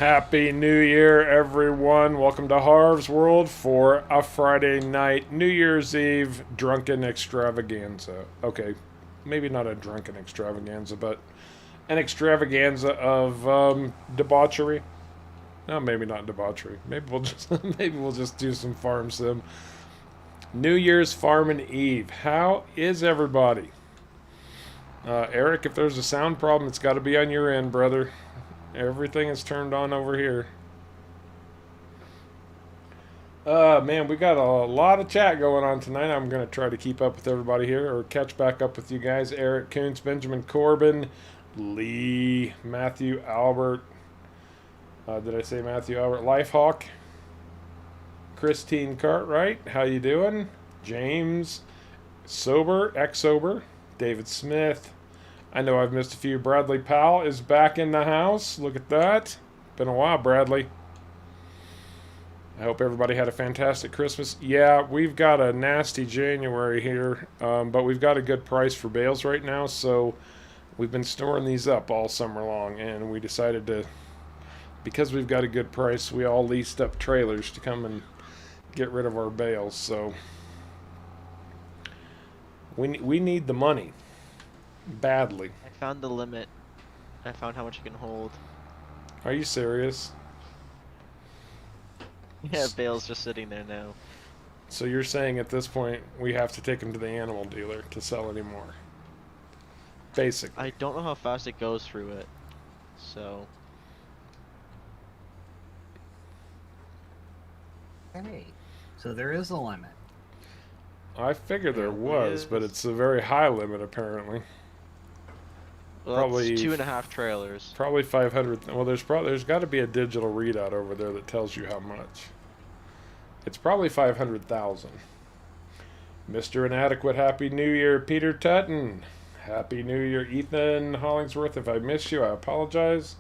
Happy New Year, everyone. Welcome to Harv's World for a Friday night, New Year's Eve drunken extravaganza. Okay, maybe not a drunken extravaganza, but an extravaganza of debauchery. No, maybe not debauchery. Maybe we'll just maybe we'll just do some farm sim. New Year's Farming Eve. How is everybody? Eric, if there's a sound problem, it's got to be on your end, brother. Everything is turned on over here. Man, we got a lot of chat going on tonight. I'm going to try to keep up with everybody here or catch back up with you guys. Eric Kuntz, Benjamin Corbin, Lee, Matthew Albert. Did I say Matthew Albert? Lifehawk. Christine Cartwright. How you doing? James Sober, ex-sober. David Smith. I know I've missed a few. Bradley Powell is back in the house. Look at that. Been a while, Bradley. I hope everybody had a fantastic Christmas. Yeah, we've got a nasty January here, but we've got a good price for bales right now, so we've been storing these up all summer long, and we decided to, because we've got a good price, we all leased up trailers to come and get rid of our bales, so we need the money. Badly. I found the limit. I found how much you can hold. Are you serious? Yeah, bale's just sitting there now. So you're saying at this point we have to take them to the animal dealer to sell anymore? Basically. I don't know how fast it goes through it, so. Hey, so there is a limit. I figured there There was, but is. it's a very high limit apparently. Well, Probably that's 2.5 trailers. Probably 500. Well, there's got to be a digital readout over there that tells you how much. It's probably 500,000. Mr. Inadequate, Happy New Year, Peter Tutton. Happy New Year, Ethan Hollingsworth. If I missed you, I apologize.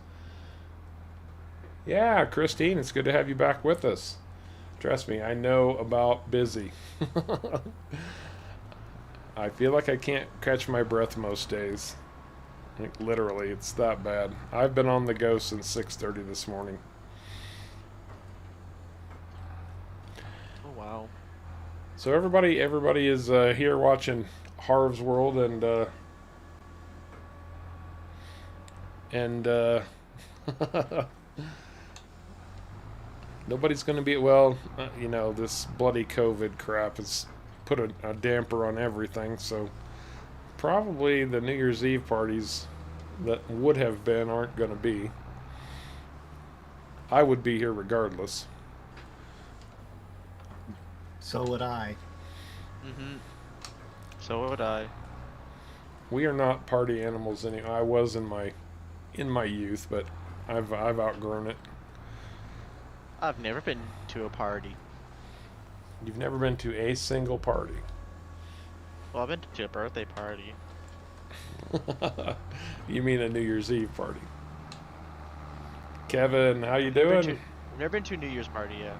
Yeah, Christine, it's good to have you back with us. Trust me, I know about busy. I feel like I can't catch my breath most days. Like, literally, it's that bad. I've been on the go since 6:30 this morning. Oh wow. So everybody is here watching Harv's World, and nobody's going to be, well, you know, this bloody COVID crap has put a damper on everything, so probably the New Year's Eve parties that would have been aren't going to be. I would be here regardless. So would I. So would I. We are not party animals anymore. I was in my youth, but I've outgrown it. I've never been to a party. You've never been to a single party. Well, I've been to a birthday party. You mean a New Year's Eve party? Kevin, how you doing? I've never been to a New Year's party yet.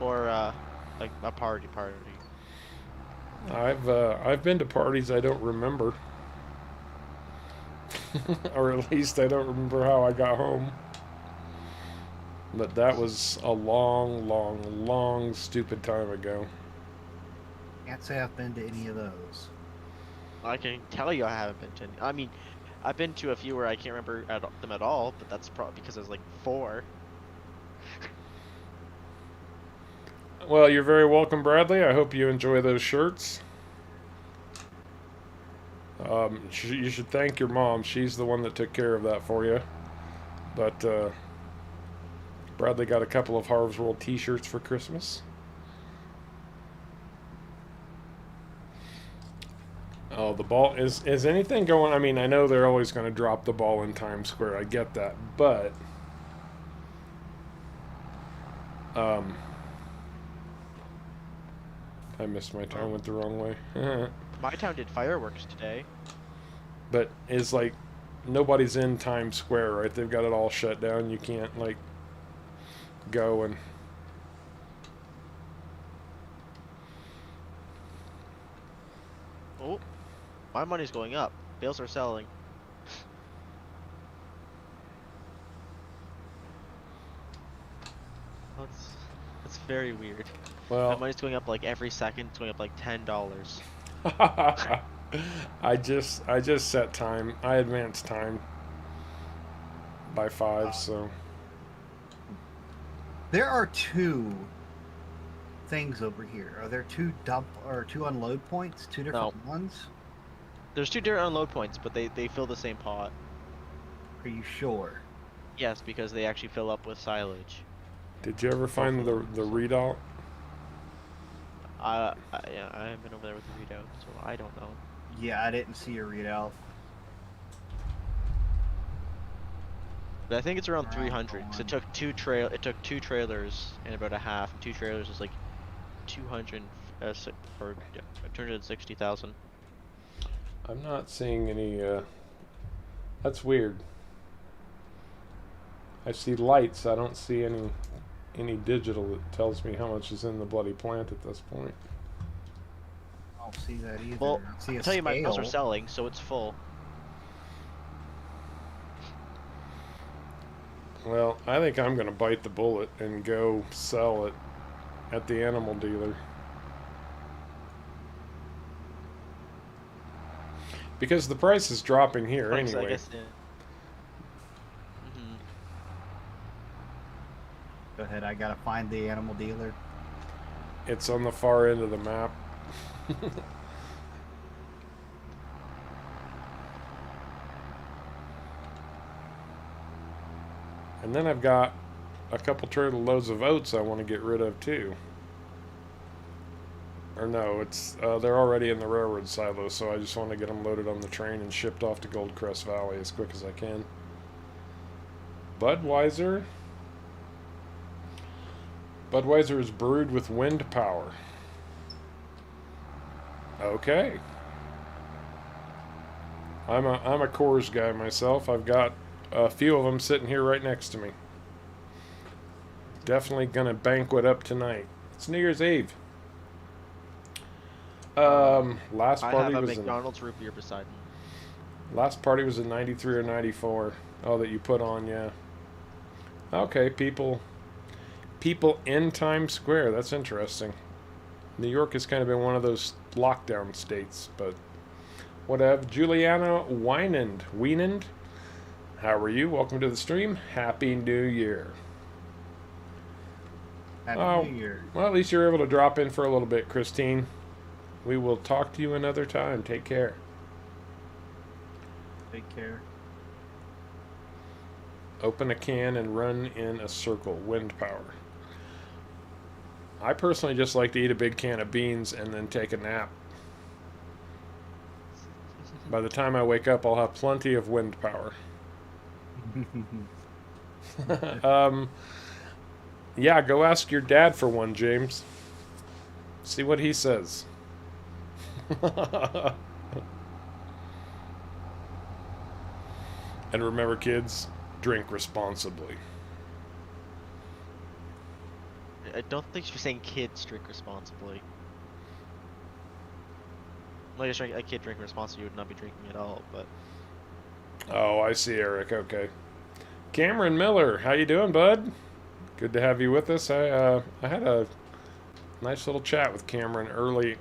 Or like a party. I've been to parties I don't remember. Or at least I don't remember how I got home. But that was a long, stupid time ago. Can't say I've been to any of those. I can tell you I haven't been to any. I mean, I've been to a few where I can't remember them at all, but that's probably because I was like 4. Well, you're very welcome, Bradley. I hope you enjoy those shirts. You should thank your mom. She's the one that took care of that for you. But Bradley got a couple of Harv's World t-shirts for Christmas. Oh, the ball is anything going? I mean, I know they're always going to drop the ball in Times Square. I get that, but I missed my turn. Went the wrong way. My town did fireworks today. But it's like nobody's in Times Square, right? They've got it all shut down. You can't like go and. Oh, my money's going up. Bales are selling. very weird. My Well, money's going up like every second. It's going up like $10. I just set time. I advanced time by 5, so There are two things over here. Are there two dump or two unload points? Two different ones? There's 2 different unload points, but they fill the same pot. Are you sure? Yes, because they actually fill up with silage. did you ever find the readout? Yeah, I haven't been over there with the readout, so I don't know. Yeah, I didn't see a readout. But I think it's around Around 300 because it took two trailers and about a half. And 2 trailers was like 200 or 260,000. I'm not seeing any. That's weird. I see lights. I don't see any digital that tells me how much is in the bloody plant at this point. I don't see that either. Well, I see a I'll tell you, my bills are scale. selling, so it's full. Well, I think I'm going to bite the bullet and go sell it at the animal dealer. Because the price is dropping here Thanks, anyway. I guess, yeah. Go ahead, I gotta find the animal dealer. It's on the far end of the map. And then I've got a couple trailer loads of oats I want to get rid of too. Or no, it's they're already in the railroad silo, so I just want to get them loaded on the train and shipped off to Goldcrest Valley as quick as I can. Budweiser. Budweiser is brewed with wind power. Okay. I'm a Coors guy myself. I've got a few of them sitting here right next to me. Definitely gonna banquet up tonight. It's New Year's Eve. Last I party have a was McDonald's root beer beside me. last party was in '93 or '94. Oh, that you put on, yeah. Okay, people in Times Square. That's interesting. New York has kind of been one of those lockdown states, but whatever. Juliana Wienand, how are you? Welcome to the stream. Happy New Year. Happy New Year. Well, at least you're able to drop in for a little bit, Christine. We will talk to you another time. Take care. Take care. Open a can and run in a circle. Wind power. I personally just like to eat a big can of beans and then take a nap. By the time I wake up, I'll have plenty of wind power. Yeah, go ask your dad for one, James. See what he says. And remember, kids, drink responsibly. I don't think she's saying kids drink responsibly. Like a kid drinking responsibly would not be drinking at all, but... Oh, I see, Eric. Okay. Cameron Miller, how you doing, bud? Good to have you with us. I had a nice little chat with Cameron early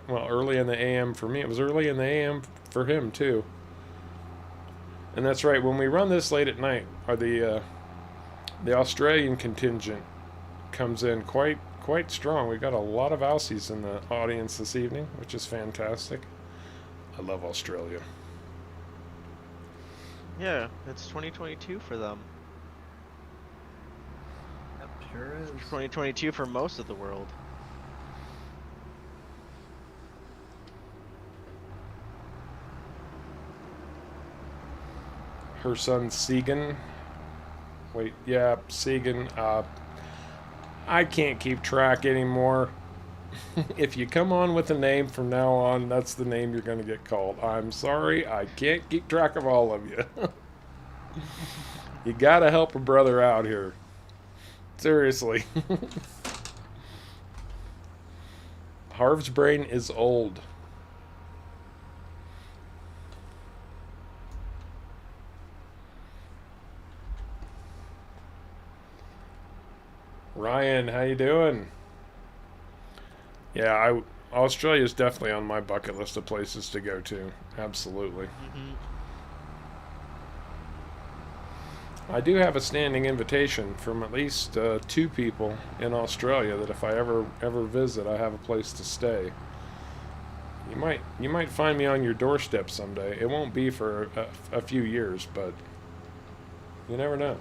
in the AM for me. It was early in the AM for him, too. And that's right, when we run this late at night, the Australian contingent comes in quite strong. We've got a lot of Aussies in the audience this evening, which is fantastic. I love Australia. Yeah, it's 2022 for them. Yep, sure is. 2022 for most of the world. Her son Segan. Wait, yeah, Segan. I can't keep track anymore. If you come on with a name from now on, that's the name you're going to get called. I'm sorry, I can't keep track of all of you. You got to help a brother out here. Seriously. Harv's brain is old. Ryan, how you doing? Yeah, Australia is definitely on my bucket list of places to go to. Absolutely. I do have a standing invitation from at least 2 people in Australia that if I ever visit, I have a place to stay. You might find me on your doorstep someday. It won't be for a few years, but you never know.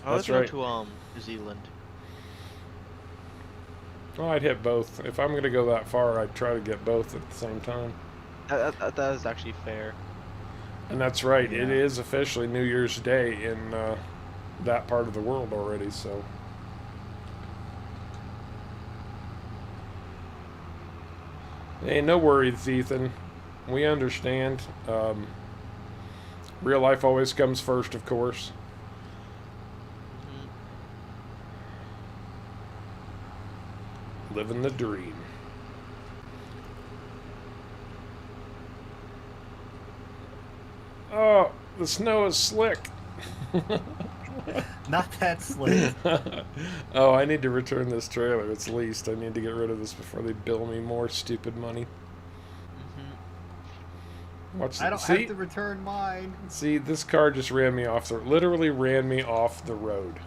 I was That's right. going to New Zealand. Well, I'd hit both. If I'm going to go that far, I'd try to get both at the same time. That is actually fair. And that's right. Yeah. It is officially New Year's Day in that part of the world already, so. Hey, no worries, Ethan. We understand. Real life always comes first, of course. Living the dream. Oh, the snow is slick. Not that slick. Oh, I need to return this trailer. It's leased. I need to get rid of this before they bill me more stupid money. Watch I don't have to return mine. See, this car just ran me off literally ran me off the road.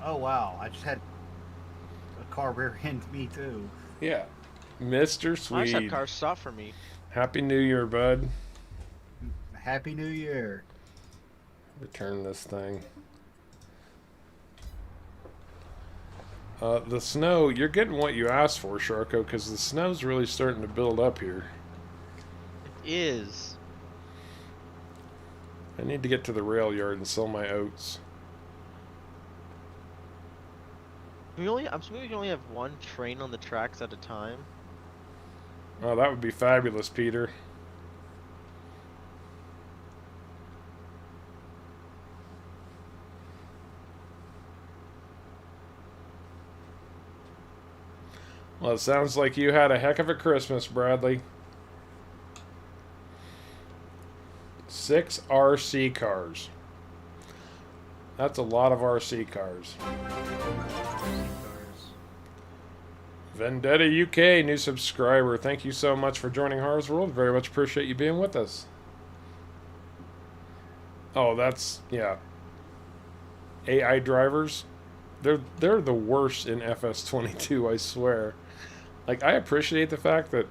Oh wow, I just had a car rear-end me too. Yeah. Mr. I just had Swede. cars stop for me. Happy New Year, bud. Happy New Year. Return this thing. The snow, you're getting what you asked for, SharCo, because the snow's really starting to build up here. It is. I need to get to the rail yard and sell my oats. I'm assuming we can only have one train on the tracks at a time. Oh, that would be fabulous, Peter. Well, it sounds like you had a heck of a Christmas, Bradley. 6 RC cars. That's a lot of RC cars. Vendetta UK, new subscriber. Thank you so much for joining Harv's World. Very much appreciate you being with us. Oh, that's, yeah. AI drivers, they're the worst in FS22, I swear. Like, I appreciate the fact that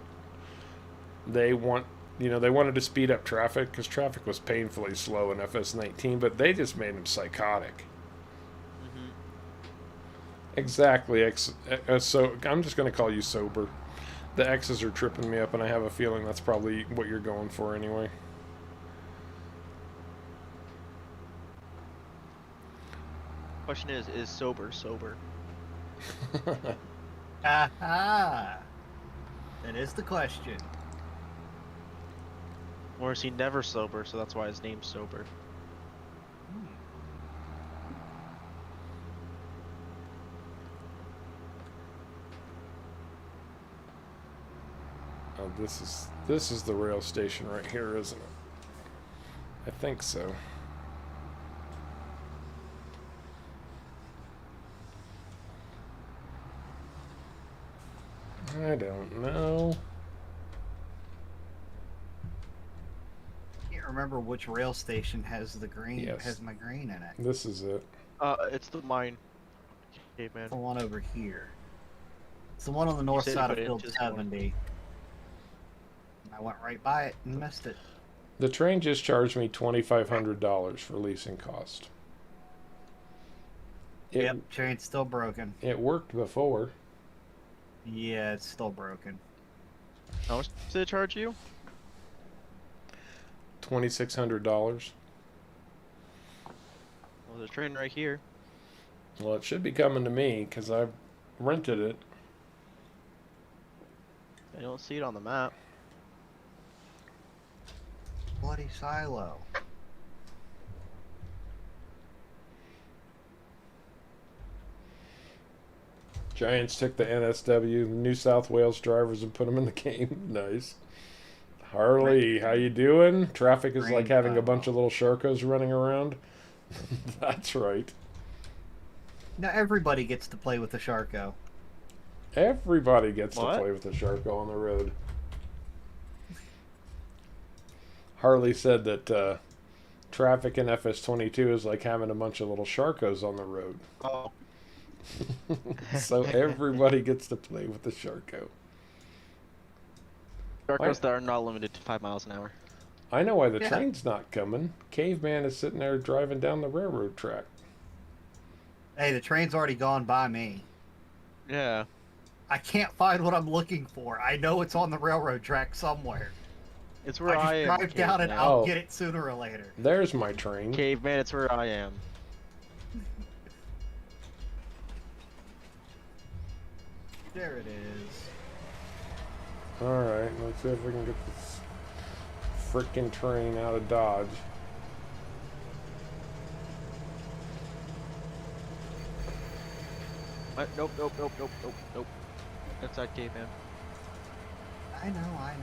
they wanted to speed up traffic, because traffic was painfully slow in FS19, but they just made them psychotic. Exactly. So I'm just going to call you sober. The X's are tripping me up, and I have a feeling that's probably what you're going for anyway. Question is sober? Aha! That is the question. Or is he never sober, so that's why his name's sober? Oh, this is the rail station right here, isn't it? I think so. I don't know. Can't remember which rail station has the green. Yes. Has my green in it. This is it. It's the mine. Caveman. The one over here. It's the one on the north said you side of put it Field into this one. 70. I went right by it and missed it. The train just charged me $2,500 for leasing cost. Yep, train's still broken. It worked before. Yeah, it's still broken. How much did it charge you? $2,600. Well, there's a train right here. Well, it should be coming to me because I rented it. I don't see it on the map. Bloody silo. Giants took the NSW, the New South Wales drivers, and put them in the game. Nice. Harley, how you doing? Traffic is like having a bunch of little SharCos running around. That's right. Now everybody gets to play with the SharCo. Everybody gets What? to play with the SharCo on the road. Harley said that traffic in FS22 is like having a bunch of little SharCos on the road. Oh. So everybody gets to play with the SharCo. SharCos that are not limited to 5 miles an hour. I know why the Yeah. train's not coming. Caveman is sitting there driving down the railroad track. Hey, the train's already gone by me. Yeah. I can't find what I'm looking for. I know it's on the railroad track somewhere. It's where I I just am. drive down and Caveman. I'll Oh. get it sooner or later. There's my train. Caveman, it's where I am. There it is. Alright, let's see if we can get this frickin' train out of Dodge. Nope. That's that Caveman. I know. I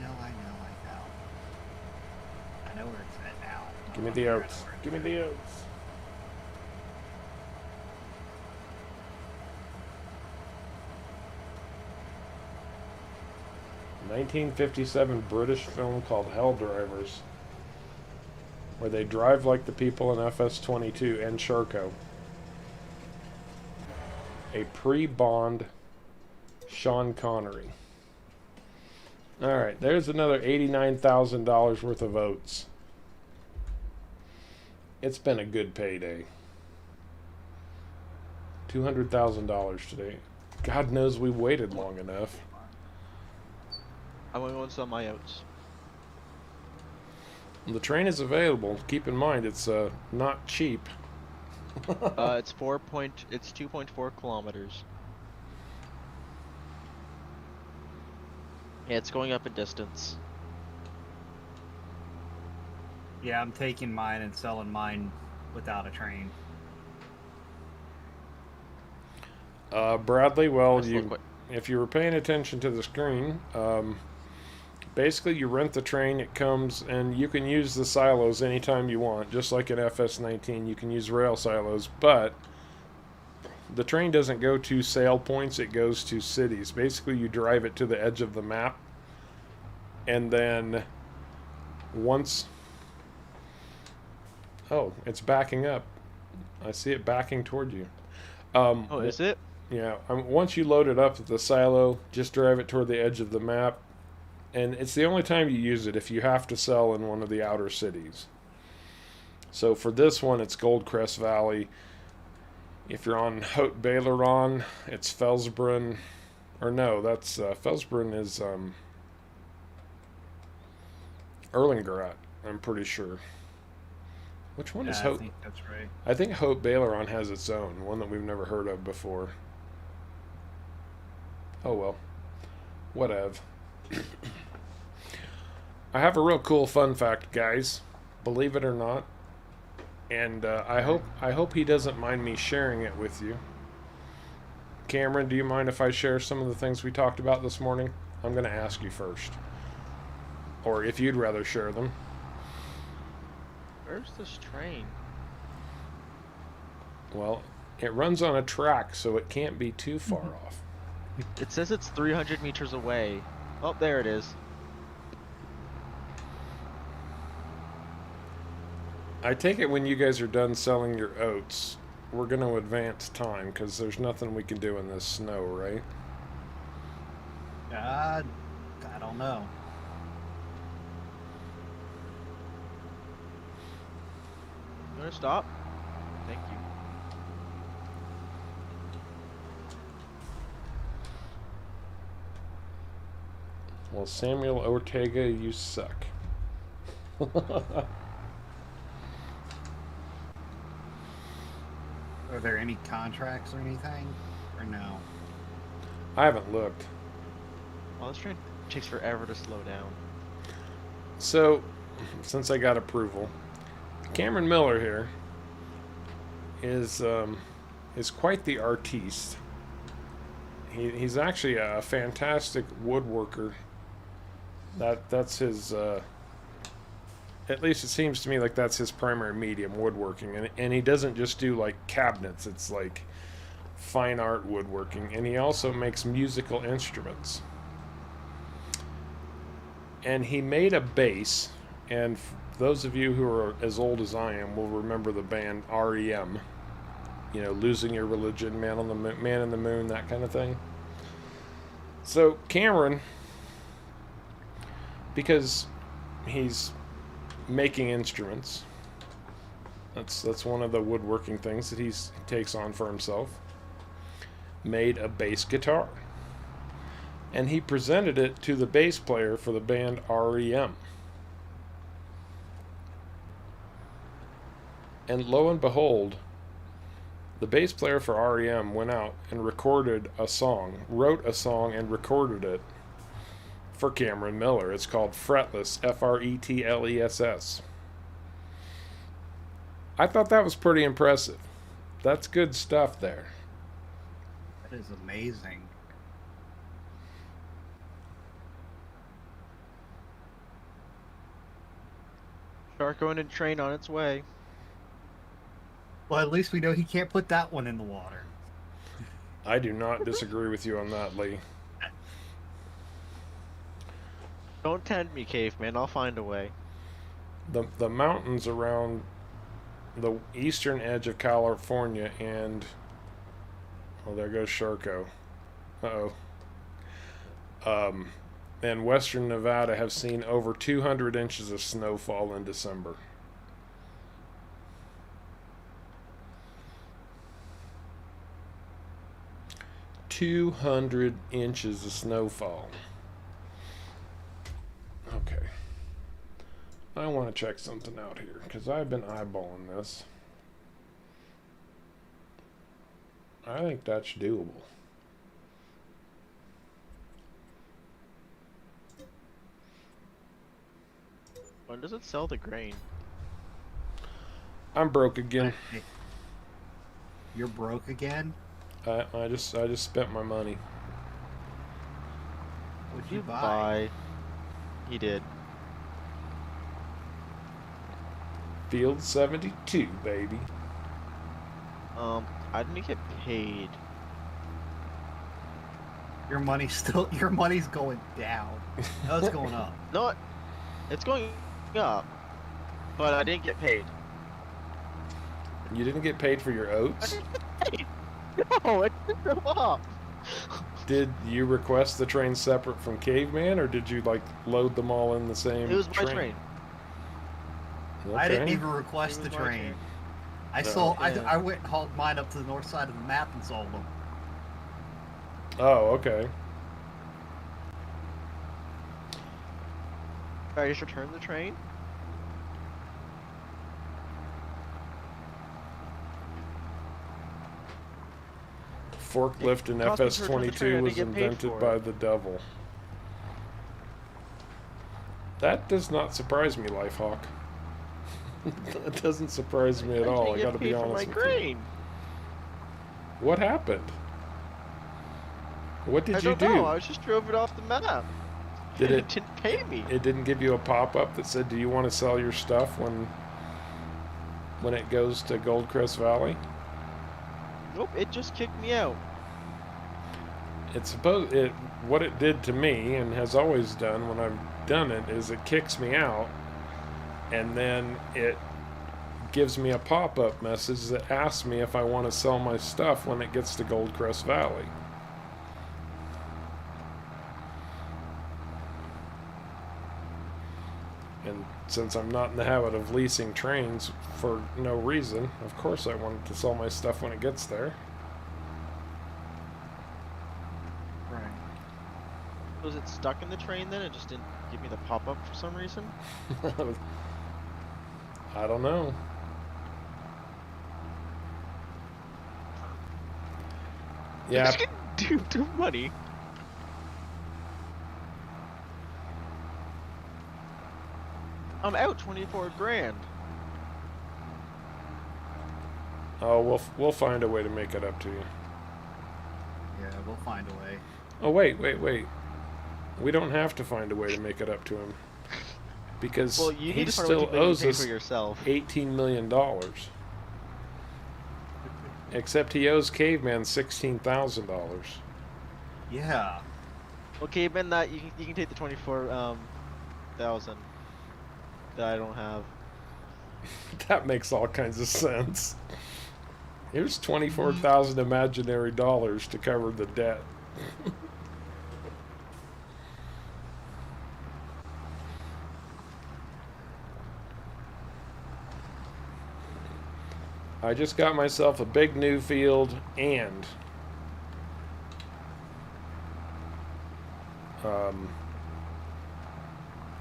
know where it's at now. Give me the oats. Give me the oats. A 1957 British film called Hell Drivers, where they drive like the people in FS22 and SharCo. A pre-Bond Sean Connery. Alright, there's another $89,000 worth of oats. It's been a good payday. $200,000 today. God knows we waited long enough. I'm going to go and sell my oats. The train is available. Keep in mind, it's not cheap. It's 2.4 kilometers. Yeah, it's going up in distance. Yeah, I'm taking mine and selling mine without a train. Bradley, well, That's a little quick. if you were paying attention to the screen, basically you rent the train, it comes, and you can use the silos anytime you want. Just like in FS19, you can use rail silos, but the train doesn't go to sale points, it goes to cities. Basically, you drive it to the edge of the map, and then once... Oh, it's backing up. I see it backing toward you. Oh, is it? Yeah, once you load it up at the silo, just drive it toward the edge of the map, and it's the only time you use it if you have to sell in one of the outer cities. So for this one, it's Goldcrest Valley. If you're on Haute Baileron, it's Felsbrunn, or no, that's Felsbrunn is Erlingerat, I'm pretty sure. Which one is I Haute? think that's right. I think Haute Baileron has its own, one that we've never heard of before. Oh well, whatever. I have a real cool fun fact, guys. Believe it or not, and I hope he doesn't mind me sharing it with you. Cameron, do you mind if I share some of the things we talked about this morning? I'm going to ask you first, or if you'd rather share them. Where's this train? Well, it runs on a track, so it can't be too far off. It says it's 300 meters away. Oh, there it is. I take it when you guys are done selling your oats, we're going to advance time, because there's nothing we can do in this snow, right? I don't know. You wanna stop? Thank you. Well, Samuel Ortega, you suck. Are there any contracts or anything? Or no? I haven't looked. Well, this train takes forever to slow down. So, since I got approval, Cameron Miller here is quite the artiste. He's actually a fantastic woodworker. That's his. At least it seems to me like that's his primary medium, woodworking, and he doesn't just do like cabinets. It's like fine art woodworking, and he also makes musical instruments. And he made a bass, and those of you who are as old as I am will remember the band REM. You know, Losing Your Religion, Man in the Moon, that kind of thing. So Cameron, because he's making instruments, that's one of the woodworking things that he takes on for himself, made a bass guitar. And he presented it to the bass player for the band REM. And lo and behold, the bass player for REM went out and recorded a song, wrote a song and recorded it for Cameron Miller. It's called Fretless, Fretless. I thought that was pretty impressive. That's good stuff there. That is amazing. SharCo and a train on its way. Well, at least we know he can't put that one in the water. I do not disagree with you on that, Lee. Don't tempt me, Caveman. I'll find a way. The mountains around the eastern edge of California and... Oh, there goes SharCo. Uh-oh. And western Nevada have seen over 200 inches of snowfall in December. "200 inches of snowfall." Okay. I want to check something out here, because I've been eyeballing this. I think that's doable. When does it sell the grain? I'm broke again. Hey, you're broke again? I just spent my money. What'd you buy? He did. Field 72, baby. I didn't get paid. Your money's going down. No, it's going up. No, it's going up, but I didn't get paid. You didn't get paid for your oats? No, it didn't go up. Did you request the train separate from Caveman, or did you like load them all in the same? It was my train. Okay. I didn't even request the my train. train. I went and hauled mine up to the north side of the map and sold them. Oh, okay. I just returned the train. Forklift in Cost me to return the train, I FS22 was didn't get paid invented for by it. the devil. That does not surprise me, Lifehawk. That doesn't surprise me at all. I gotta be honest with you. What happened? What did I you don't do? know. I just drove it off the map. Did It it? didn't pay me. It didn't give you a pop-up that said, "Do you want to sell your stuff when it goes to Goldcrest Valley?" Nope, it just kicked me out. What it did to me, and has always done when I've done it, is it kicks me out, and then it gives me a pop-up message that asks me if I want to sell my stuff when it gets to Goldcrest Valley. And since I'm not in the habit of leasing trains for no reason, of course I wanted to sell my stuff when it gets there. Right. Was it stuck in the train then? It just didn't give me the pop-up for some reason? I don't know. I'm Yeah, just getting duped of money. I'm out 24 grand. oh, we'll find a way to make it up to you. Yeah, we'll find a way. Oh, wait. We don't have to find a way to make it up to him. Because Well, you he need to find a way still to make it owes pay us for yourself. $18 million. Except he owes Caveman $16,000. Yeah. Okay, Ben, that you can take the 24,000 that I don't have. That makes all kinds of sense. Here's 24,000 imaginary dollars to cover the debt. I just got myself a big new field and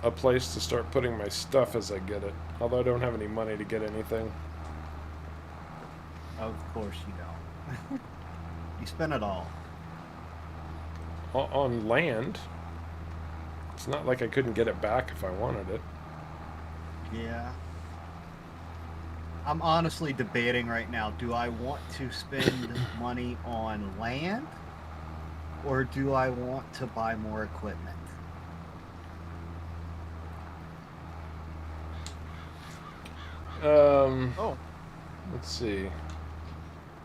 a place to start putting my stuff as I get it. Although I don't have any money to get anything. Of course you don't. You spend it all. On land. It's not like I couldn't get it back if I wanted it. Yeah. I'm honestly debating right now, do I want to spend money on land or do I want to buy more equipment? Oh, Let's see.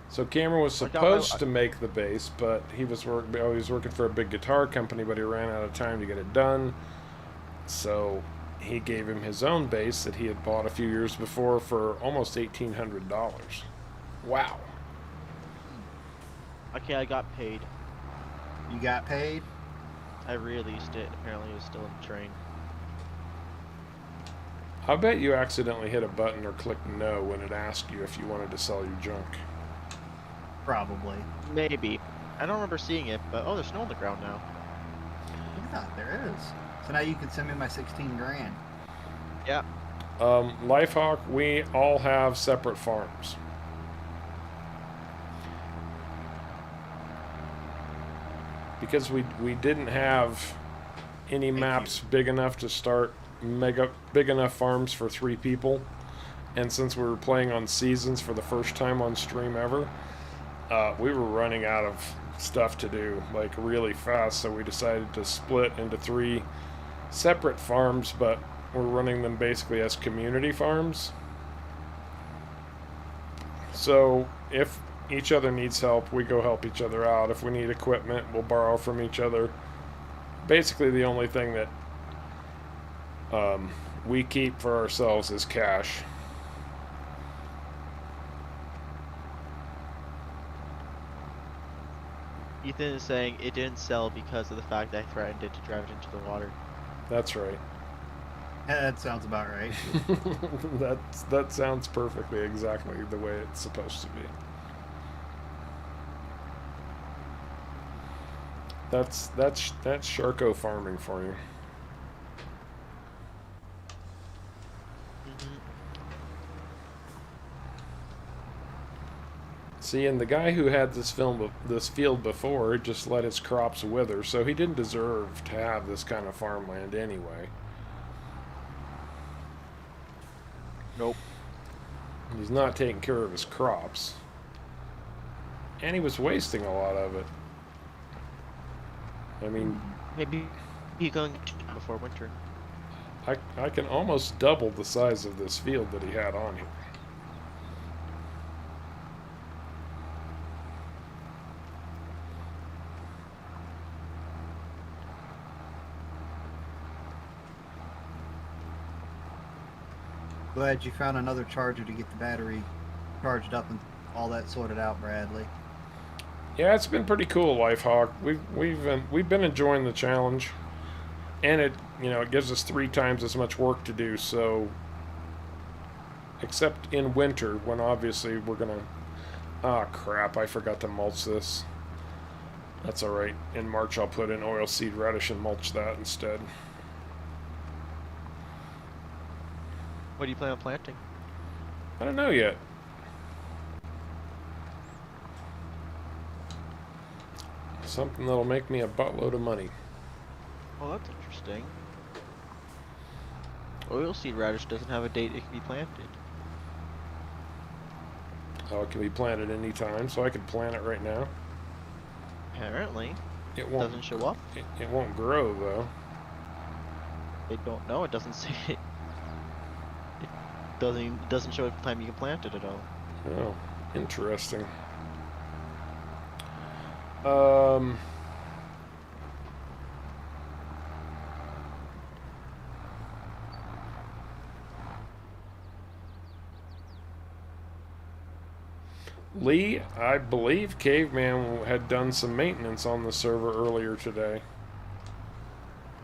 So Cameron was I got my- supposed to make the bass, but he was working for a big guitar company, but he ran out of time to get it done. So he gave him his own bass that he had bought a few years before for almost $1,800. Wow. okay, I got paid. You got paid? I released it. Apparently, it was still in the train. I bet you accidentally hit a button or clicked no when it asked you if you wanted to sell your junk. Probably. Maybe. I don't remember seeing it, but oh, there's snow on the ground now. Yeah, there is. So now you can send me my 16 grand. Yeah. Lifehawk, we all have separate farms. Because we didn't have any maps big enough to start big enough farms for 3 people, and since we were playing on seasons for the first time on stream ever, we were running out of stuff to do like really fast, so we decided to split into 3 separate farms, but we're running them basically as community farms. So if each other needs help, we go help each other out. If we need equipment, we'll borrow from each other. Basically the only thing that we keep for ourselves is cash. Ethan is saying it didn't sell because of the fact that I threatened it to drive it into the water. That's right. That sounds about right. That sounds perfectly exactly the way it's supposed to be. That's SharCo farming for you. See, and the guy who had this field before just let his crops wither, so he didn't deserve to have this kind of farmland anyway. Nope. He's not taking care of his crops. And he was wasting a lot of it. I mean, Maybe you going to before winter. I can almost double the size of this field that he had on here. Glad you found another charger to get the battery charged up and all that sorted out, Bradley. Yeah, it's been pretty cool, Lifehawk. We've been enjoying the challenge, and it gives us 3 times as much work to do. So, except in winter when obviously we're gonna. Ah, crap! I forgot to mulch this. That's all right. In March, I'll put in oilseed radish and mulch that instead. What do you plan on planting? I don't know yet. Something that'll make me a buttload of money. Oh, that's interesting. Oilseed radish doesn't have a date it can be planted. Oh, it can be planted any time, so I could plant it right now. Apparently, It won't. doesn't show up. It won't grow though. They don't know. It doesn't say it. It doesn't show up the time you can plant it at all. Oh, interesting. Um, Lee, I believe Caveman had done some maintenance on the server earlier today.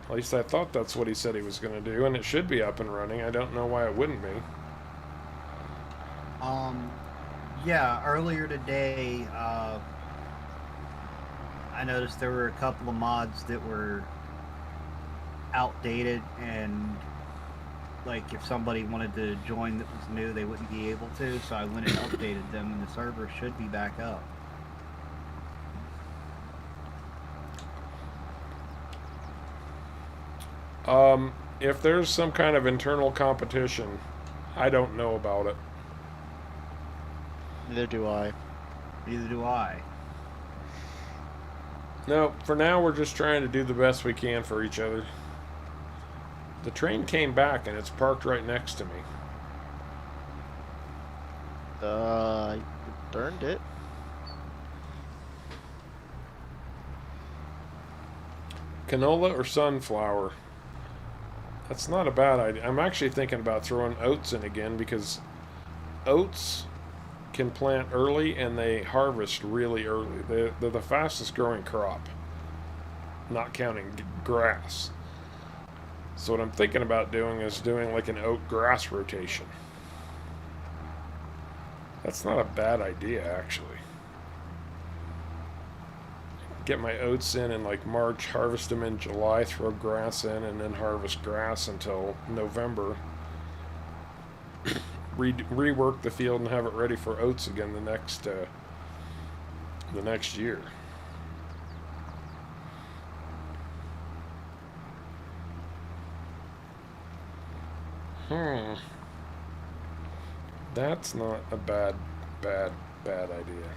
At least I thought that's what he said he was going to do, and it should be up and running. I don't know why it wouldn't be. Yeah, earlier today, I noticed there were a couple of mods that were outdated, and like if somebody wanted to join that was new, they wouldn't be able to, so I went and updated them, and the server should be back up. If there's some kind of internal competition, I don't know about it. Neither do I. Neither do I. No, for now we're just trying to do the best we can for each other. The train came back and it's parked right next to me. You burned it. Canola or sunflower? That's not a bad idea. I'm actually thinking about throwing oats in again because oats can plant early and they harvest really early. They're the fastest growing crop, not counting grass. So what I'm thinking about doing is doing like an oat grass rotation. That's not a bad idea, actually. Get my oats in like March, harvest them in July, throw grass in, and then harvest grass until November. Rework the field and have it ready for oats again the next year. That's not a bad idea.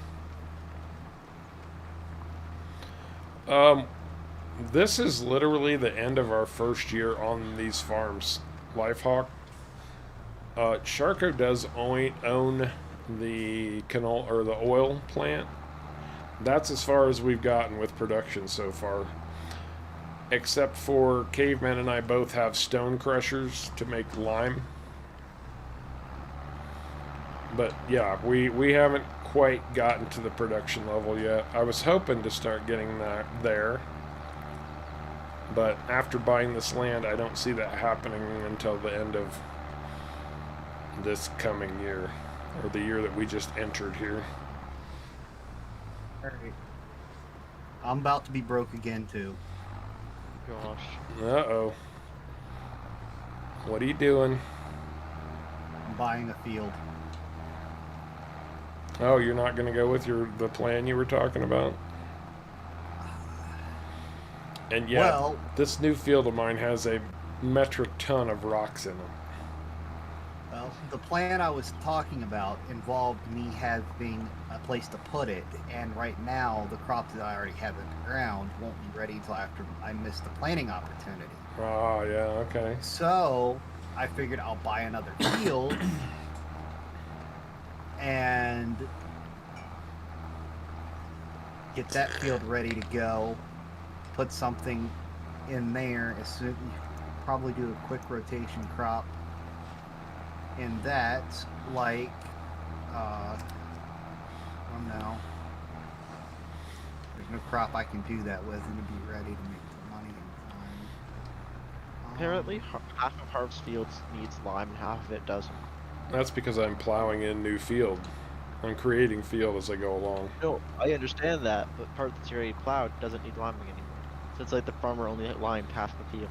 This is literally the end of our first year on these farms. Lifehawk. SharCo does own the canola or the oil plant. That's as far as we've gotten with production so far. Except for Caveman and I both have stone crushers to make lime. But yeah, we haven't quite gotten to the production level yet. I was hoping to start getting that there. But after buying this land, I don't see that happening until the end of this coming year. Or the year that we just entered here. Alright. I'm about to be broke again, too. Gosh. Uh-oh. What are you doing? I'm buying a field. Oh, you're not going to go with the plan you were talking about? And yeah, Well, this new field of mine has a metric ton of rocks in it. well, the plan I was talking about involved me having a place to put it, and right now the crops that I already have in the ground won't be ready until after I miss the planting opportunity. Oh, yeah, okay. So I figured I'll buy another field and get that field ready to go. Put something in there as soon. Probably do a quick rotation crop in that, like I don't know. There's no crop I can do that with and be ready to make the money in time. Apparently, half of Harv's fields needs lime and half of it doesn't. That's because I'm plowing in new field. I'm creating field as I go along. No, I understand that, but part that's already plowed doesn't need liming anymore. So it's like the farmer only limed half the field.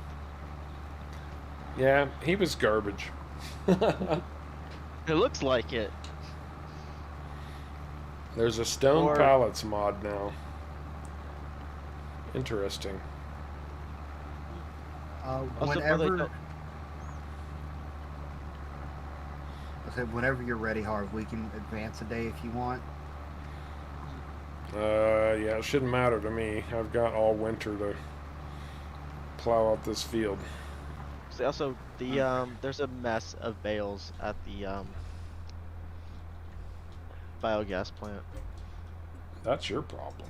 Yeah, he was garbage. It looks like it. There's a stone Or- pallets mod now. Interesting. Also, probably Whenever don't- I said, whenever you're ready, Harv, we can advance a day if you want. Yeah, it shouldn't matter to me. I've got all winter to plow out this field. So also, there's a mess of bales at the biogas plant. That's your problem.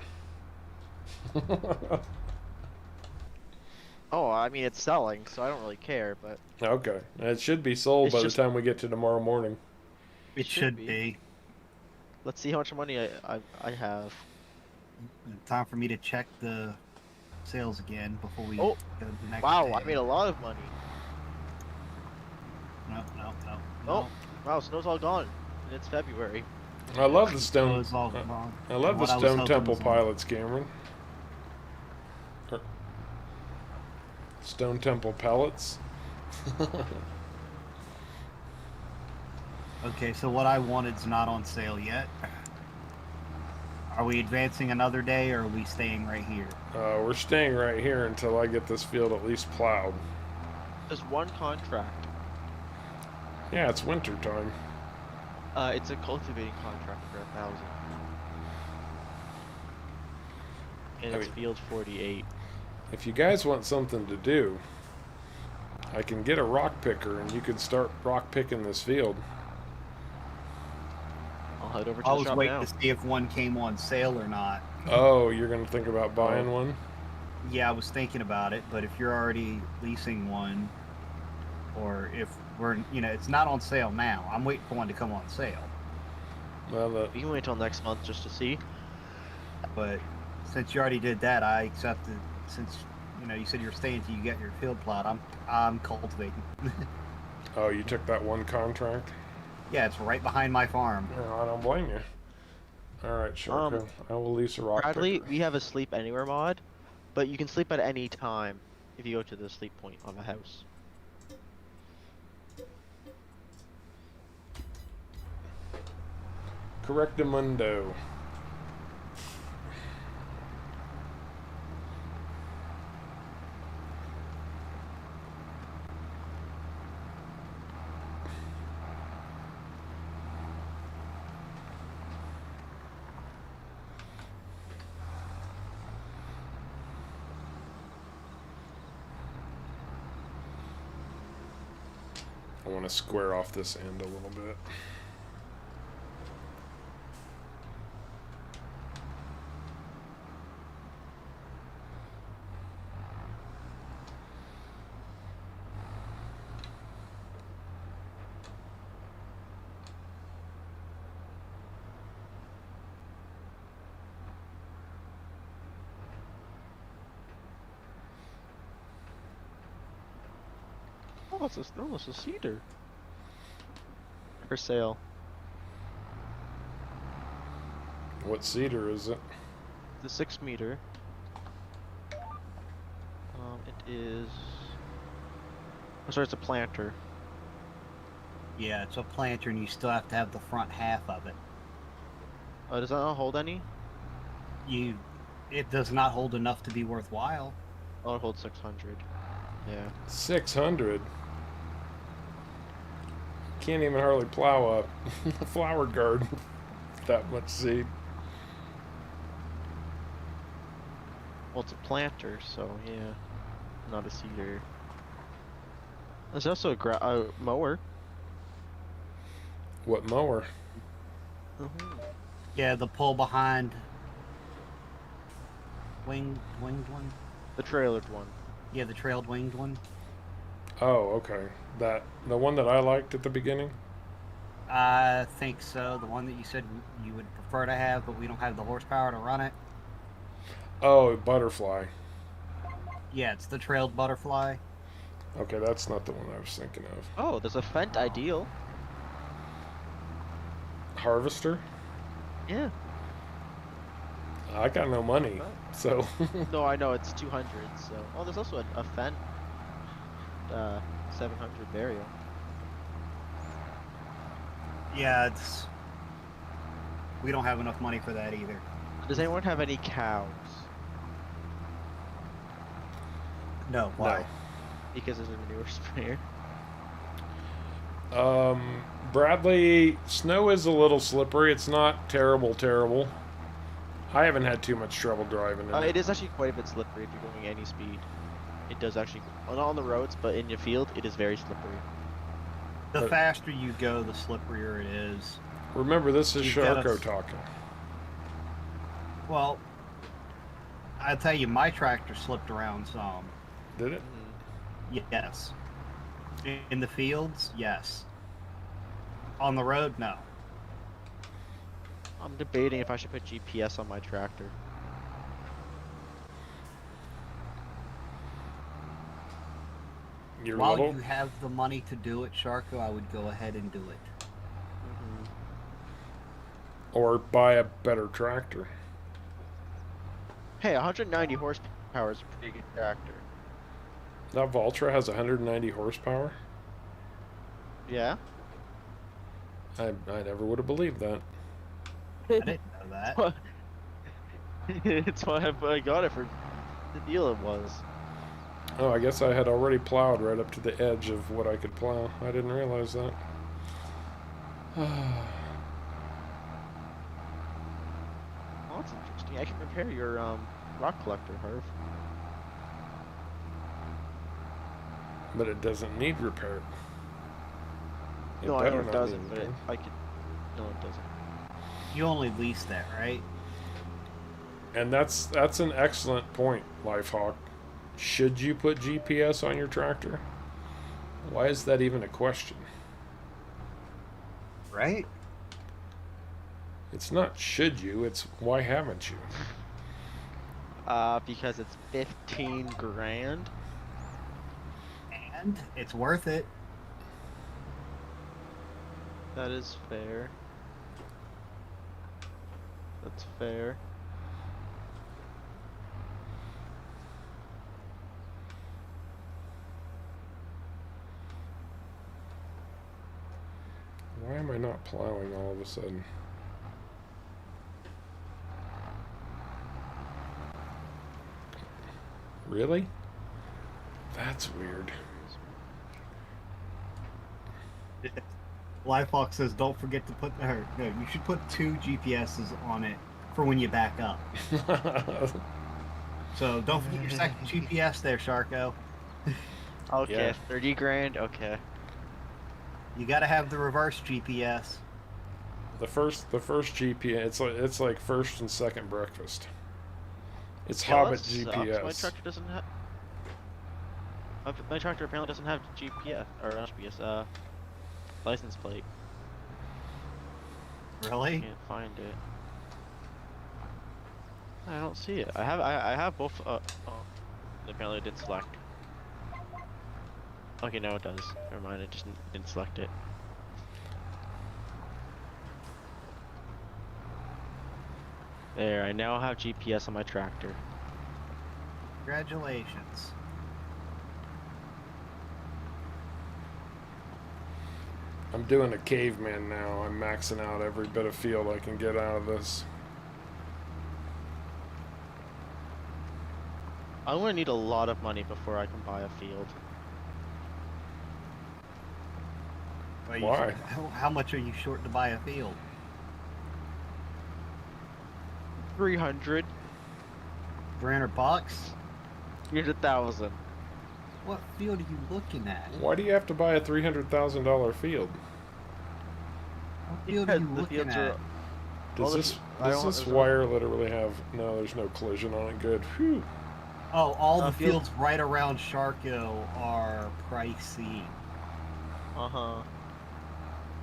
Oh, I mean it's selling, so I don't really care, but Okay. It should be sold It's by just- the time we get to tomorrow morning. It should be. let's see how much money I have. Time for me to check the sales again before we Oh, go to the next Wow, day. I made a lot of money. No. Oh, wow, snow's all gone, and it's February. I love the It stone. was all wrong. I love the What I was Stone hoping Temple was on- pilots, Cameron. Stone Temple pellets. Okay, so what I wanted's not on sale yet. Are we advancing another day, or are we staying right here? We're staying right here until I get this field at least plowed. There's one contract. Yeah, it's winter time. It's a cultivating contract for 1,000. And it's field 48. If you guys want something to do, I can get a rock picker and you can start rock picking this field. I'll head over to I the was shop waiting now. to see if one came on sale or not. Oh, you're gonna think about buying one? Yeah, I was thinking about it, but if you're already leasing one, or if we're, it's not on sale now. I'm waiting for one to come on sale. Well, We can wait till next month just to see. But since you already did that, I accepted. Since you said you're staying till you get your field plot, I'm cultivating. oh, you took that one contract? Yeah, it's right behind my farm. No, I don't blame you. All right, SharCo. I will lease a rock Bradley, picker. we have a sleep anywhere mod, but you can sleep at any time if you go to the sleep point of a house. Correctamundo. I want to square off this end a little bit. Oh, it's a cedar. For sale. What cedar is it? The 6 meter. It is. Oh, sorry, it's a planter. Yeah, it's a planter, and you still have to have the front half of it. Does that not hold any? It does not hold enough to be worthwhile. Oh, it holds 600. Yeah. 600. Can't even hardly plow a flower garden with that much seed. Well, it's a planter, so yeah. Not a cedar. There's also a mower. What mower? Yeah, the pull behind winged one. The trailered one. Yeah, the trailed winged one. Oh, okay. The one that I liked at the beginning? I think so. The one that you said you would prefer to have, but we don't have the horsepower to run it. Oh, butterfly. Yeah, it's the trailed butterfly. Okay, that's not the one I was thinking of. Oh, there's a Fent Ideal. Harvester? Yeah. I got no money, so... No, I know it's 200. So, oh, there's also a Fent 700 Vario. Yeah, we don't have enough money for that either. Does anyone have any cows? No, why? Because it's a manure sprayer. Bradley, snow is a little slippery. It's not terrible. I haven't had too much trouble driving in It is actually quite a bit slippery if you're going any speed. It does actually, well, not on the roads, but in your field, it is very slippery. The faster you go, the slipperier it is. Remember, this is You've gotta- SharCo talking. Well, I'll tell you, my tractor slipped around some. Did it? Yes. In the fields, yes. On the road, no. I'm debating if I should put GPS on my tractor. Your While little... you have the money to do it, SharCo, I would go ahead and do it. Or buy a better tractor. Hey, 190 horsepower is a pretty good tractor. That Valtra has 190 horsepower? Yeah? I never would have believed that. I didn't know that. It's why I got it for the deal it was. Oh, I guess I had already plowed right up to the edge of what I could plow. I didn't realize that. Oh, that's interesting. I can repair your rock collector, Harv. But it doesn't need repair. No, I know better it not doesn't, need but repair. I could. No, it doesn't. You only lease that, right? And that's an excellent point, Lifehawk. Should you put GPS on your tractor? Why is that even a question? Right? It's not should you, it's why haven't you? Because it's 15 grand. And it's worth it. That is fair. That's fair. Why am I not plowing all of a sudden? Really? That's weird. Lifehawk says, don't forget to put no, you should put 2 GPSs on it for when you back up. So don't forget your second GPS there, SharCo. Okay, Yeah. 30 grand. Okay. You gotta have the reverse GPS. The first GPS, it's like first and second breakfast. It's Yeah, Hobbit that sucks. GPS. My tractor doesn't have. My tractor apparently doesn't have GPS or not GPS. License plate. Really? Can't find it. I don't see it. I have both. Oh, apparently it didn't select. Okay, now it does. Never mind. It just didn't select it. There. I now have GPS on my tractor. Congratulations. I'm doing a caveman now. I'm maxing out every bit of field I can get out of this. I'm gonna need a lot of money before I can buy a field. Well, Why? How much are you short to buy a field? 300. 300 bucks? 300,000. What field are you looking at? Why do you have to buy a $300,000 field? What field are you The looking fields at? are. Does Well, this I does don't- this there's a- wire literally have? No, there's no collision on it. Good. Whew. Oh, all the field- fields right around SharCo are pricey. Uh-huh.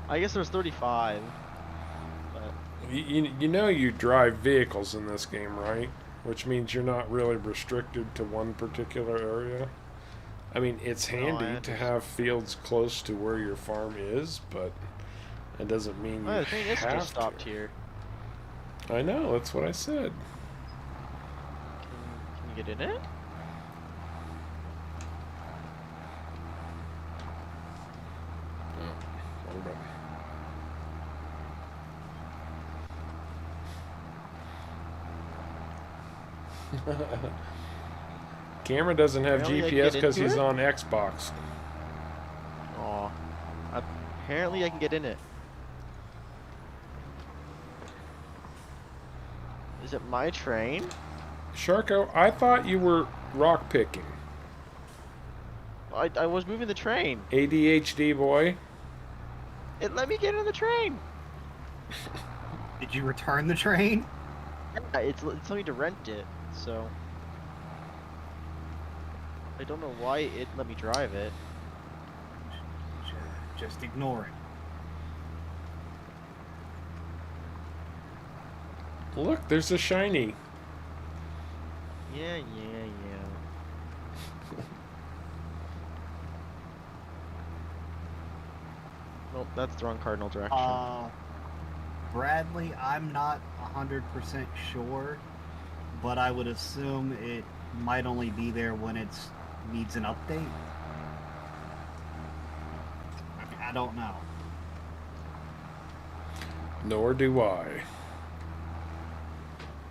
I guess there's 35. But You know you drive vehicles in this game, right? Which means you're not really restricted to one particular area. I mean, it's No, I handy to understand. have fields close to where your farm is, but it doesn't mean you the thing is, it have just stopped to. here. I know, that's what I said. Can you get in it? Oh, wrong button. Cameron doesn't have Really? I can GPS get because into he's it? on Xbox. Aw. Apparently I can get in it. Is it my train? SharCo, I thought you were rock picking. I was moving the train. ADHD boy. It let me get in the train. Did you return the train? Yeah, it's telling me to rent it, so. I don't know why it let me drive it. Just ignore it. Look, there's a shiny. Yeah. Nope, that's the wrong cardinal direction. Bradley, I'm not 100% sure, but I would assume it might only be there when it needs an update. I don't know. Nor do I.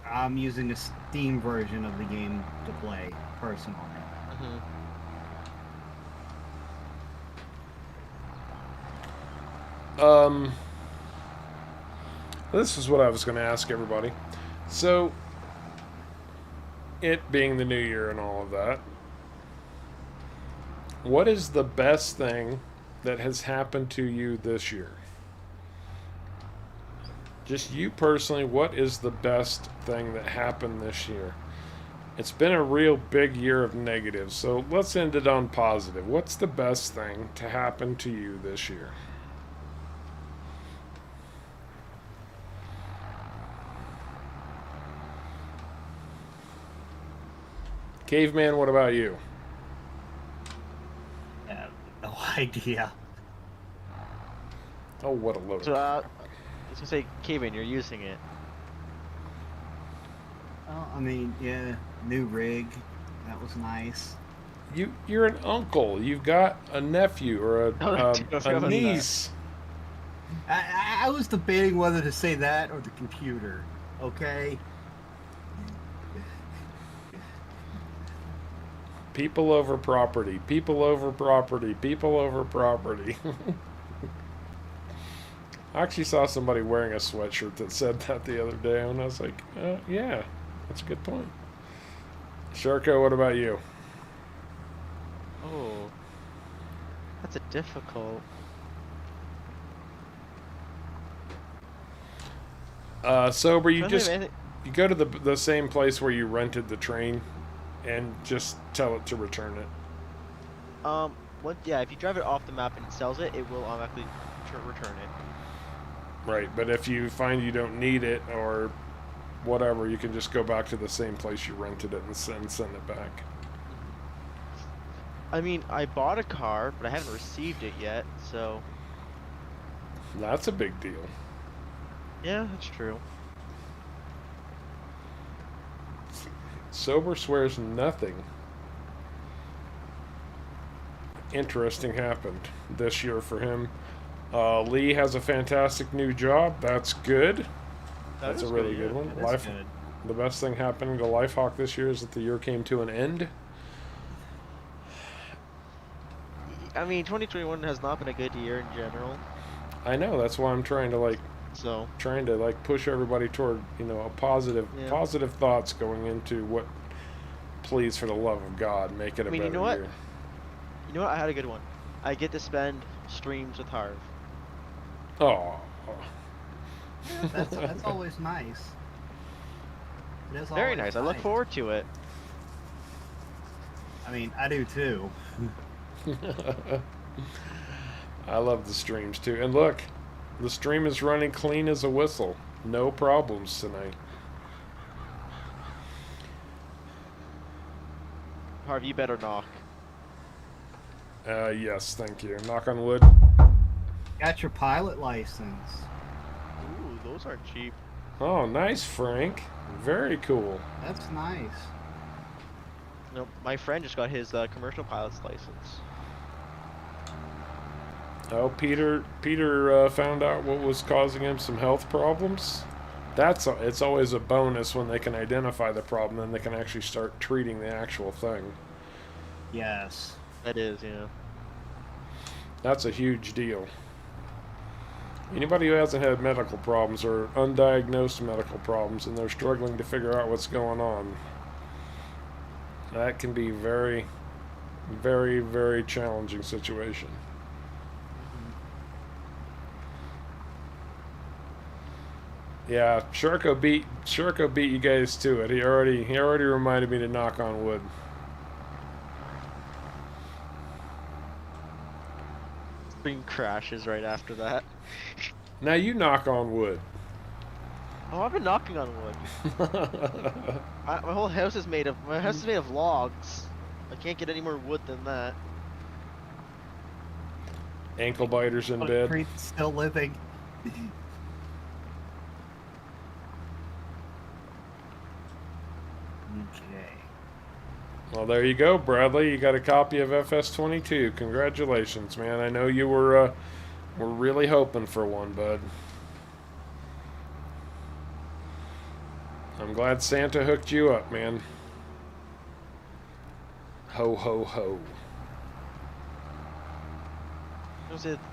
I'm using the Steam version of the game to play, personally. This is what I was going to ask everybody. So, it being the new year and all of that, what is the best thing that has happened to you this year? Just you personally, what is the best thing that happened this year? It's been a real big year of negatives, so let's end it on positive. What's the best thing to happen to you this year? Caveman, what about you? I have no idea. Oh, what a load. So, I was gonna say, Caveman, you're using it. Oh, I mean, yeah, new rig. That was nice. You're an uncle. You've got a nephew or a niece. I was debating whether to say that or the computer. Okay. People over property. People over property. People over property. I actually saw somebody wearing a sweatshirt that said that the other day, and I was like, yeah, that's a good point. SharCo, what about you? Oh, that's a difficult. Sober, you go to the same place where you rented the train, and just tell it to return it. Yeah, if you drive it off the map and it sells it, it will automatically return it. Right, but if you find you don't need it or whatever, you can just go back to the same place you rented it and send it back. I mean, I bought a car, but I haven't received it yet, so... That's a big deal. Yeah, that's true. Sober swears nothing interesting happened this year for him. Lee has a fantastic new job. That's good. That's a really good one. Good. The best thing happening to Lifehawk this year is that the year came to an end. I mean, 2021 has not been a good year in general. I know. That's why I'm trying to push everybody toward a positive thoughts going into what. Please, for the love of God, make it a better year. You know what? I had a good one. I get to spend streams with Harv. Oh. That's always nice. It is Very always nice. I look forward to it. I mean, I do too. I love the streams too. And look, the stream is running clean as a whistle. No problems tonight. Harv, you better knock. Yes, thank you. Knock on wood. Got your pilot license. Ooh, those aren't cheap. Oh, nice, Frank. Very cool. That's nice. No, my friend just got his commercial pilot's license. Oh, Peter found out what was causing him some health problems. It's always a bonus when they can identify the problem, then they can actually start treating the actual thing. Yes. That is, yeah. That's a huge deal. Anybody who hasn't had medical problems or undiagnosed medical problems and they're struggling to figure out what's going on, that can be very, very, very challenging situation. Yeah, SharCo beat you guys to it. He already reminded me to knock on wood. Screen crashes right after that. Now you knock on wood. Oh, I've been knocking on wood. My whole house is made of logs. I can't get any more wood than that. Ankle biters in bed. Concrete's still living. Okay. Well, there you go, Bradley. You got a copy of FS22. Congratulations, man. I know you were really hoping for one, bud. I'm glad Santa hooked you up, man. Ho, ho, ho.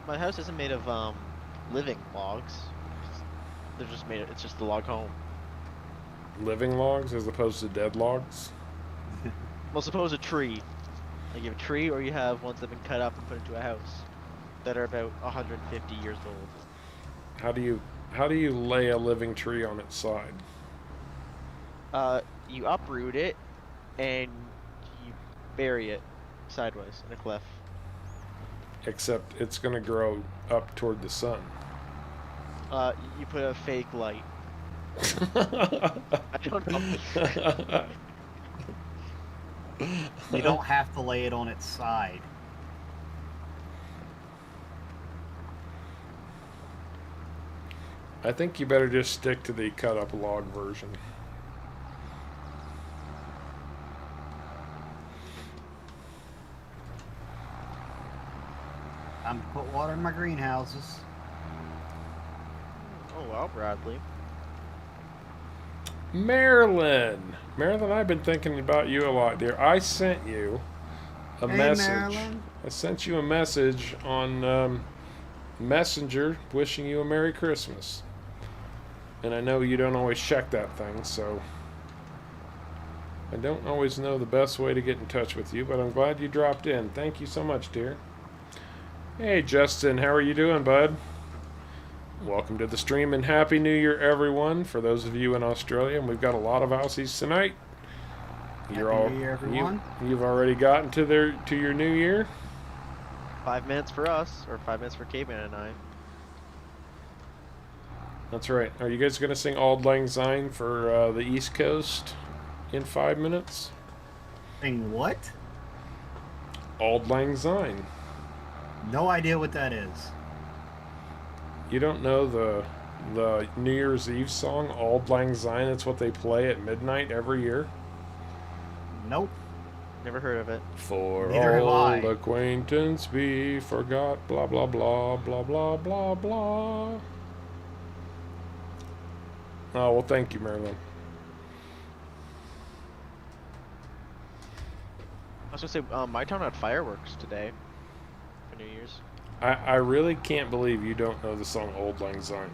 My house isn't made of living logs. They're just made. It's just the log home. Living logs as opposed to dead logs? Well, suppose a tree. Like you have a tree, or you have ones that have been cut up and put into a house that are about 150 years old. How do you lay a living tree on its side? You uproot it and you bury it sideways in a cliff. Except it's going to grow up toward the sun. You put a fake light. I don't know. You don't have to lay it on its side. I think you better just stick to the cut up log version. I'm to put water in my greenhouses. Oh well, Bradley. Marilyn, I've been thinking about you a lot, dear. I sent you a message. Marilyn. I sent you a message on Messenger wishing you a Merry Christmas. And I know you don't always check that thing, so I don't always know the best way to get in touch with you, but I'm glad you dropped in. Thank you so much, dear. Hey, Justin, how are you doing, bud? Welcome to the stream and Happy New Year, everyone. For those of you in Australia, and we've got a lot of Aussies tonight. Happy New Year, everyone. You've already gotten to your New Year. 5 minutes for us, or 5 minutes for Caveman and I. That's right. Are you guys going to sing Auld Lang Syne for the East Coast in 5 minutes? Sing what? Auld Lang Syne. No idea what that is. You don't know the New Year's Eve song, Auld Lang Syne? It's what they play at midnight every year. Nope. Never heard of it. For Neither have old I. acquaintance be forgot, blah, blah, blah, blah, blah, blah, blah. Oh, well, thank you, Marilyn. I was gonna say, my town had fireworks today for New Year's. I really can't believe you don't know the song Auld Lang Syne.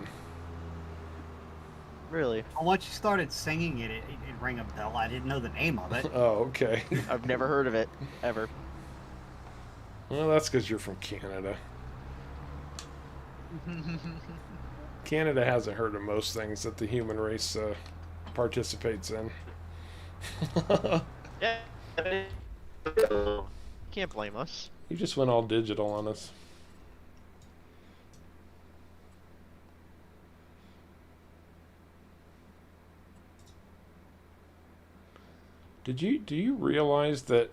Really? Well, once you started singing it, it rang a bell. I didn't know the name of it. Oh, okay. I've never heard of it, ever. Well, that's because you're from Canada. Canada hasn't heard of most things that the human race participates in. Yeah. Can't blame us. You just went all digital on us. Do you realize that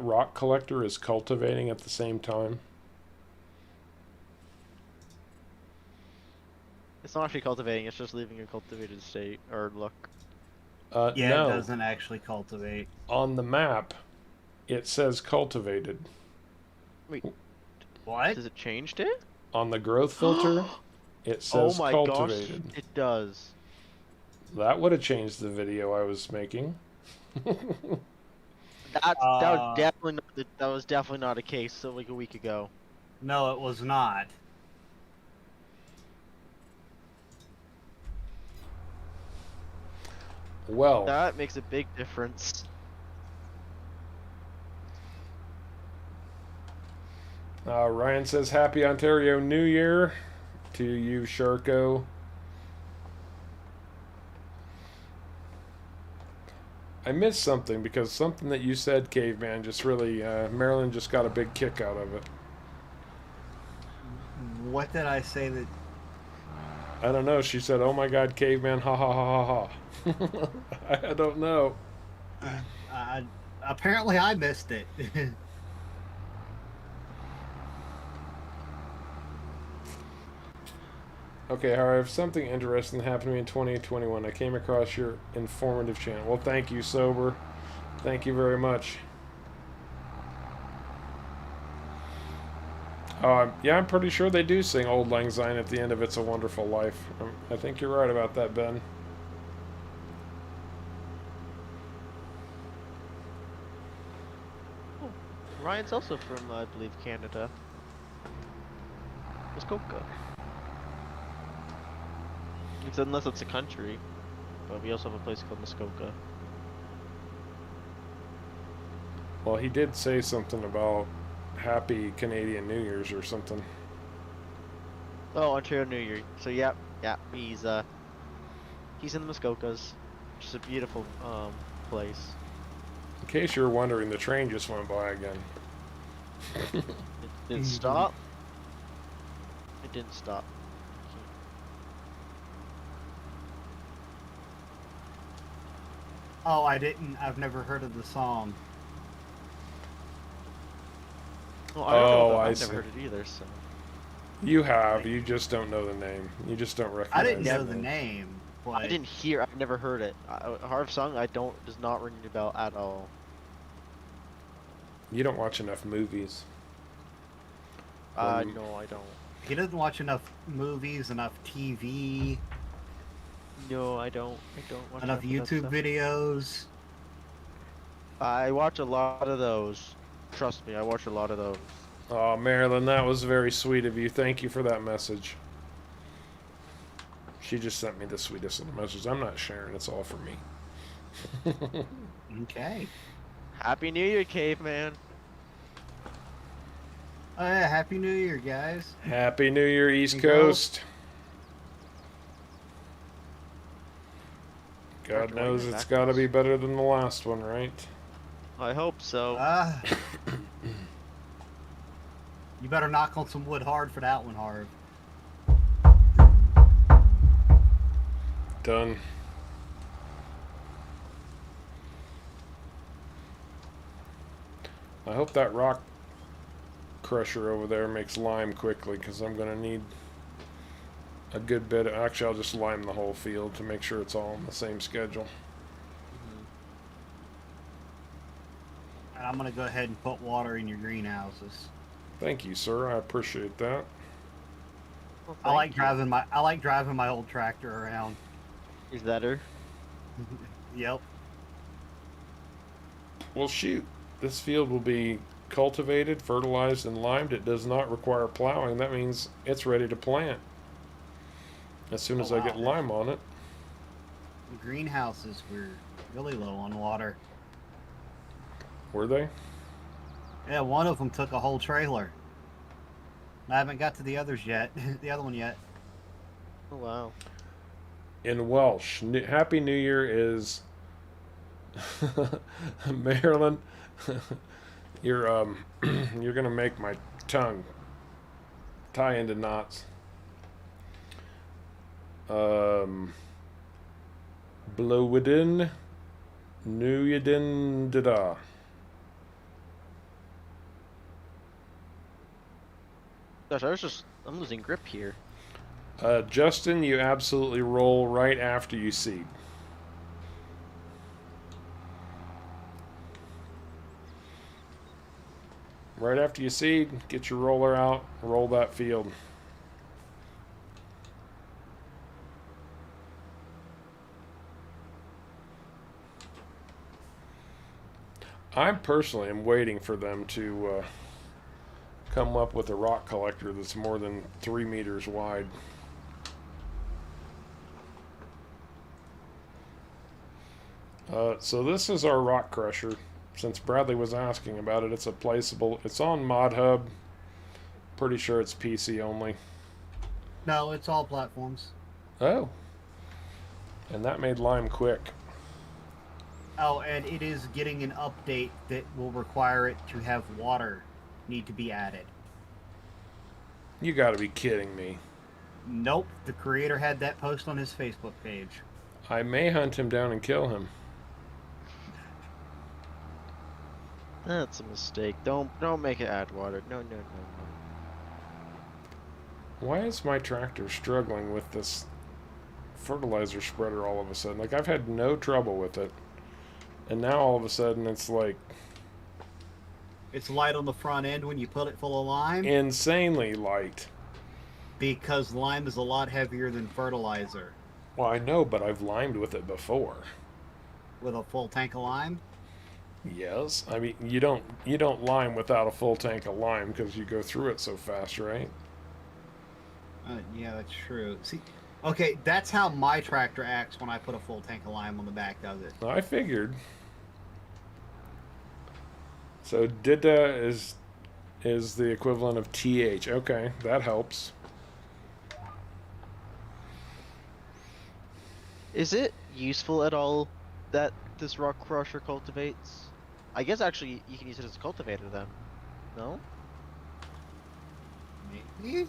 rock collector is cultivating at the same time? It's not actually cultivating, it's just leaving a cultivated state, or look. Yeah, no. it doesn't actually cultivate. On the map, it says cultivated. Wait, What? does it change it? On the growth filter, it says Oh my cultivated. gosh, it does. That would have changed the video I was making. That was definitely not a case like a week ago. No, it was not. Well, That makes a big difference. Ryan says Happy Ontario New Year to you, SharCo. I missed something because something that you said, Caveman, just really, Marilyn just got a big kick out of it. what did I say that? I don't know. She said, "Oh my God, caveman, ha ha ha ha ha." I don't know. Apparently, I missed it. Okay, Harry, if something interesting happened to me in 2021, I came across your informative channel. Well, thank you, Sober. Thank you very much. Yeah, I'm pretty sure they do sing Old Lang Syne at the end of It's a Wonderful Life. I think you're right about that, Ben. Oh, Ryan's also from, I believe, Canada. Muskoka. It's, unless it's a country, but we also have a place called Muskoka. Well, he did say something about Happy Canadian New Year's or something. Oh, Ontario New Year. So yeah, he's in the Muskokas, which is a beautiful place. In case you're wondering, the train just went by again. It didn't stop. It didn't stop. Oh, I didn't. I've never heard of the song. Well, I don't know. Oh, I've I never see. heard it either. So You have. You just don't know the name. You just don't recognize. I didn't know the the name, but I didn't hear. I've never heard it. Harv song. Does not ring a bell at all. You don't watch enough movies. No, I don't. he doesn't watch enough movies, enough TV, No, I don't. I don't watch enough that YouTube stuff. videos. I watch a lot of those. Trust me, I watch a lot of those. Oh, Marilyn, that was very sweet of you. Thank you for that message. She just sent me the sweetest of the messages. I'm not sharing. It's all for me. Okay. Happy New Year, caveman. Oh yeah, Happy New Year, guys. Happy New Year, East You go. Coast. God After knows going it's got to backwards. be better than the last one, right? I hope so. You better knock on some wood hard for that one, Harv. Done. I hope that rock crusher over there makes lime quickly, because I'm going to need a good bit. Actually, I'll just lime the whole field to make sure it's all on the same schedule. And I'm gonna go ahead and put water in your greenhouses. Thank you, sir. I appreciate that. Well, I like thank you. driving my old tractor around. Is that her? Yep. Well, shoot. This field will be cultivated, fertilized, and limed. It does not require plowing. That means it's ready to plant as soon as I get wow. lime on it. The greenhouses were really low on water. Were they? Yeah, one of them took a whole trailer. I haven't got to the others yet. The other one yet. Oh wow. In Welsh, Happy New Year is Maryland. You're you're gonna make my tongue tie into knots. Blowidin, Nuyidin Dada. Gosh, I'm losing grip here. Justin, you absolutely roll right after you seed. Right after you seed, get your roller out, roll that field. I personally am waiting for them to come up with a rock collector that's more than 3 meters wide. So this is our rock crusher. Since Bradley was asking about it, it's a placeable. It's on Mod Hub. Pretty sure it's PC only. No, it's all platforms. Oh. And that made lime quick. Oh, and it is getting an update that will require it to have water need to be added. You gotta be kidding me. Nope, the creator had that post on his Facebook page. I may hunt him down and kill him. That's a mistake. Don't make it add water. No, no, no, no. Why is my tractor struggling with this fertilizer spreader all of a sudden? Like, I've had no trouble with it. And now all of a sudden it's like It's light on the front end when you put it full of lime. insanely light. Because lime is a lot heavier than fertilizer. Well, I know, but I've limed with it before. With a full tank of lime? Yes. I mean, you don't lime without a full tank of lime because you go through it so fast, right? Yeah, that's true. See, okay, that's how my tractor acts when I put a full tank of lime on the back of it. I figured. So Dida is the equivalent of TH. Okay, that helps. Is it useful at all that this rock crusher cultivates? I guess actually you can use it as a cultivator then. No? Maybe?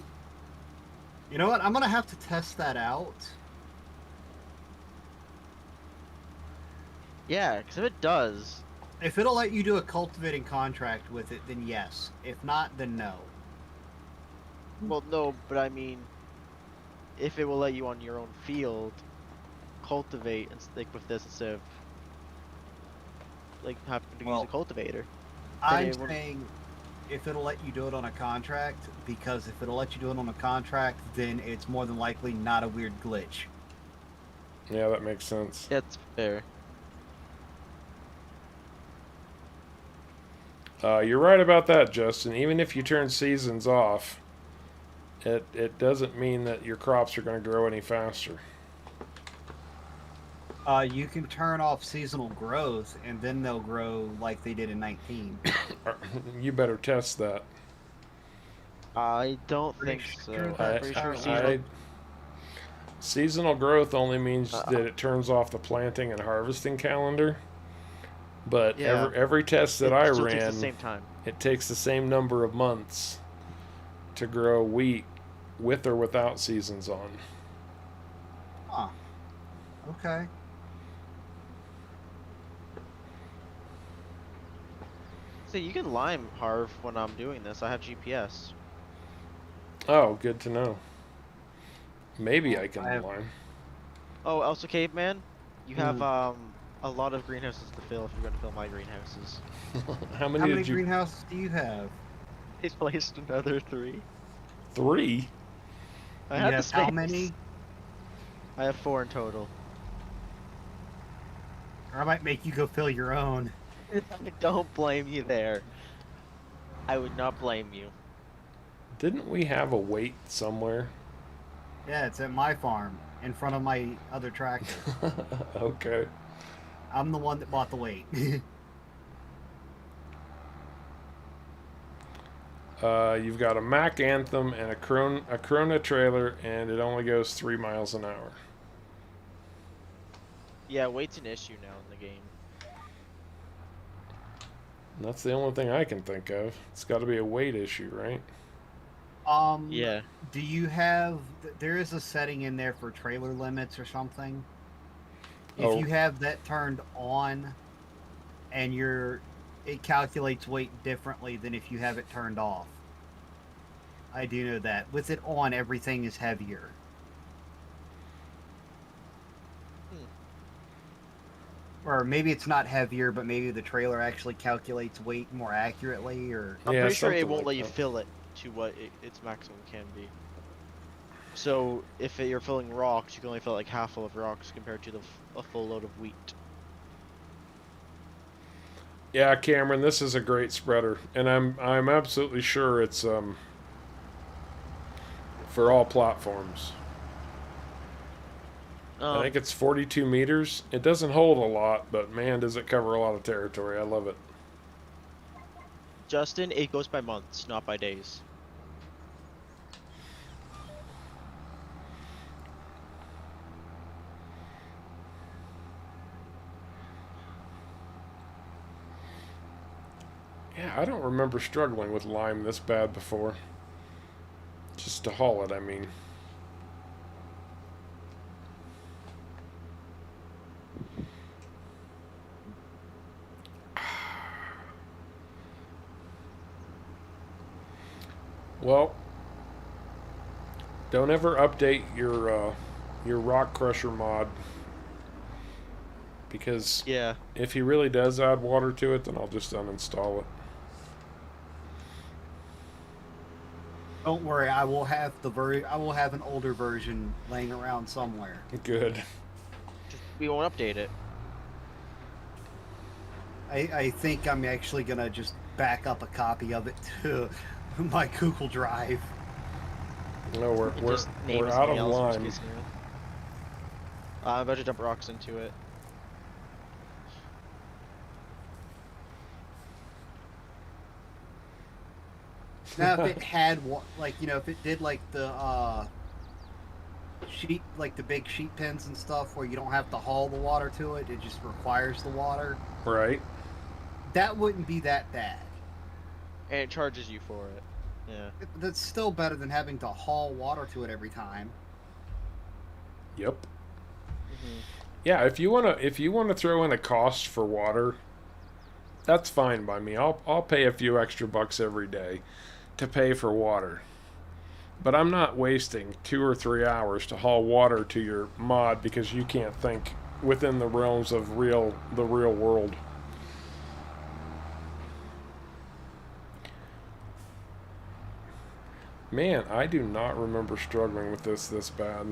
You know what? I'm gonna have to test that out. Yeah, because if it does, If it'll let you do a cultivating contract with it, then yes. If not, then no. well, no, but I mean, if it will let you on your own field cultivate and stick with this instead of like having to use a cultivator. I'm saying if it'll let you do it on a contract, because if it'll let you do it on a contract, then it's more than likely not a weird glitch. Yeah, that makes sense. That's fair. You're right about that, Justin. Even if you turn seasons off, it doesn't mean that your crops are going to grow any faster. You can turn off seasonal growth, and then they'll grow like they did in 19. You better test that. I don't Pretty think sure so. I'm pretty sure seasonal growth only means that it turns off the planting and harvesting calendar. But Yeah. every test that I still takes ran, the same time. it takes the same number of months to grow wheat with or without seasons on. Huh. Okay. See, you can lime harv when I'm doing this. I have GPS. Oh, good to know. Maybe I can I have- lime. Oh, also Caveman, you have a lot of greenhouses to fill if you're going to fill my greenhouses. How How many did you? greenhouses do you have? He's placed another 3. 3? I You had the have how space. many? I have 4 in total. Or I might make you go fill your own. Don't blame you there. I would not blame you. Didn't we have a weight somewhere? Yeah, it's at my farm, in front of my other tractor. Okay. I'm the one that bought the weight. You've got a Mack Anthem and a Krona trailer, and it only goes 3 miles an hour. Yeah, weight's an issue now in the game. And that's the only thing I can think of. It's got to be a weight issue, right? Yeah. Do you have? There is a setting in there for trailer limits or something. If Oh. you have that turned on, and it calculates weight differently than if you have it turned off. I do know that. With it on, everything is heavier. Or maybe it's not heavier, but maybe the trailer actually calculates weight more accurately, or... I'm Yeah, pretty sure it something won't like let you that. fill it to what its maximum can be. So if you're filling rocks, you can only fill like half full of rocks compared to a full load of wheat. Yeah, Cameron, this is a great spreader, and I'm absolutely sure it's for all platforms. I think it's 42 meters. It doesn't hold a lot, but man, does it cover a lot of territory. I love it. Justin, it goes by months, not by days. Yeah, I don't remember struggling with lime this bad before. Just to haul it, I mean. Well, don't ever update your rock crusher mod, because Yeah. if he really does add water to it, then I'll just uninstall it. Don't worry, I will have an older version laying around somewhere. Good. We won't update it. I think I'm actually gonna just back up a copy of it to my Google Drive. No, we're Just name we're it out something of else, worst line. case scenario. I'm about to dump rocks into it. Now, if it had if it did like the sheet, like the big sheet pins and stuff, where you don't have to haul the water to it, it just requires the water. Right. That wouldn't be that bad. And it charges you for it. Yeah. That's still better than having to haul water to it every time. Yep. Mm-hmm. Yeah, if you wanna throw in a cost for water, that's fine by me. I'll pay a few extra bucks every day to pay for water. But I'm not wasting 2 or 3 hours to haul water to your mod because you can't think within the realms of the real world. Man, I do not remember struggling with this bad.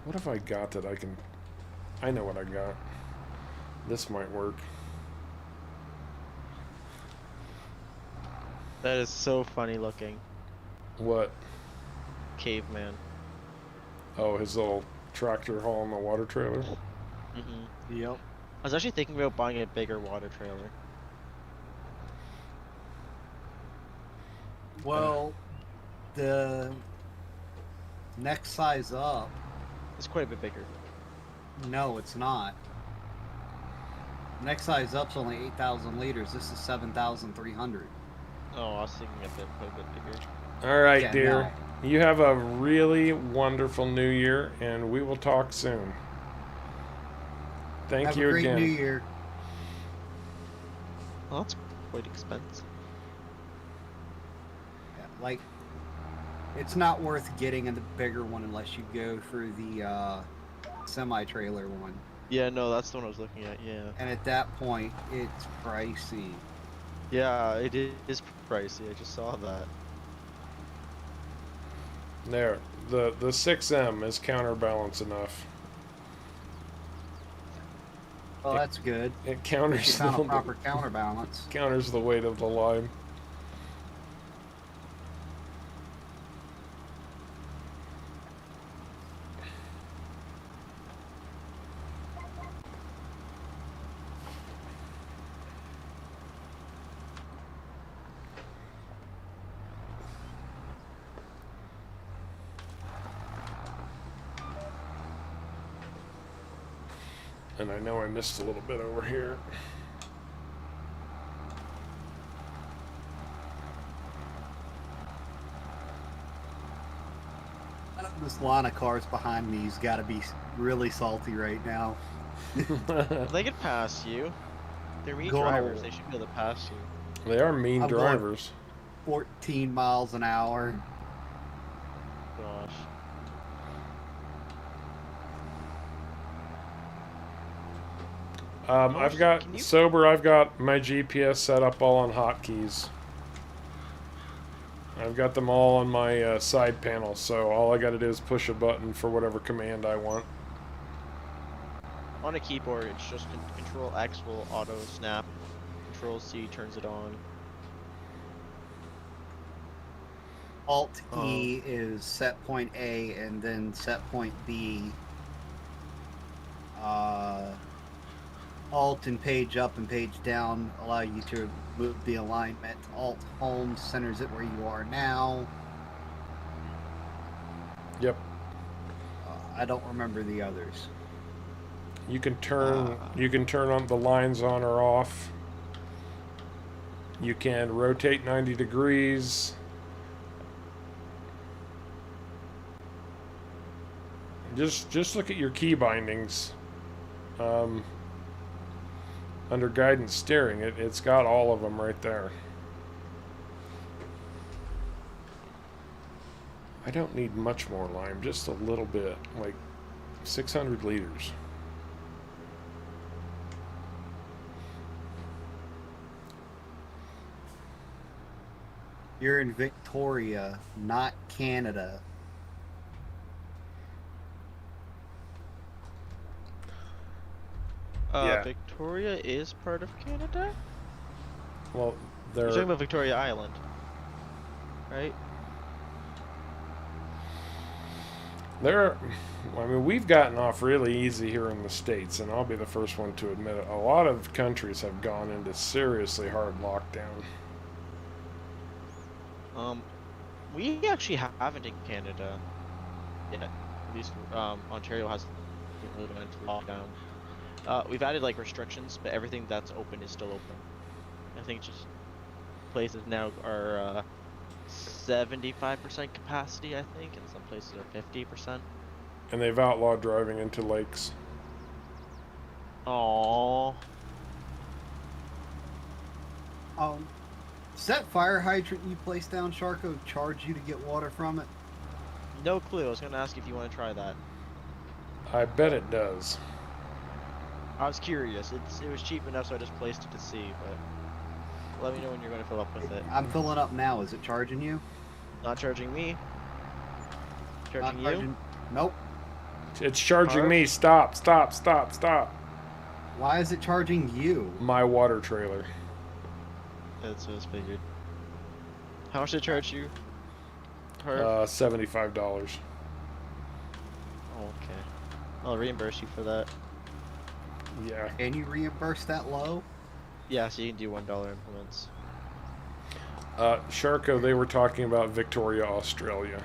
What have I got that I can... I know what I got. This might work. That is so funny looking. What? Caveman. Oh, his little tractor hauling the water trailer? Mm-hmm. Yep. I was actually thinking about buying a bigger water trailer. Well, the next size up. It's quite a bit bigger. No, it's not. Next size up's only 8,000 liters. This is 7,300. Oh, I was thinking quite a bit bigger. All right, Yeah, dear. You have a really wonderful new year, and we will talk soon. Thank Have you a great again. New Year. Well, that's quite expensive. Yeah, like, it's not worth getting a bigger one unless you go through the semi-trailer one. Yeah, no, that's the one I was looking at, yeah. And at that point, it's pricey. Yeah, it is pricey, I just saw that. There, the 6M is counterbalance enough. Well, that's good. It You counters found a the, proper counterbalance. counters the weight of the lime. And I know I missed a little bit over here. This line of cars behind me's got to be really salty right now. They could pass you. They're mean Go on. drivers, they should be able to pass you. They are mean I'm going- drivers. 14 miles an hour. Gosh. I've got Can you- sober. I've got my GPS set up all on hotkeys. I've got them all on my side panel, so all I got to do is push a button for whatever command I want. On a keyboard, it's just Control X will auto snap. Control C turns it on. Alt E is set point A, and then set point B. Alt and page up and page down allow you to move the alignment. Alt home centers it where you are now. Yep. I don't remember the others. You can turn on the lines on or off. You can rotate 90 degrees. Just look at your key bindings. Under guidance steering, it's got all of them right there. I don't need much more lime, just a little bit, like 600 liters. You're in Victoria, not Canada. Yeah. Victoria is part of Canada? Well, You're talking they're about Victoria Island, right? I mean, we've gotten off really easy here in the States, and I'll be the first one to admit it. A lot of countries have gone into seriously hard lockdown. We actually haven't in Canada yet. At least Ontario has really gone into lockdown. We've added like restrictions, but everything that's open is still open. I think just places now are 75% capacity, I think, and some places are 50%. And they've outlawed driving into lakes. Aww. Does that fire hydrant you placed down, SharCo, charge you to get water from it? No clue. I was gonna ask if you want to try that. I bet it does. I was curious. It was cheap enough, so I just placed it to see. But let me know when you're gonna fill up with it. I'm filling up now. Is it charging you? Not charging me. Charging Not you? Nope. It's charging Harv? me. Stop, stop, stop, stop. Why is it charging you? My water trailer. That's what I was figured. How much did it charge you? Harv? $75. Oh, okay. I'll reimburse you for that. Yeah. Can you reimburse that low? Yeah, so you can do $1 implements. SharCo, they were talking about Victoria, Australia.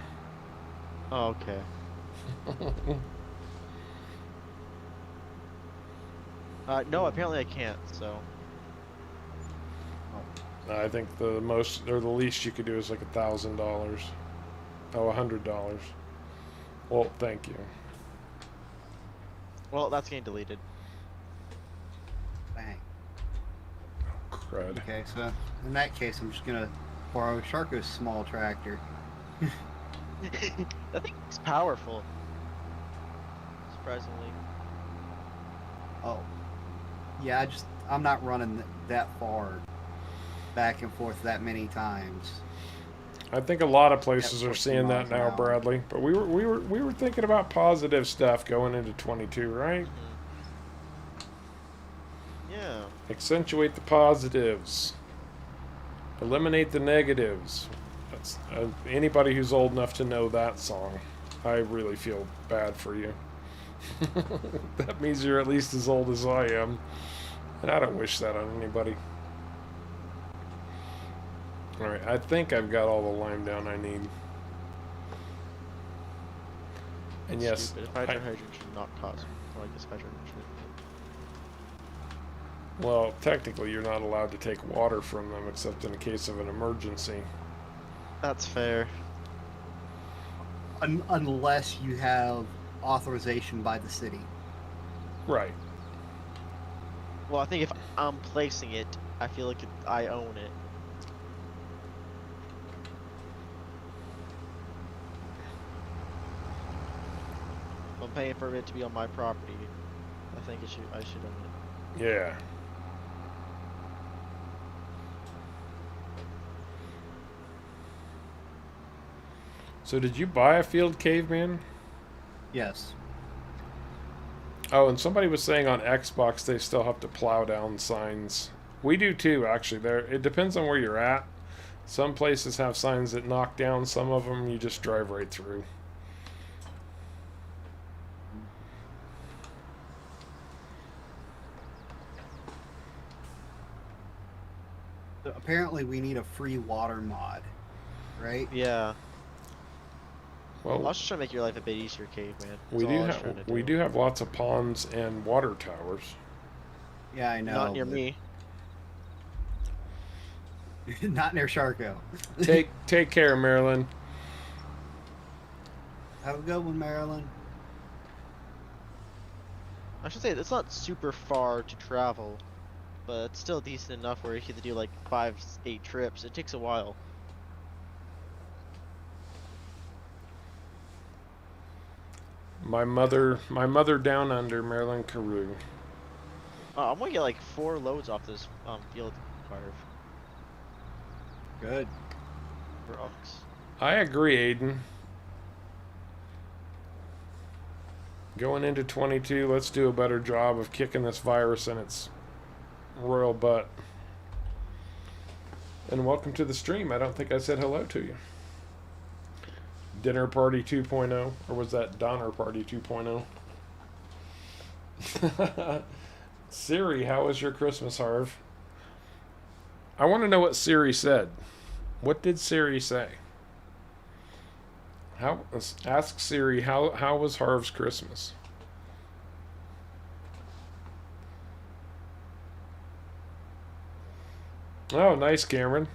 Oh, okay. No, apparently I can't, so. I think the most, or the least you could do is like $1,000. Oh, $100. Well, thank you. Well, that's getting deleted. Dang. Crud. Okay, so in that case, I'm just gonna borrow SharCo's small tractor. That thing's powerful. Surprisingly. Oh. Yeah, I'm not running that far back and forth that many times. I think a lot of places At are 14 seeing that miles an now, hour. Bradley. But we were thinking about positive stuff going into 22, right? Yeah. Accentuate the positives. Eliminate the negatives. That's anybody who's old enough to know that song. I really feel bad for you. That means you're at least as old as I am. And I don't wish that on anybody. Alright, I think I've got all the lime down I need. And yes, Stupid. Hydrant should not cause. Well, I guess hydrant should. well, technically you're not allowed to take water from them except in a case of an emergency. That's fair. Unless you have authorization by the city. Right. Well, I think if I'm placing it, I feel like I own it. If I'm paying for it to be on my property, I think I should own it. Yeah. So did you buy a field, Caveman? Yes. Oh, and somebody was saying on Xbox they still have to plow down signs. We do too, actually. It depends on where you're at. Some places have signs that knock down. Some of them you just drive right through. Apparently, we need a free water mod, right? Yeah. I Well, was just trying to make your life a bit easier, Caveman. That's we all do I was have trying to we do. do have lots of ponds and water towers. Yeah, I know. Not near but me. Not near Sharko. Take care, Marilyn. Have a good one, Marilyn. I should say it's not super far to travel, but it's still decent enough where you have to do like 5, 8 trips. It takes a while. My mother down under, Marilyn Carew. I'm gonna get like 4 loads off this field carve Good. for Ox. I agree, Aiden. Going into 22, let's do a better job of kicking this virus in its royal butt. And welcome to the stream. I don't think I said hello to you. Dinner Party 2.0, or was that Donner Party 2.0? Siri, how was your Christmas, Harv? I want to know what Siri said. What did Siri say? Ask Siri how was Harv's Christmas? Oh, nice, Cameron.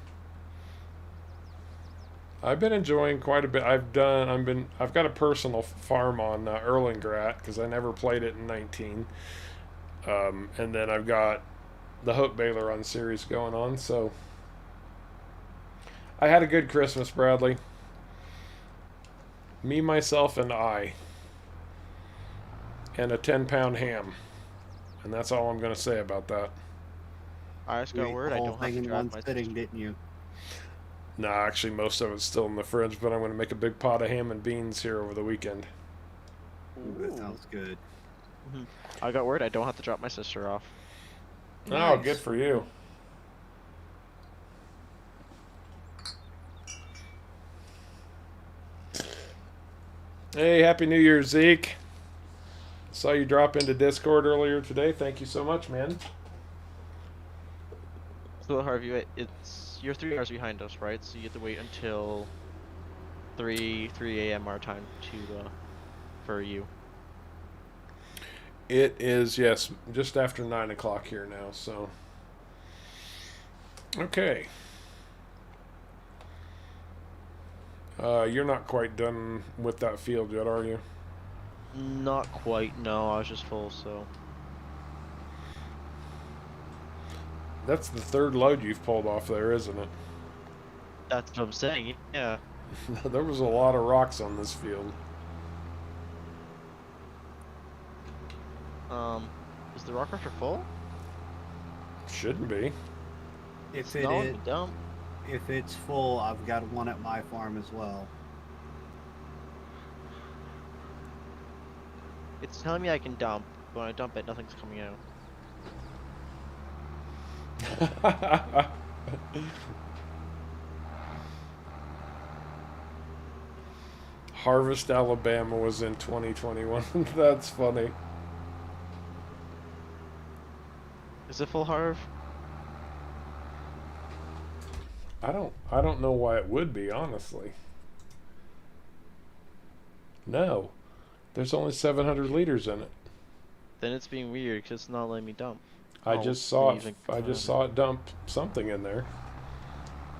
I've been enjoying quite a bit. I've got a personal farm on Erlengrat because I never played it in 19. And then I've got the Hope Baylor on series going on, so I had a good Christmas, Bradley. Me, myself, and I. And a 10-pound ham. And that's all I'm going to say about that. I just got word I don't have to drive my sitting, didn't you? Nah, actually, most of it's still in the fridge, but I'm going to make a big pot of ham and beans here over the weekend. Ooh, that sounds good. I got word I don't have to drop my sister off. Oh, Nice. good for you. Hey, Happy New Year, Zeke. Saw you drop into Discord earlier today. Thank you so much, man. So Harvey, you're 3 hours behind us, right? So you have to wait until 3 a.m. our time to for you. It is, yes, just after 9 o'clock here now, so. Okay. You're not quite done with that field yet, are you? Not quite, no. I was just full, so. That's the 3rd load you've pulled off there, isn't it? That's what I'm saying, yeah. There was a lot of rocks on this field. Is the rock crusher full? Shouldn't be. If No, it is, dump. if it's full, I've got one at my farm as well. It's telling me I can dump, but when I dump it, nothing's coming out. Harvest Alabama was in 2021. That's funny. Is it full, Harv? I don't know why it would be, honestly. No. There's only 700 liters in it. Then it's being weird because it's not letting me dump. I Oh, just saw even- I just saw it dump something in there.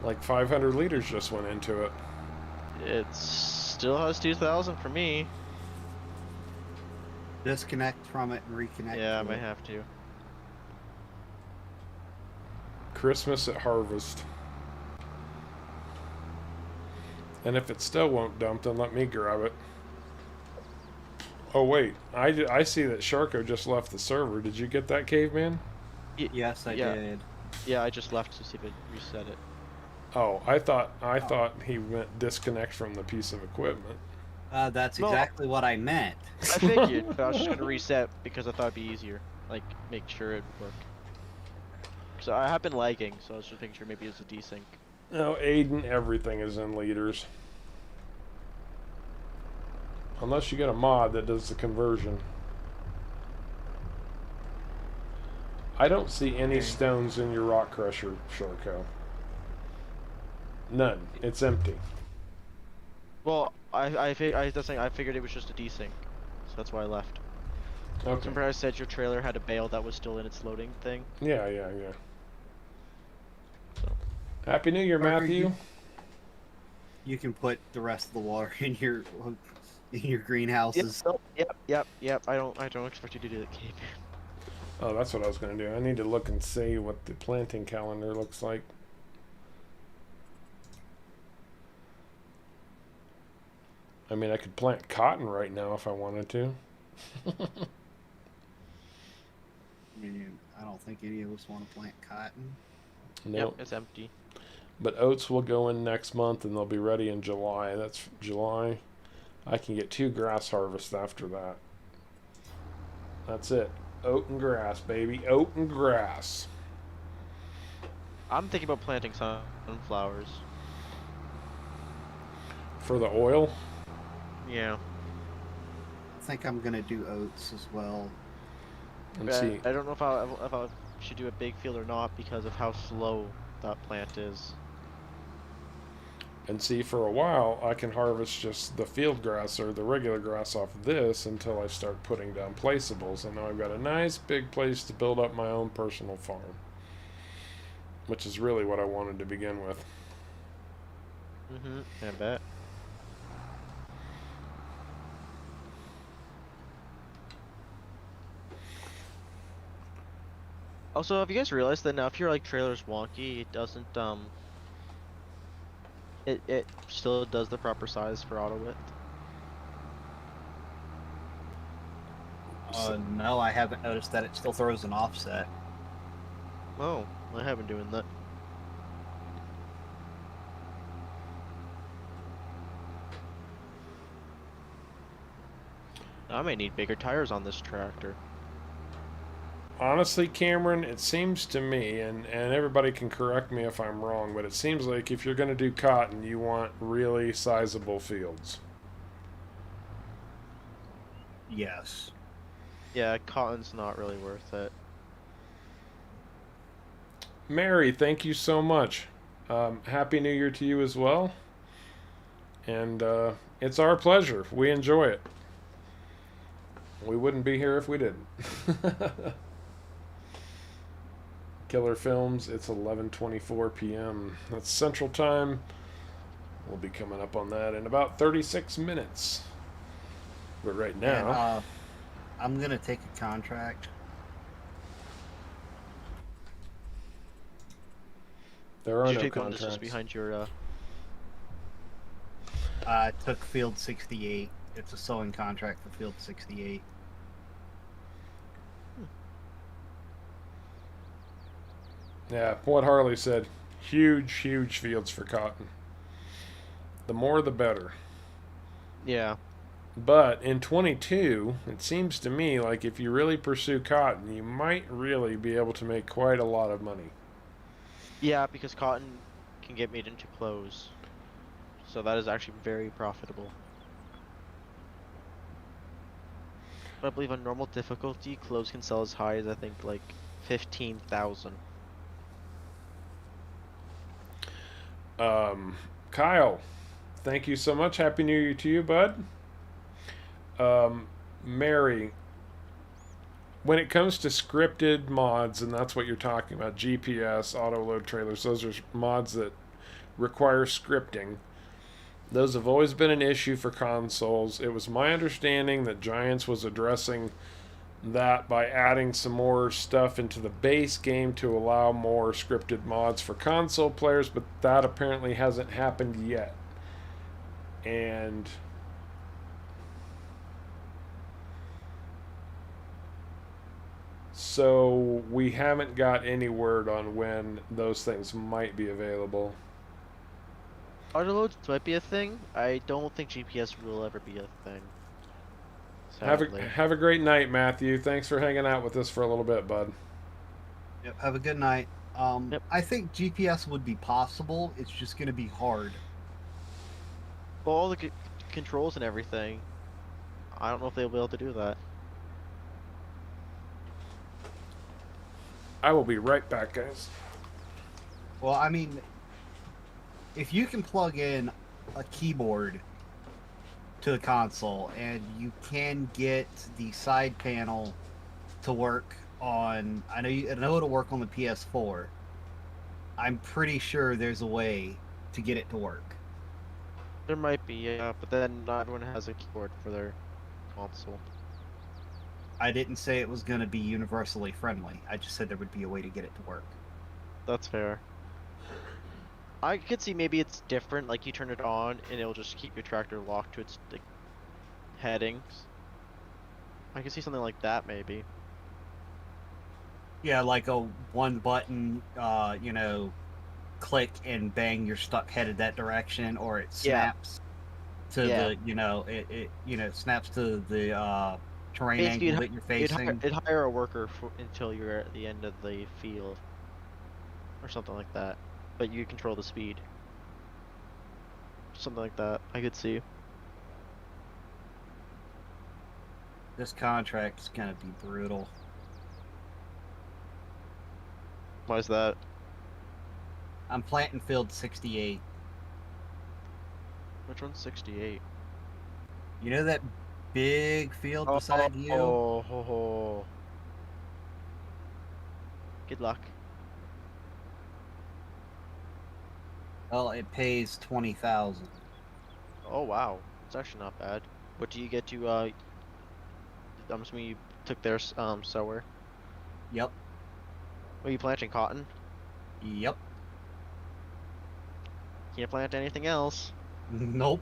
Like 500 liters just went into it. It still has 2,000 for me. Disconnect from it and reconnect. Yeah, I to might it. have to. Christmas at harvest. And if it still won't dump, then let me grab it. Oh wait, I see that SharCo just left the server. Did you get that, Caveman? Yes, I Yeah. did. Yeah, I just left to see if it reset it. Oh, I thought he meant disconnect from the piece of equipment. That's No. exactly what I meant. I figured, but I was just gonna reset because I thought it'd be easier. Like, make sure it would work. So I have been lagging, so I was just making sure maybe it's a desync. No, Aiden, everything is in liters. Unless you get a mod that does the conversion. I don't see any stones in your rock crusher, SharCo. None. It's empty. Well, I figured it was just a desync, so that's why I left. Okay. Remember I said your trailer had a bale that was still in its loading thing? Yeah. So. Happy New Year, Or Matthew. You can put the rest of the water in your Yep, greenhouses. nope, yep. I don't expect you to do that, Cape. Oh, that's what I was going to do. I need to look and see what the planting calendar looks like. I mean, I could plant cotton right now if I wanted to. I mean, I don't think any of us want to plant cotton. Nope. Yep, it's empty. But oats will go in next month and they'll be ready in July. That's July. I can get 2 grass harvests after that. That's it. Oat and grass, baby. Oat and grass. I'm thinking about planting sunflowers. For the oil? Yeah. I think I'm gonna do oats as well. And see. I don't know if I should do a big field or not because of how slow that plant is. And see, for a while, I can harvest just the field grass or the regular grass off of this until I start putting down placeables. And now I've got a nice big place to build up my own personal farm. Which is really what I wanted to begin with. I bet. Also, have you guys realized that now if your like trailer's wonky, it doesn't it still does the proper size for auto width? No, I haven't noticed that. It still throws an offset. Oh, I haven't doing that. I may need bigger tires on this tractor. Honestly, Cameron, it seems to me, and everybody can correct me if I'm wrong, but it seems like if you're going to do cotton, you want really sizable fields. Yes. Yeah, cotton's not really worth it. Mary, thank you so much. Happy New Year to you as well. And it's our pleasure. We enjoy it. We wouldn't be here if we didn't. Killer Films, it's 11:24 p.m. That's Central Time. We'll be coming up on that in about 36 minutes. But right now... And, I'm going to take a contract. There are Did you no take the one contracts. that's just behind your I took Field 68. It's a sewing contract for Field 68. Yeah, what Harley said. Huge, huge fields for cotton. The more the better. Yeah. But in 22, it seems to me like if you really pursue cotton, you might really be able to make quite a lot of money. Yeah, because cotton can get made into clothes. So that is actually very profitable. But I believe on normal difficulty, clothes can sell as high as I think like 15,000. Kyle, thank you so much. Happy New Year to you, bud. Mary, when it comes to scripted mods, and that's what you're talking about, GPS, auto load trailers, those are mods that require scripting. Those have always been an issue for consoles. It was my understanding that Giants was addressing that by adding some more stuff into the base game to allow more scripted mods for console players, but that apparently hasn't happened yet. And so we haven't got any word on when those things might be available. Autoloads might be a thing. I don't think GPS will ever be a thing. Sadly. Have a great night, Matthew. Thanks for hanging out with us for a little bit, bud. Yep, have a good night. Yep. I think GPS would be possible. It's just going to be hard. Well, all the controls and everything. I don't know if they'll be able to do that. I will be right back, guys. Well, I mean, if you can plug in a keyboard to the console and you can get the side panel to work on, I know it'll work on the PS4. I'm pretty sure there's a way to get it to work. There might be, yeah, but then not everyone has a keyboard for their console. I didn't say it was going to be universally friendly. I just said there would be a way to get it to work. That's fair. I could see maybe it's different, like you turn it on and it'll just keep your tractor locked to its like, headings. I could see something like that maybe. Yeah, like a one button, click and bang, you're stuck headed that direction, or it snaps to the, it snaps to the terrain Basically, angle that you're facing. it'd hire a worker until you're at the end of the field. Or something like that. But you control the speed. Something like that, I could see. This contract's gonna be brutal. Why is that? I'm planting field 68. Which one's 68? You know that big field beside you? Oh. Good luck. Well, it pays 20,000. Oh wow, it's actually not bad. What do you get to? I'm assuming you took their sower. Yep. Are you planting cotton? Yep. Can't plant anything else. Nope.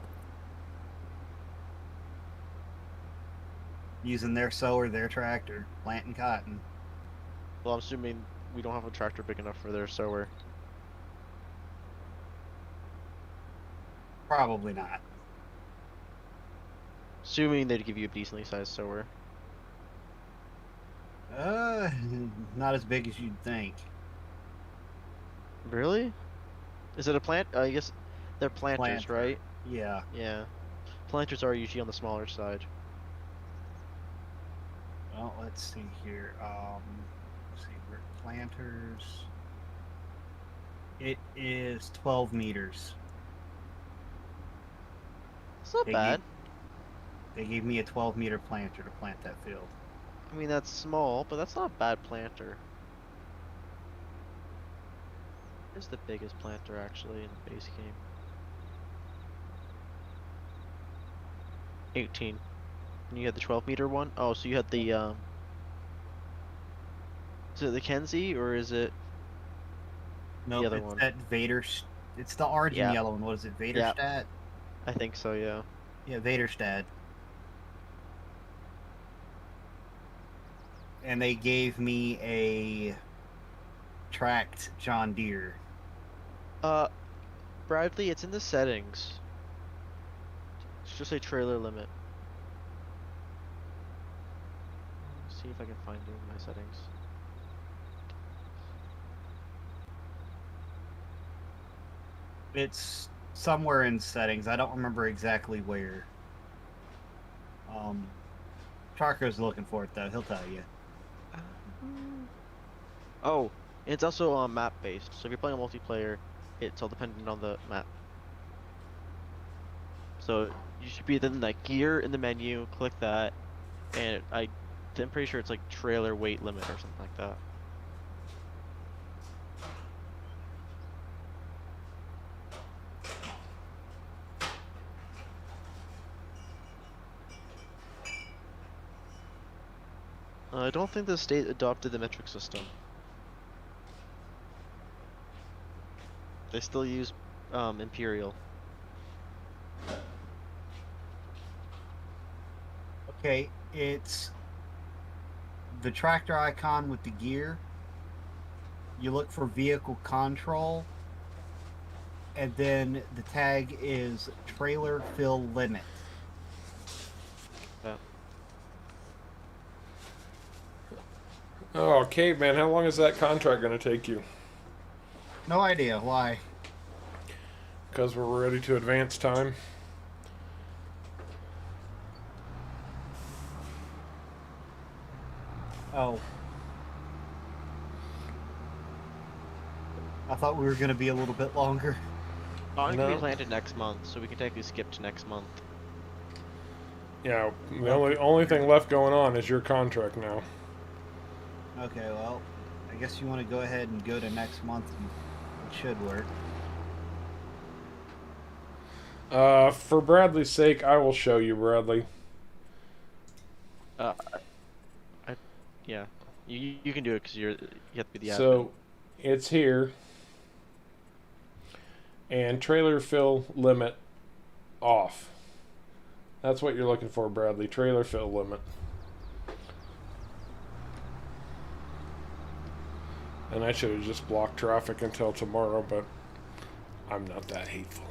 Using their sower, their tractor, planting cotton. Well, I'm assuming we don't have a tractor big enough for their sower. Probably not. Assuming they'd give you a decently sized sower. Not as big as you'd think. Really? Is it a plant? I guess they're planters, Planter. right? Yeah. Yeah. Planters are usually on the smaller side. Well, let's see here. Let's see, we're planters. It is 12 meters. It's not bad. They gave me a 12-meter planter to plant that field. I mean, that's small, but that's not a bad planter. It's the biggest planter, actually, in the base game. 18. And you had the 12-meter one? Oh, so you had the, is it the Kenzie, or is it No, other it's one? that Vader. It's the orange Yeah. and yellow one. What is it? Vaderstad? I think so, yeah. Yeah, Vaderstad. And they gave me a tracked John Deere. Bradley, it's in the settings. It's just a trailer limit. Let's see if I can find it in my settings. It's somewhere in settings. I don't remember exactly where. Charco's looking for it though. He'll tell you. Oh, and it's also map based. So if you're playing a multiplayer, it's all dependent on the map. So you should be in that gear in the menu, click that, and I'm pretty sure it's like trailer weight limit or something like that. I don't think the state adopted the metric system. They still use Imperial. Okay, it's the tractor icon with the gear. You look for vehicle control, and then the tag is trailer fill limit. Yeah. Oh, Caveman, how long is that contract going to take you? No idea why. Because we're ready to advance time. Oh. I thought we were going to be a little bit longer. I'm gonna No. be planted next month, so we can technically skip to next month. Yeah, the only thing left going on is your contract now. Okay, well, I guess you want to go ahead and go to next month and It should work. For Bradley's sake, I will show you, Bradley. Uh, yeah, you can do it because you have to be the admin. So, it's here. And trailer fill limit off. That's what you're looking for, Bradley. Trailer fill limit. And I should have just blocked traffic until tomorrow, but I'm not that hateful.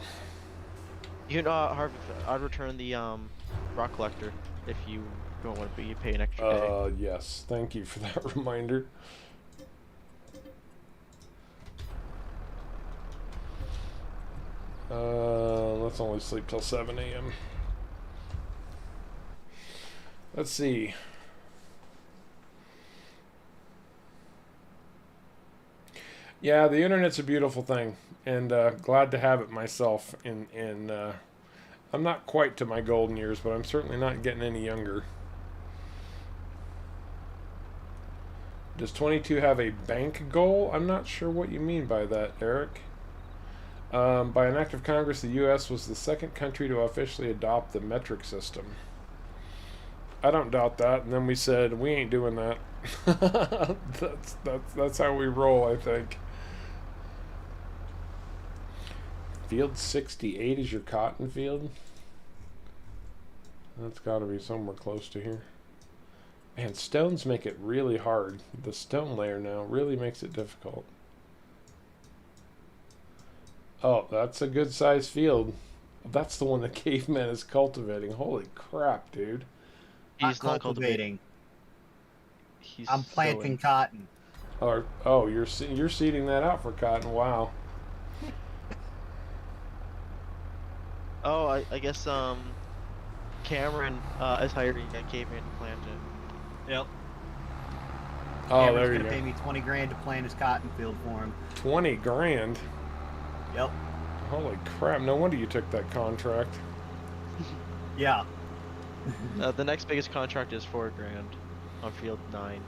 You know, Harv, I'd return the rock collector if you don't want to pay an extra day. Yes. Thank you for that reminder. Let's only sleep till 7 a.m. Let's see. Yeah, the internet's a beautiful thing, and glad to have it myself. And I'm not quite to my golden years, but I'm certainly not getting any younger. Does 22 have a bank goal? I'm not sure what you mean by that, Eric. By an act of Congress, the U.S. was the second country to officially adopt the metric system. I don't doubt that. And then we said, we ain't doing that. that's how we roll, I think. Field 68 is your cotton field? That's got to be somewhere close to here. Man, stones make it really hard. The stone layer now really makes it difficult. Oh, that's a good sized field. That's the one the Caveman is cultivating. Holy crap, dude. He's not cultivating. He's I'm planting cotton. Oh, you're seeding that out for cotton. Wow. Oh, I guess Cameron is hiring a Caveman to plant it. Yep. Oh, Cameron's there you gonna go. pay me 20 grand to plant his cotton field for him. 20 grand? Yep. Holy crap, no wonder you took that contract. Yeah. The next biggest contract is $4 grand on field 9.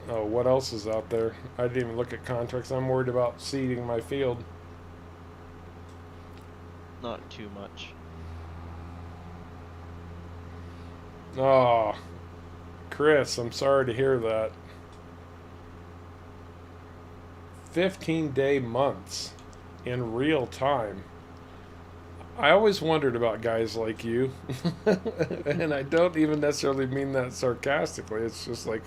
Oh, what else is out there? I didn't even look at contracts. I'm worried about seeding my field. Not too much. Oh, Chris, I'm sorry to hear that. 15-day months in real time. I always wondered about guys like you. And I don't even necessarily mean that sarcastically. It's just like,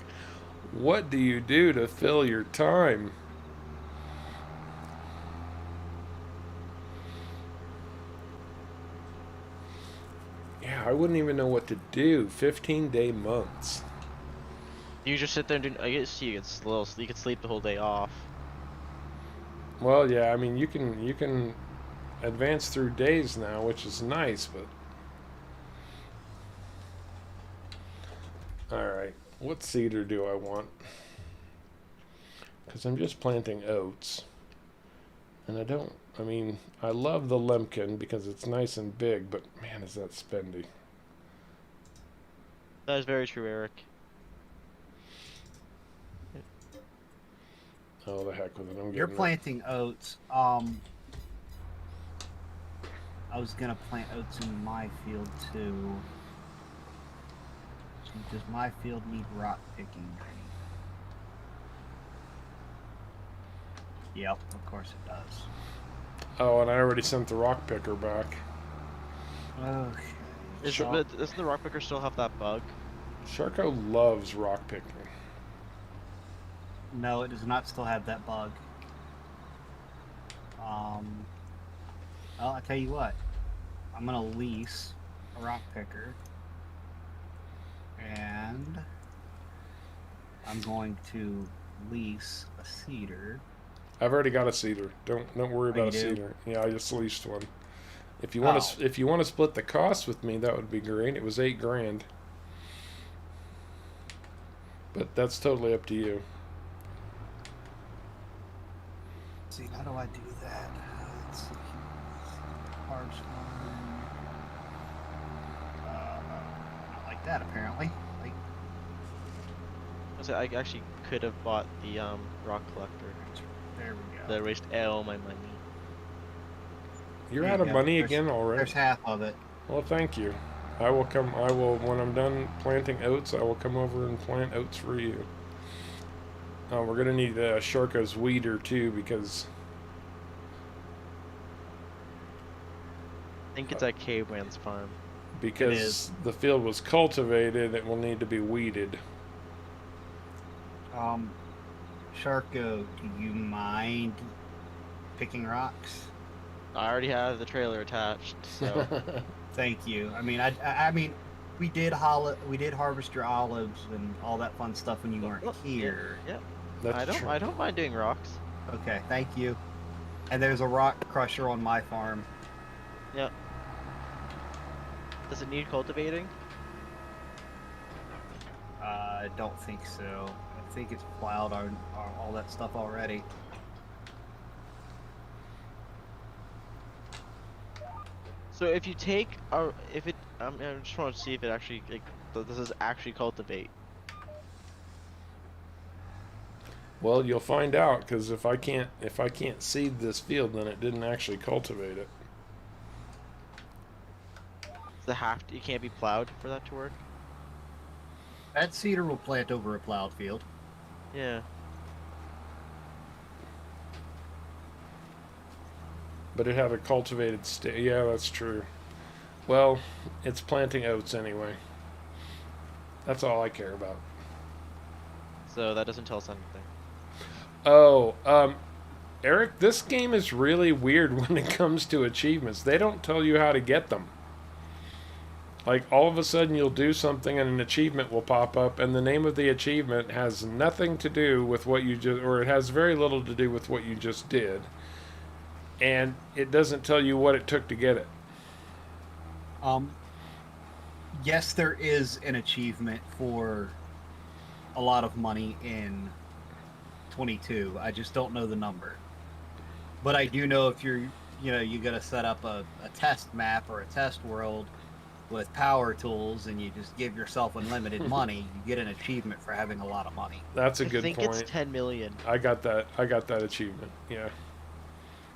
what do you do to fill your time? Yeah, I wouldn't even know what to do. 15-day months. You just sit there and do. I guess you could sleep the whole day off. Well, yeah, I mean, you can advance through days now, which is nice, but all right, what cedar do I want? Because I'm just planting oats, and I mean, I love the Lemkin because it's nice and big, but man, is that spendy. That is very true, Eric. Oh, the heck with it. You're planting oats. I was gonna plant oats in my field too. Does my field need rock picking? Yep, of course it does. Oh, and I already sent the rock picker back. Okay. But doesn't the rock picker still have that bug? SharCo loves rock picking. No, it does not still have that bug. Well, I tell you what. I'm gonna lease a rock picker, and I'm going to lease a cedar. I've already got a cedar. Don't worry about a do? cedar. Yeah, I just leased one. If you want to split the cost with me, that would be great. It was $8 grand, but that's totally up to you. Let's see, how do I do that? Let's see. Parts one. Not like that apparently. Like, I actually could have bought the rock collector. There we go. Did I waste all my money? You're There out you of go. money There's- again already? There's half of it. Well, thank you. I will, when I'm done planting oats, I will come over and plant oats for you. We're going to need SharCo's weeder too, because I think it's at Caveman's farm. is. the field was cultivated, it will need to be weeded. SharCo, do you mind picking rocks? I already have the trailer attached, so Thank you. I mean, I mean, we did harvest your olives and all that fun stuff when you weren't here. Yeah. That's true. I don't mind doing rocks. Okay, thank you. And there's a rock crusher on my farm. Yeah. Does it need cultivating? I don't think so. I think it's plowed all that stuff already. So if you take I just want to see if it actually this is actually cultivate. Well, you'll find out, because if I can't seed this field, then it didn't actually cultivate it. You can't be plowed for that to work. That seeder will plant over a plowed field. Yeah. But it had a cultivated state. Yeah, that's true. Well, it's planting oats anyway. That's all I care about. So that doesn't tell us anything. Oh, Eric, this game is really weird when it comes to achievements. They don't tell you how to get them. Like, all of a sudden you'll do something and an achievement will pop up, and the name of the achievement has nothing to do with what you just, or it has very little to do with what you just did. And it doesn't tell you what it took to get it. Yes, there is an achievement for a lot of money in 22. I just don't know the number. But I do know if you gotta set up a test map or a test world with power tools, and you just give yourself unlimited money, you get an achievement for having a lot of money. That's a good point. I think it's 10 million. I got that achievement. Yeah.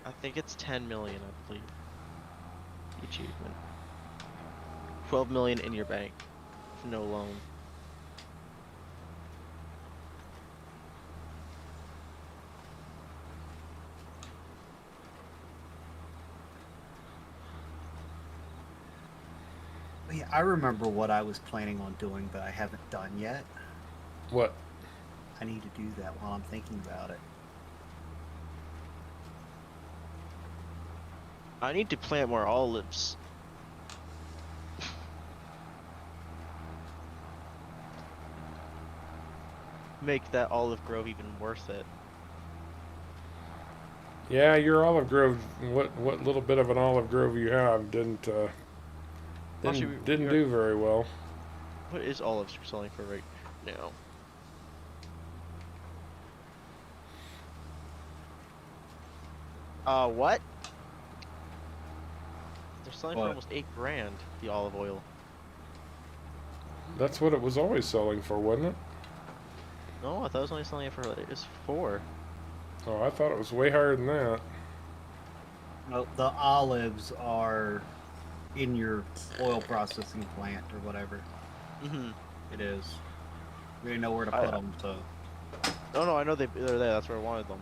I think it's 10 million, I believe. The achievement. 12 million in your bank. No loan. Yeah, I remember what I was planning on doing, but I haven't done yet. What? I need to do that while I'm thinking about it. I need to plant more olives. Make that olive grove even worth it. Yeah, your olive grove. What little bit of an olive grove you have didn't do very well. What is olives selling for right now? What? They're selling for almost $8 grand, the olive oil. That's what it was always selling for, wasn't it? No, I thought it was only selling it for it's 4. Oh, I thought it was way higher than that. No, the olives are in your oil processing plant or whatever. Mm-hmm. It is. We didn't know where to put them, so. No, I know they're there. That's where I wanted them.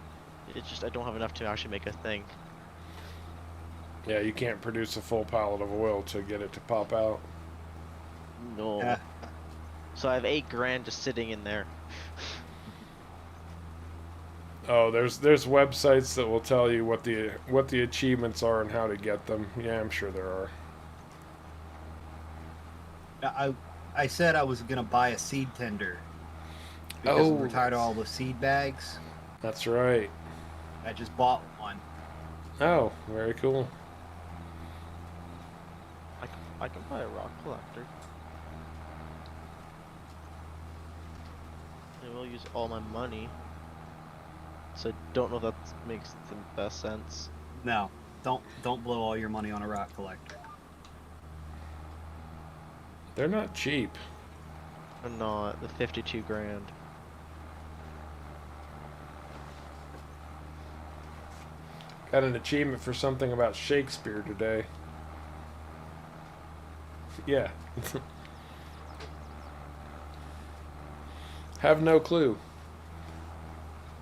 It's just I don't have enough to actually make a thing. Yeah, you can't produce a full pallet of oil to get it to pop out. No. Yeah. So I have $8 grand just sitting in there. Oh, there's websites that will tell you what the achievements are and how to get them. Yeah, I'm sure there are. I said I was gonna buy a seed tender because we're tired of all the seed bags. That's right. I just bought one. Oh, very cool. I can buy a rock collector. It will use all my money. So I don't know if that makes the best sense. No, don't blow all your money on a rock collector. They're not cheap. Or not, the 52 grand. Got an achievement for something about Shakespeare today. Yeah. Have no clue.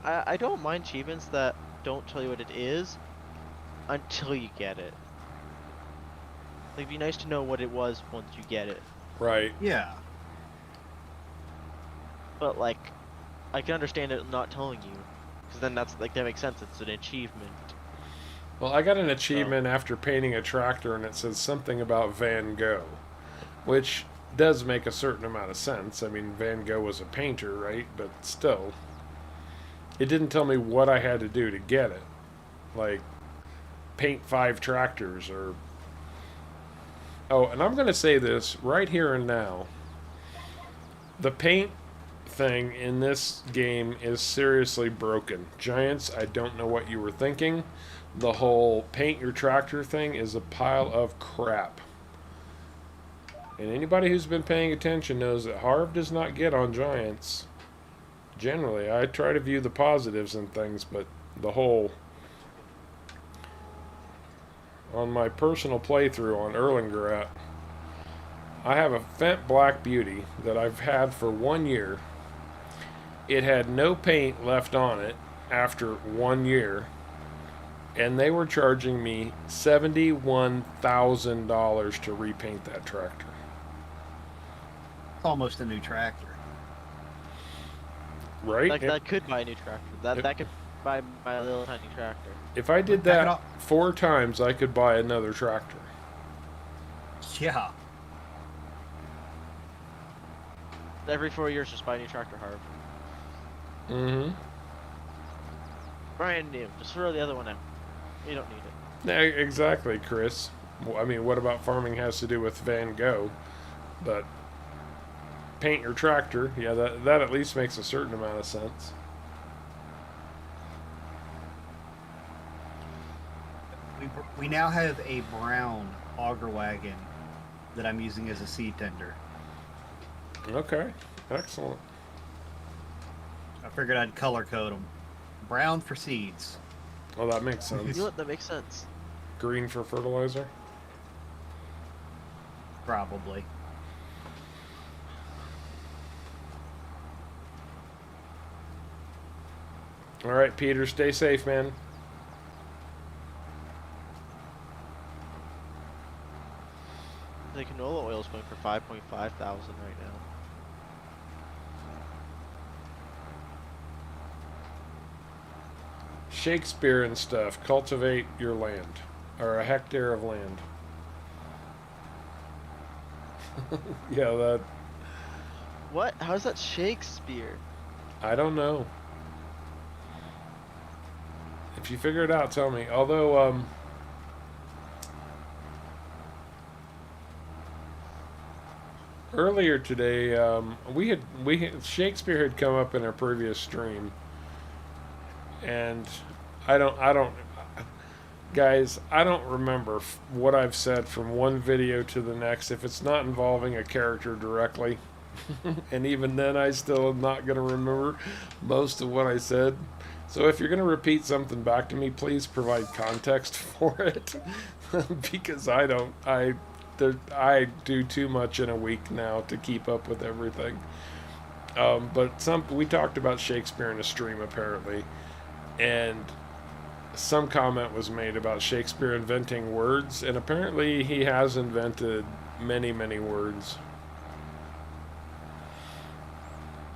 I don't mind achievements that don't tell you what it is until you get it. Like, it'd be nice to know what it was once you get it. Right. Yeah. But, like, I can understand it not telling you. Because then that's, like, that makes sense. It's an achievement. Well, I got an achievement after painting a tractor, and it says something about Van Gogh, which does make a certain amount of sense. I mean, Van Gogh was a painter, right? But still, it didn't tell me what I had to do to get it. Like, paint 5 tractors, or... Oh, and I'm going to say this right here and now. The paint thing in this game is seriously broken. Giants, I don't know what you were thinking. The whole paint your tractor thing is a pile of crap. And anybody who's been paying attention knows that Harv does not get on Giants. Generally, I try to view the positives in things, but the whole... On my personal playthrough on Erlengrat, I have a Fendt Black Beauty that I've had for 1 year. It had no paint left on it after 1 year, and they were charging me $71,000 to repaint that tractor. It's almost a new tractor. Right? Like, that could buy a new tractor. That could buy my little tiny tractor. If I did that 4 times, I could buy another tractor. Yeah. Every 4 years, just buy a new tractor, Harv. Mm-hmm. Brand new. Just throw the other one out. You don't need it. Yeah, exactly, Chris. Well, I mean, what about farming has to do with Van Gogh? But paint your tractor, yeah, that at least makes a certain amount of sense. We now have a brown auger wagon that I'm using as a seed tender. Okay, excellent. I figured I'd color code them. Brown for seeds. Well, that makes sense. You know what? That makes sense. Green for fertilizer. Probably. All right, Peter, stay safe, man. The canola oil is going for 5,500 right now. Shakespeare and stuff. Cultivate your land, or a hectare of land. Yeah, that. What? How is that Shakespeare? I don't know. If you figure it out, tell me. Although, earlier today, Shakespeare had come up in a previous stream, and I don't, guys, I don't remember what I've said from one video to the next if it's not involving a character directly, and even then, I still am not going to remember most of what I said. So if you're going to repeat something back to me, please provide context for it, because I do too much in a week now to keep up with everything. But we talked about Shakespeare in a stream apparently, and some comment was made about Shakespeare inventing words, and apparently he has invented many, many words.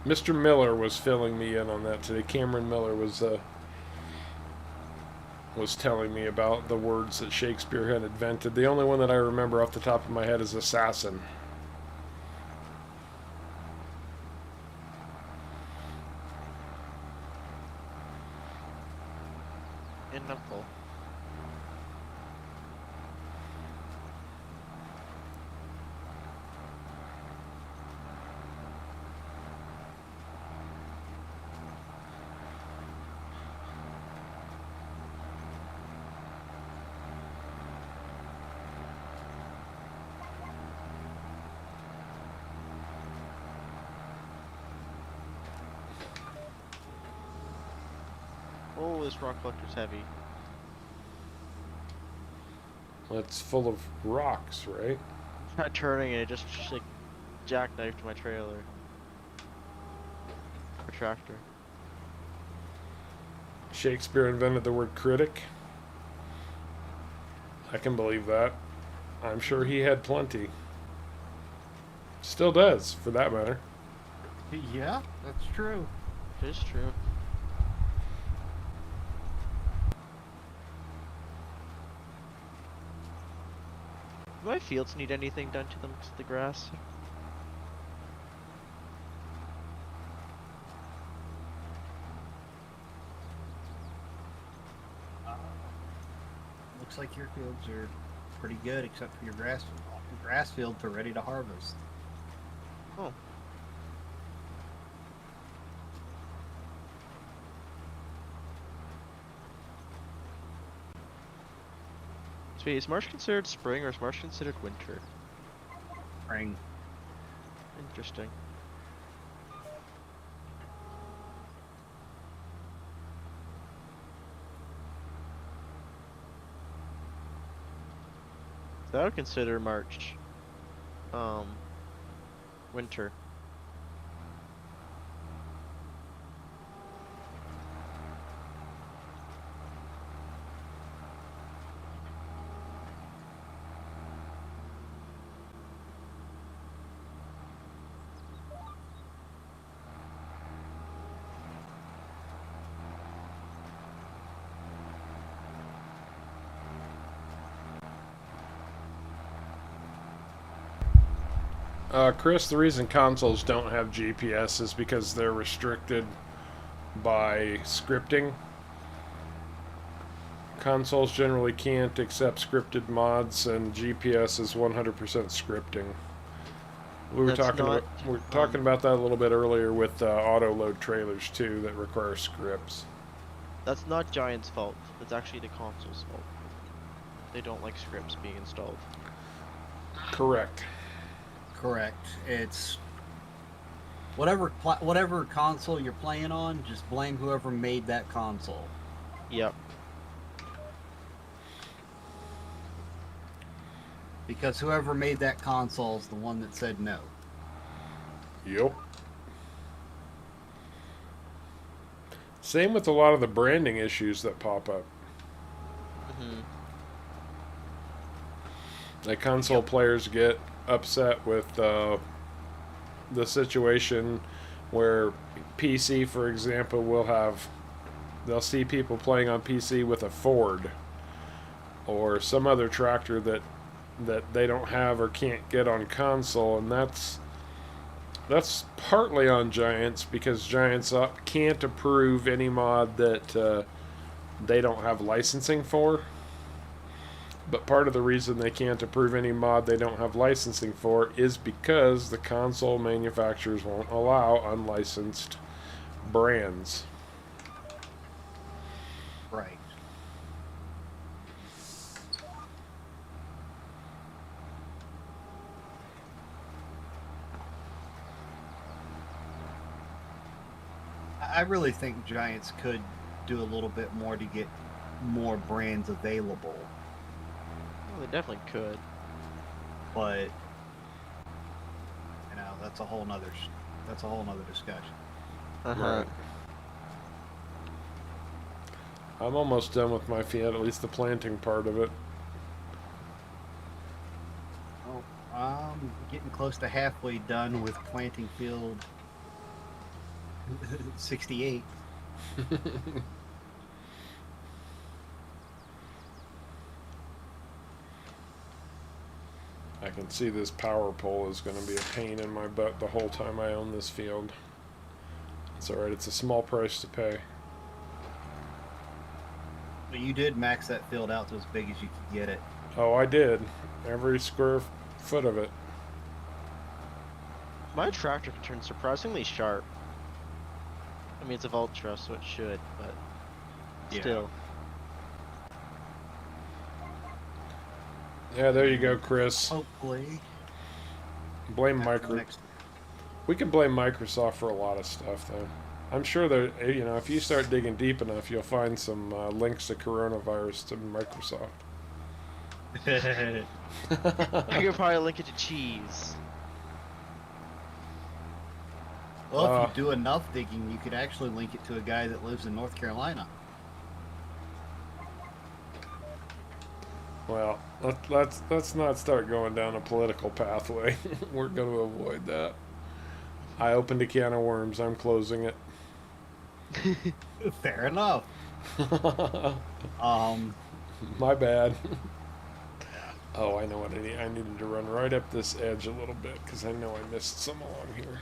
Mr. Miller was filling me in on that today. Cameron Miller was telling me about the words that Shakespeare had invented. The only one that I remember off the top of my head is assassin. And I'm full. Oh, this rock collector's heavy. Well, it's full of rocks, right? Not turning it, it just like jackknifed my trailer. Or tractor. Shakespeare invented the word critic. I can believe that. I'm sure he had plenty. Still does, for that matter. Yeah, that's true. It is true. Do my fields need anything done to them, to the grass? Looks like your fields are pretty good, except for your grass fields are ready to harvest. Oh. Sweet, is March considered spring or is March considered winter? Spring. Interesting. So I would consider March, winter. Chris, the reason consoles don't have GPS is because they're restricted by scripting. Consoles generally can't accept scripted mods, and GPS is 100% scripting. We were talking about that a little bit earlier with auto load trailers too that require scripts. That's not Giant's fault. That's actually the console's fault. They don't like scripts being installed. Correct. Correct. It's whatever console you're playing on, just blame whoever made that console. Yep. Because whoever made that console is the one that said no. Yep. Same with a lot of the branding issues that pop up. Mm-hmm. Like console players get upset with the situation where PC, for example, they'll see people playing on PC with a Ford or some other tractor that they don't have or can't get on console, and that's partly on Giants because Giants can't approve any mod that they don't have licensing for. But part of the reason they can't approve any mod they don't have licensing for is because the console manufacturers won't allow unlicensed brands. Right. I really think Giants could do a little bit more to get more brands available. Well, they definitely could. But that's a whole nother discussion. Right. I'm almost done with my field, at least the planting part of it. Oh, I'm getting close to halfway done with planting field 68. I can see this power pole is going to be a pain in my butt the whole time I own this field. It's alright, it's a small price to pay. But you did max that field out to as big as you could get it. Oh, I did. Every square foot of it. My tractor can turn surprisingly sharp. I mean, it's a Vultra, so it should, but still. Yeah, there you go, Chris. Hopefully. Blame Microsoft. We can blame Microsoft for a lot of stuff, though. I'm sure that, if you start digging deep enough, you'll find some links to coronavirus to Microsoft. I could probably link it to cheese. Well, if you do enough digging, you could actually link it to a guy that lives in North Carolina. Well, let's not start going down a political pathway. We're going to avoid that. I opened a can of worms. I'm closing it. Fair enough. My bad. Oh, I know what I need. I needed to run right up this edge a little bit because I know I missed some along here.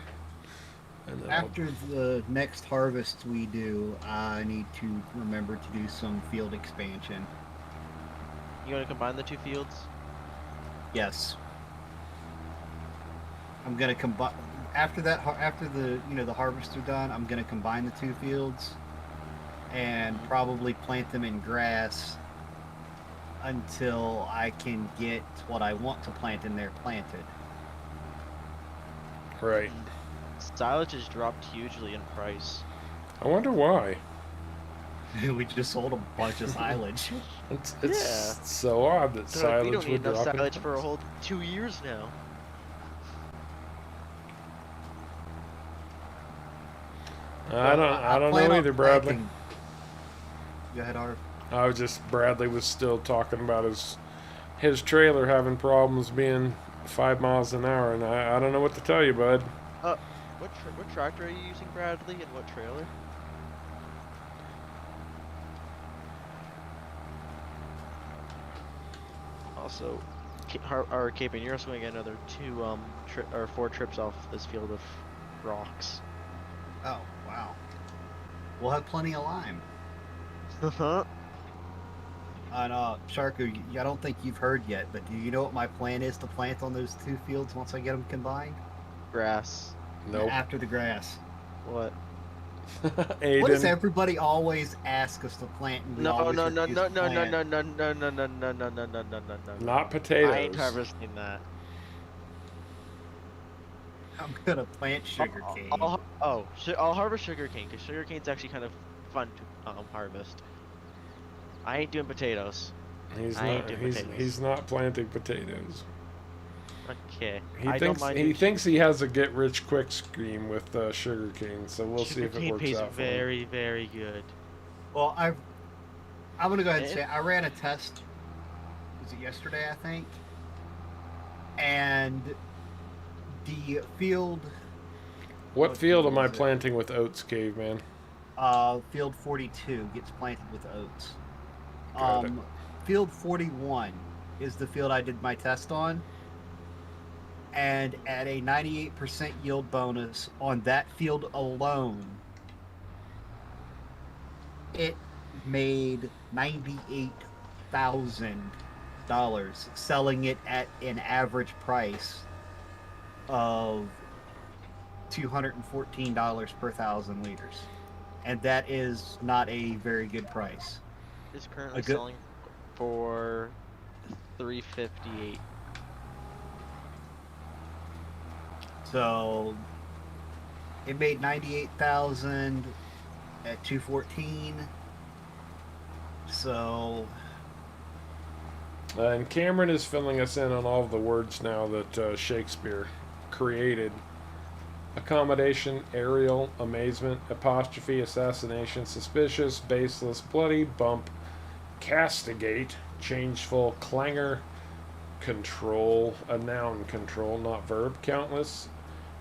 And then After the next harvest we do, I need to remember to do some field expansion. You want to combine the two fields? Yes. I'm gonna combine after that. After the the harvests are done, I'm gonna combine the two fields, and probably plant them in grass until I can get what I want to plant in there planted. right. Silage has dropped hugely in price. I wonder why. We just sold a bunch of silage. It's so odd that They're like, we silage don't need would enough drop in silage for a price. whole 2 years now. I don't plan know on either, Bradley. planting- Go ahead, Harv. I was just Bradley was still talking about his trailer having problems being 5 miles an hour, and I don't know what to tell you, bud. What tractor are you using, Bradley, and what trailer? Also, Caveman, you're also going to get another 4 trips off this field of rocks. Oh, wow. We'll have plenty of lime. Uh-huh. And SharCo, I don't think you've heard yet, but do you know what my plan is to plant on those two fields once I get them combined? Grass. Nope. After the grass. What? Aiden. What does everybody always ask us to plant? And we No, always no, no, refuse no, to no, no, plant? no, no, no, no, no, no, no, no, no, no, no. Not potatoes. I ain't harvesting that. I'm gonna plant sugarcane. I'll harvest sugarcane because sugarcane's actually kind of fun to harvest. I ain't doing potatoes. He's not planting potatoes. Okay. He thinks he has a get rich quick scheme with sugarcane, so we'll see if it works pays out for him. very, very good. Well, I'm gonna go ahead and say I ran a test. Was it yesterday? I think. And the field. What field am I was it? planting with oats, Caveman? Field 42 gets planted with oats. Got it. Field 41 is the field I did my test on. And at a 98% yield bonus on that field alone, it made $98,000, selling it at an average price of $214 per 1,000 liters. And that is not a very good price. It's currently selling for $358. So it made 98,000 at 214. So And Cameron is filling us in on all of the words now that Shakespeare created. Accommodation, aerial, amazement, apostrophe, assassination, suspicious, baseless, bloody, bump, castigate, changeful, clangor, control, a noun control, not verb, countless,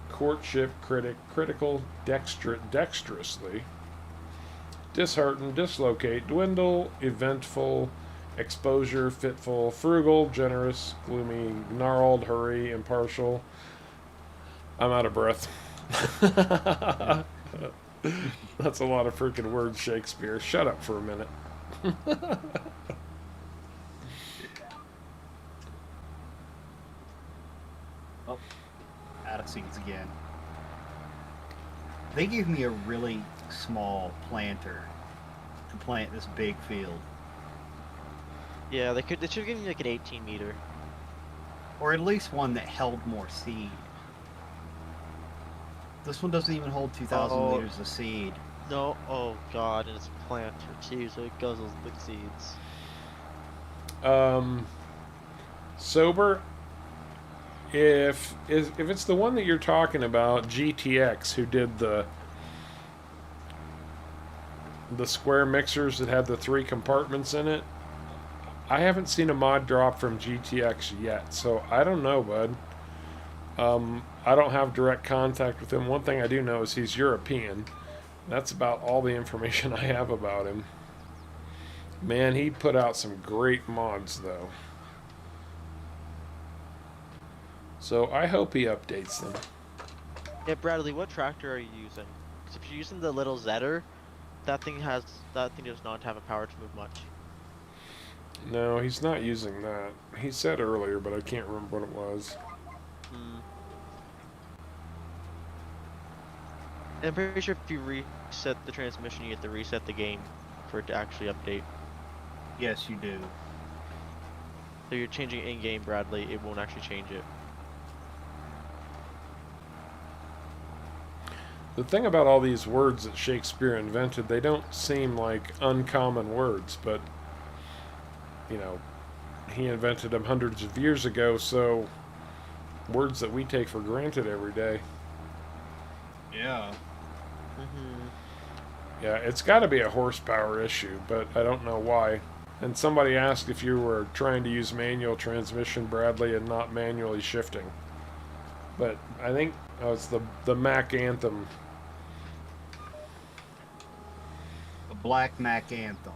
courtship, critic, critical, dexterously, dishearten, dislocate, dwindle, eventful, exposure, fitful, frugal, generous, gloomy, gnarled, hurry, impartial. I'm out of breath. That's a lot of freaking words, Shakespeare. Shut up for a minute. Oh, out of seeds again. They gave me a really small planter to plant this big field. Yeah, they should give me like an 18 meter. Or at least one that held more seed. This one doesn't even hold 2,000 liters of seed. No, oh god, and it's a planter too, so it guzzles the seeds. Sober, if it's the one that you're talking about, GTX, who did the square mixers that had the 3 compartments in it, I haven't seen a mod drop from GTX yet, so I don't know, bud. I don't have direct contact with him. One thing I do know is he's European. That's about all the information I have about him. Man, he put out some great mods, though. So I hope he updates them. Yeah, Bradley, what tractor are you using? 'Cause if you're using the little Zetter, that thing does not have a power to move much. No, he's not using that. He said earlier, but I can't remember what it was. I'm pretty sure if you reset the transmission, you have to reset the game for it to actually update. Yes, you do. So you're changing in-game, Bradley, it won't actually change it. The thing about all these words that Shakespeare invented, they don't seem like uncommon words, but, you know, he invented them hundreds of years ago, so words that we take for granted every day. Yeah. Yeah, it's got to be a horsepower issue, but I don't know why. And somebody asked if you were trying to use manual transmission, Bradley, and not manually shifting. But I think it's the Mac Anthem. The Black Mac Anthem.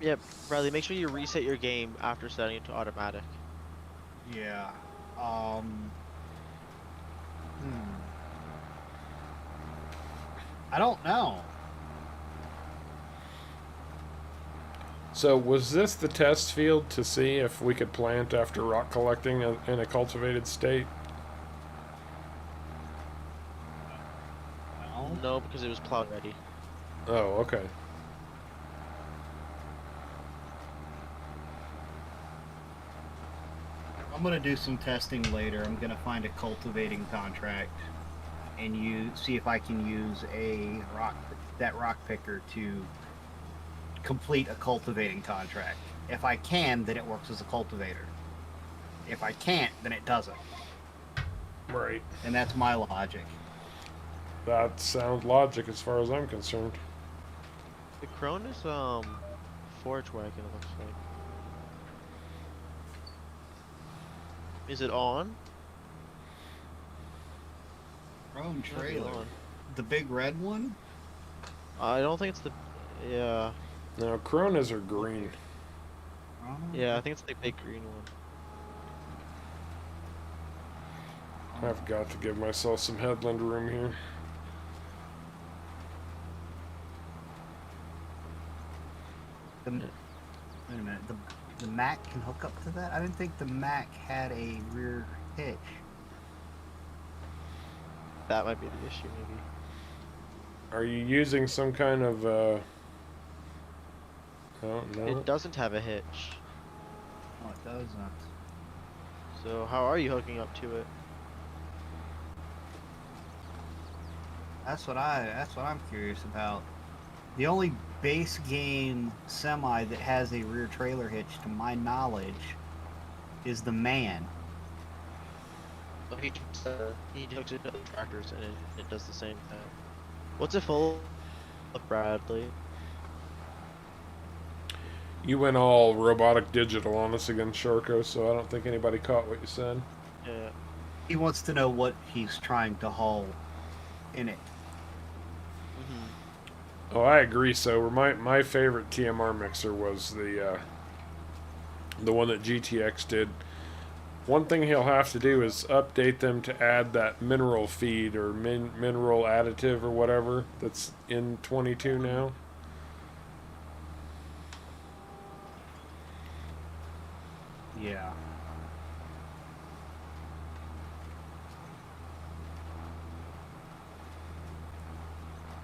Yeah, Bradley, make sure you reset your game after setting it to automatic. Yeah. I don't know. So was this the test field to see if we could plant after rock collecting in a cultivated state? No, because it was plowed ready. Oh, okay. I'm gonna do some testing later. I'm gonna find a cultivating contract and see if I can use that rock picker to complete a cultivating contract. If I can, then it works as a cultivator. If I can't, then it doesn't. Right. And that's my logic. That sounds logic as far as I'm concerned. The Cronus, forage wagon, it looks like. Is it on? Chrome Might be trailer. on. The big red one? I don't think it's the... Yeah. Now, Coronas are green. Yeah, I think it's the big green one. I've got to give myself some headland room here. Wait a minute. The Mac can hook up to that? I didn't think the Mac had a rear hitch. That might be the issue, maybe. Are you using some kind of, I don't know. It doesn't have a hitch. Oh, it doesn't. So how are you hooking up to it? That's what I'm curious about. The only base game semi that has a rear trailer hitch, to my knowledge, is the Man. Well, he hooks it to other tractors and it does the same thing. What's it full of, Bradley? You went all robotic digital on us again, SharCo, so I don't think anybody caught what you said. Yeah. He wants to know what he's trying to haul in it. Oh, I agree, Sober. My favorite TMR mixer was the one that GTX did. One thing he'll have to do is update them to add that mineral feed or mineral additive or whatever that's in 22 now. Yeah.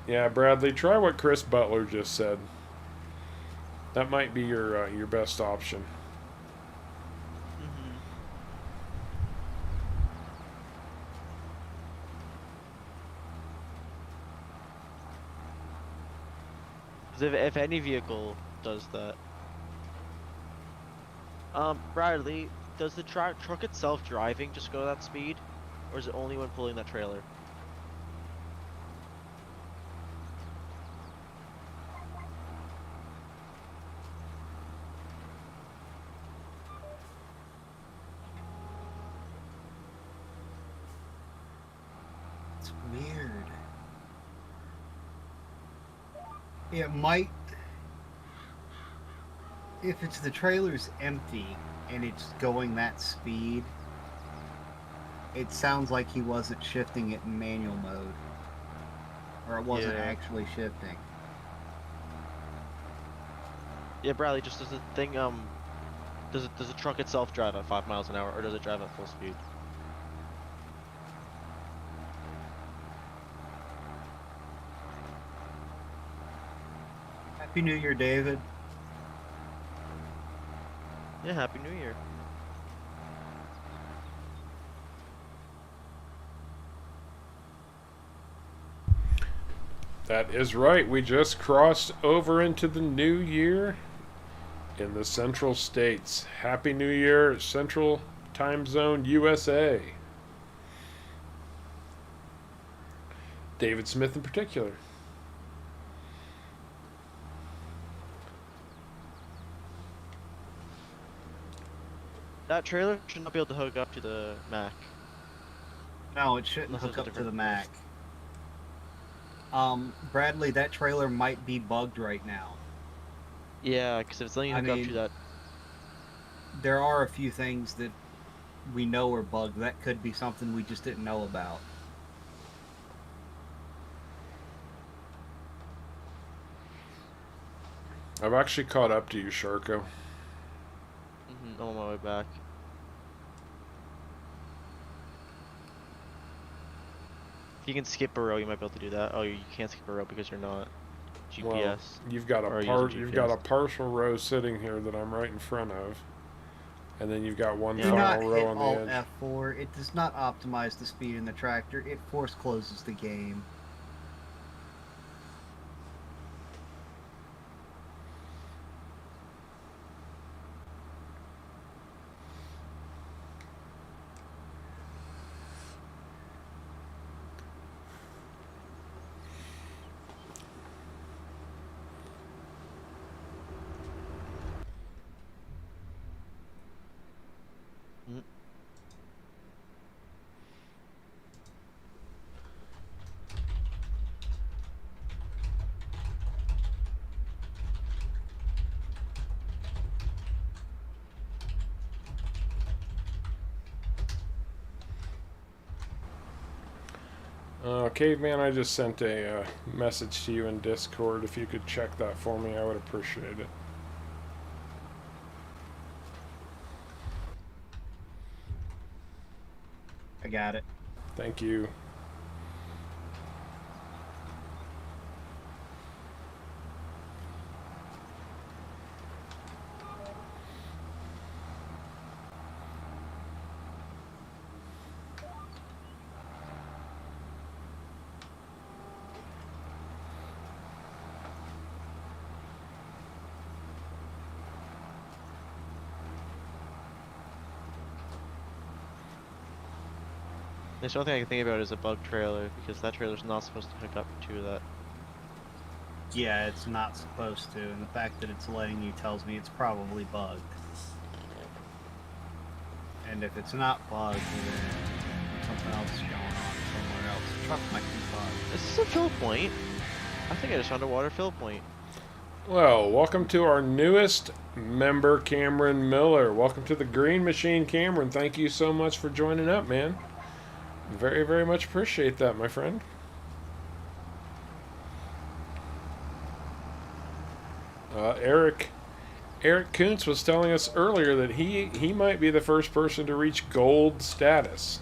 Yeah, Bradley, try what Chris Butler just said. That might be your best option. If any vehicle does that. Bradley, does the truck itself driving just go that speed, or is it only when pulling that trailer? It's weird. It might, if it's the trailer's empty and it's going that speed, it sounds like he wasn't shifting it in manual mode. Or it wasn't Yeah. actually shifting. Yeah, Bradley, just does the thing does the truck itself drive at 5 miles an hour, or does it drive at full speed? Happy New Year, David. Yeah, Happy New Year. That is right. We just crossed over into the new year in the Central States. Happy New Year, Central Time Zone, USA. David Smith in particular. That trailer should not be able to hook up to the Mac. No, it shouldn't Unless hook it's a up to different the Mac. Bradley, that trailer might be bugged right now. Yeah, because if it's letting you hook up to that. There are a few things that we know are bugged. That could be something we just didn't know about. I've actually caught up to you, SharCo. I'm on my way back. If you can skip a row, you might be able to do that. Oh, you can't skip a row because you're not GPS. Well, you've got Or you've got a partial row sitting here that I'm right in front of, and then you've got one Do final not row hit on the Alt edge. F4. It does not optimize the speed in the tractor. It force closes the game. Mhm. Caveman, I just sent a message to you in Discord. If you could check that for me, I would appreciate it. I got it. Thank you. There's one thing I can think about is a bug trailer, because that trailer's not supposed to hook up to that. Yeah, it's not supposed to, and the fact that it's letting you tells me it's probably bugged. And if it's not bugged, then something else is going on somewhere else. The truck might be bugged. Is this a fill point? I think I just found a water fill point. Well, welcome to our newest member, Cameron Miller. Welcome to the Green Machine, Cameron. Thank you so much for joining up, man. Very, very much appreciate that, my friend. Eric Kuntz was telling us earlier that he might be the first person to reach gold status.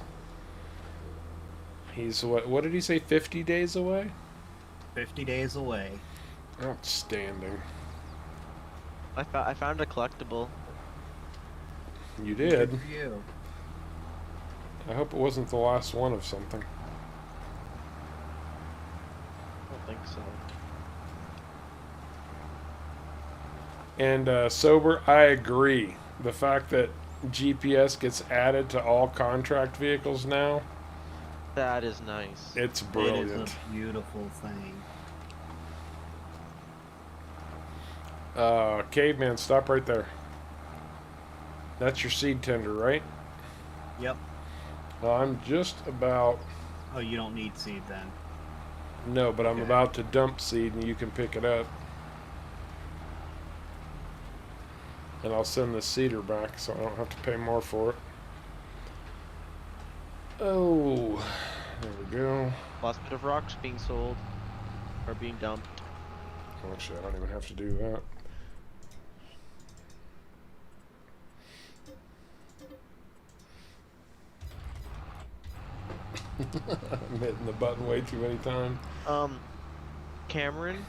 He's what did he say, 50 days away? 50 days away. Outstanding. I found a collectible. You Good did. for you. I hope it wasn't the last one of something. I don't think so. And Sober, I agree. the fact that GPS gets added to all contract vehicles now, That is nice. it's It brilliant. is a beautiful thing. Caveman, stop right there. That's your seed tender, right? Yep. I'm just about... Oh, you don't need seed then. No, but I'm Okay. about to dump seed and you can pick it up. And I'll send the seeder back so I don't have to pay more for it. Oh, there we go. Last bit of rocks being sold or being dumped. Actually, I don't even have to do that. I'm hitting the button way too many times. Cameron,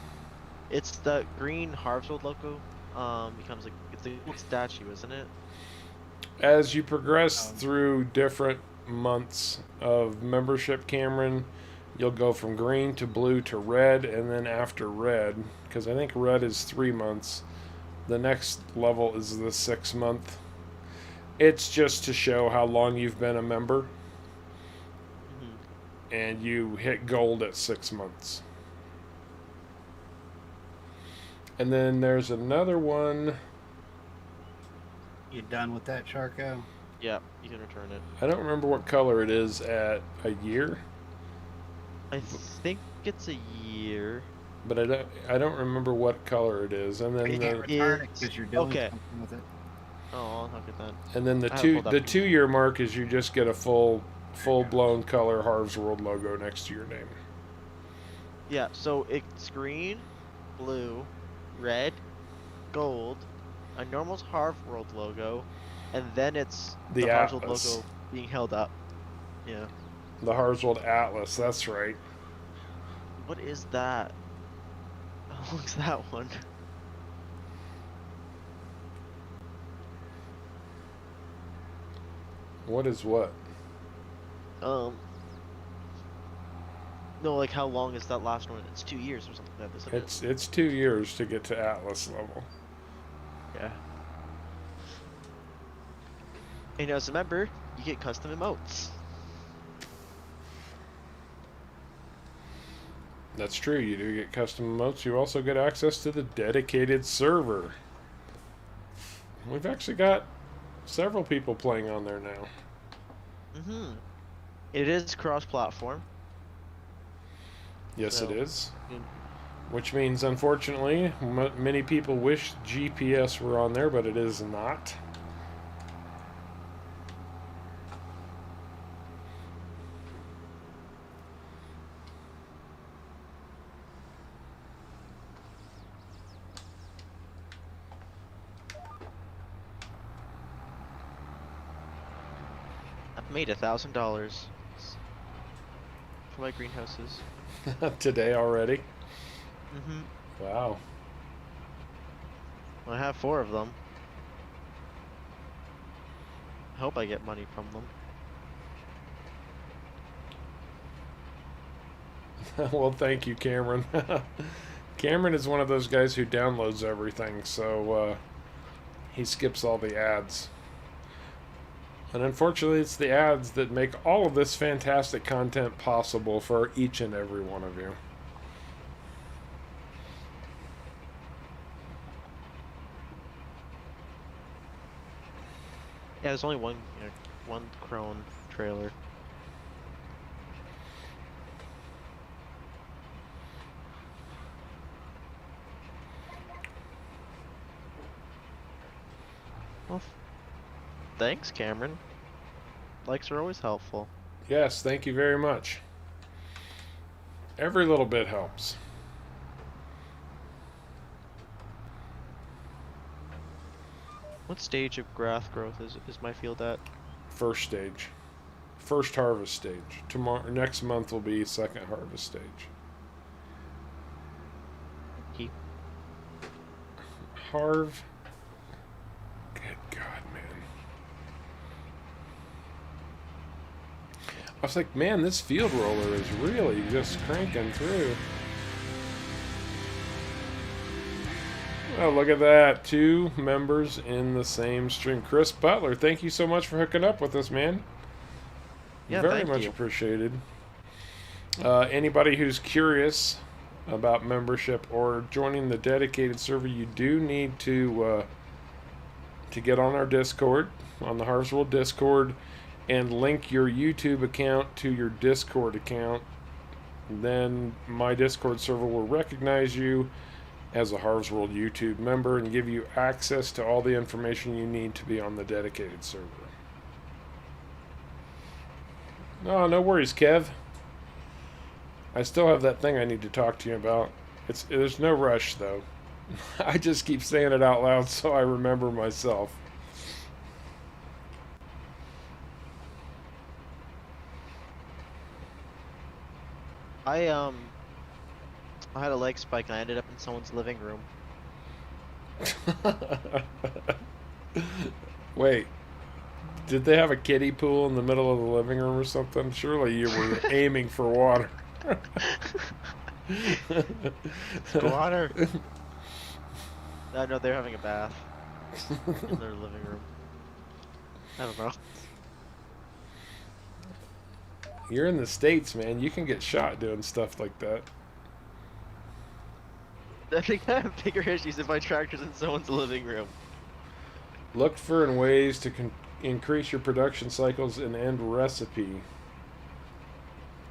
it's the green Harveswold logo. Becomes like it's a gold statue, isn't it? As you progress through different months of membership, Cameron, you'll go from green to blue to red, and then after red, because I think red is 3 months, the next level is the 6 month. It's just to show how long you've been a member, and you hit gold at 6 months. And then there's another one. You done with that, SharCo? Yeah, you can return it. I don't remember what color it is at a year, I think it's a year. but I don't remember what color it is. And then You can't the, return it because you're doing Okay. something with it. Oh, I'll look at that. and then the I have two pulled up the here. 2 year mark is you just get a full blown color Harv's World logo next to your name. Yeah, so it's green, blue, red, gold, a normal Harveswold logo, and then it's The Harveswold Atlas. logo being held up. Yeah. The Harv's World Atlas, that's right. What is that? Oh, what's that one? What is what? No, like how long is that last one? It's 2 years or something like that, isn't it? It's 2 years to get to Atlas level. Yeah. And as a member, you get custom emotes. That's true, you do get custom emotes. You also get access to the dedicated server. We've actually got several people playing on there now. It is cross-platform. Yes, it So, is. mm. Which means, unfortunately, many people wish GPS were on there, but it is not. I've made $1,000 for my greenhouses. Today already. Wow. I have 4 of them. I hope I get money from them. Well, thank you, Cameron. Cameron is one of those guys who downloads everything, so he skips all the ads. And unfortunately, it's the ads that make all of this fantastic content possible for each and every one of you. Yeah, there's only one crone trailer. Well, thanks, Cameron. Likes are always helpful. Yes, thank you very much. Every little bit helps. What stage of grass growth is my field at? First stage. First harvest stage. Next month will be second harvest stage. Keep. Harv. Good God, man. I was like, man, this field roller is really just cranking through. Oh, look at that. 2 members in the same stream. Chris Butler, thank you so much for hooking up with us, man. Yeah, Very thank much you. appreciated. Anybody who's curious about membership or joining the dedicated server, you do need to get on our Discord, on the Harvest World Discord, and link your YouTube account to your Discord account. Then my Discord server will recognize you as a Harvest World YouTube member and give you access to all the information you need to be on the dedicated server. No, no worries, Kev. I still have that thing I need to talk to you about. There's no rush, though. I just keep saying it out loud so I remember myself. I had a leg spike and I ended up in someone's living room. Wait, did they have a kiddie pool in the middle of the living room or something? Surely you were aiming for water. Water. No, they're having a bath in their living room. I don't know. You're in the States, man. You can get shot doing stuff like that. I think I have bigger issues if my tractor's in someone's living room. Look for ways to increase your production cycles and end recipe.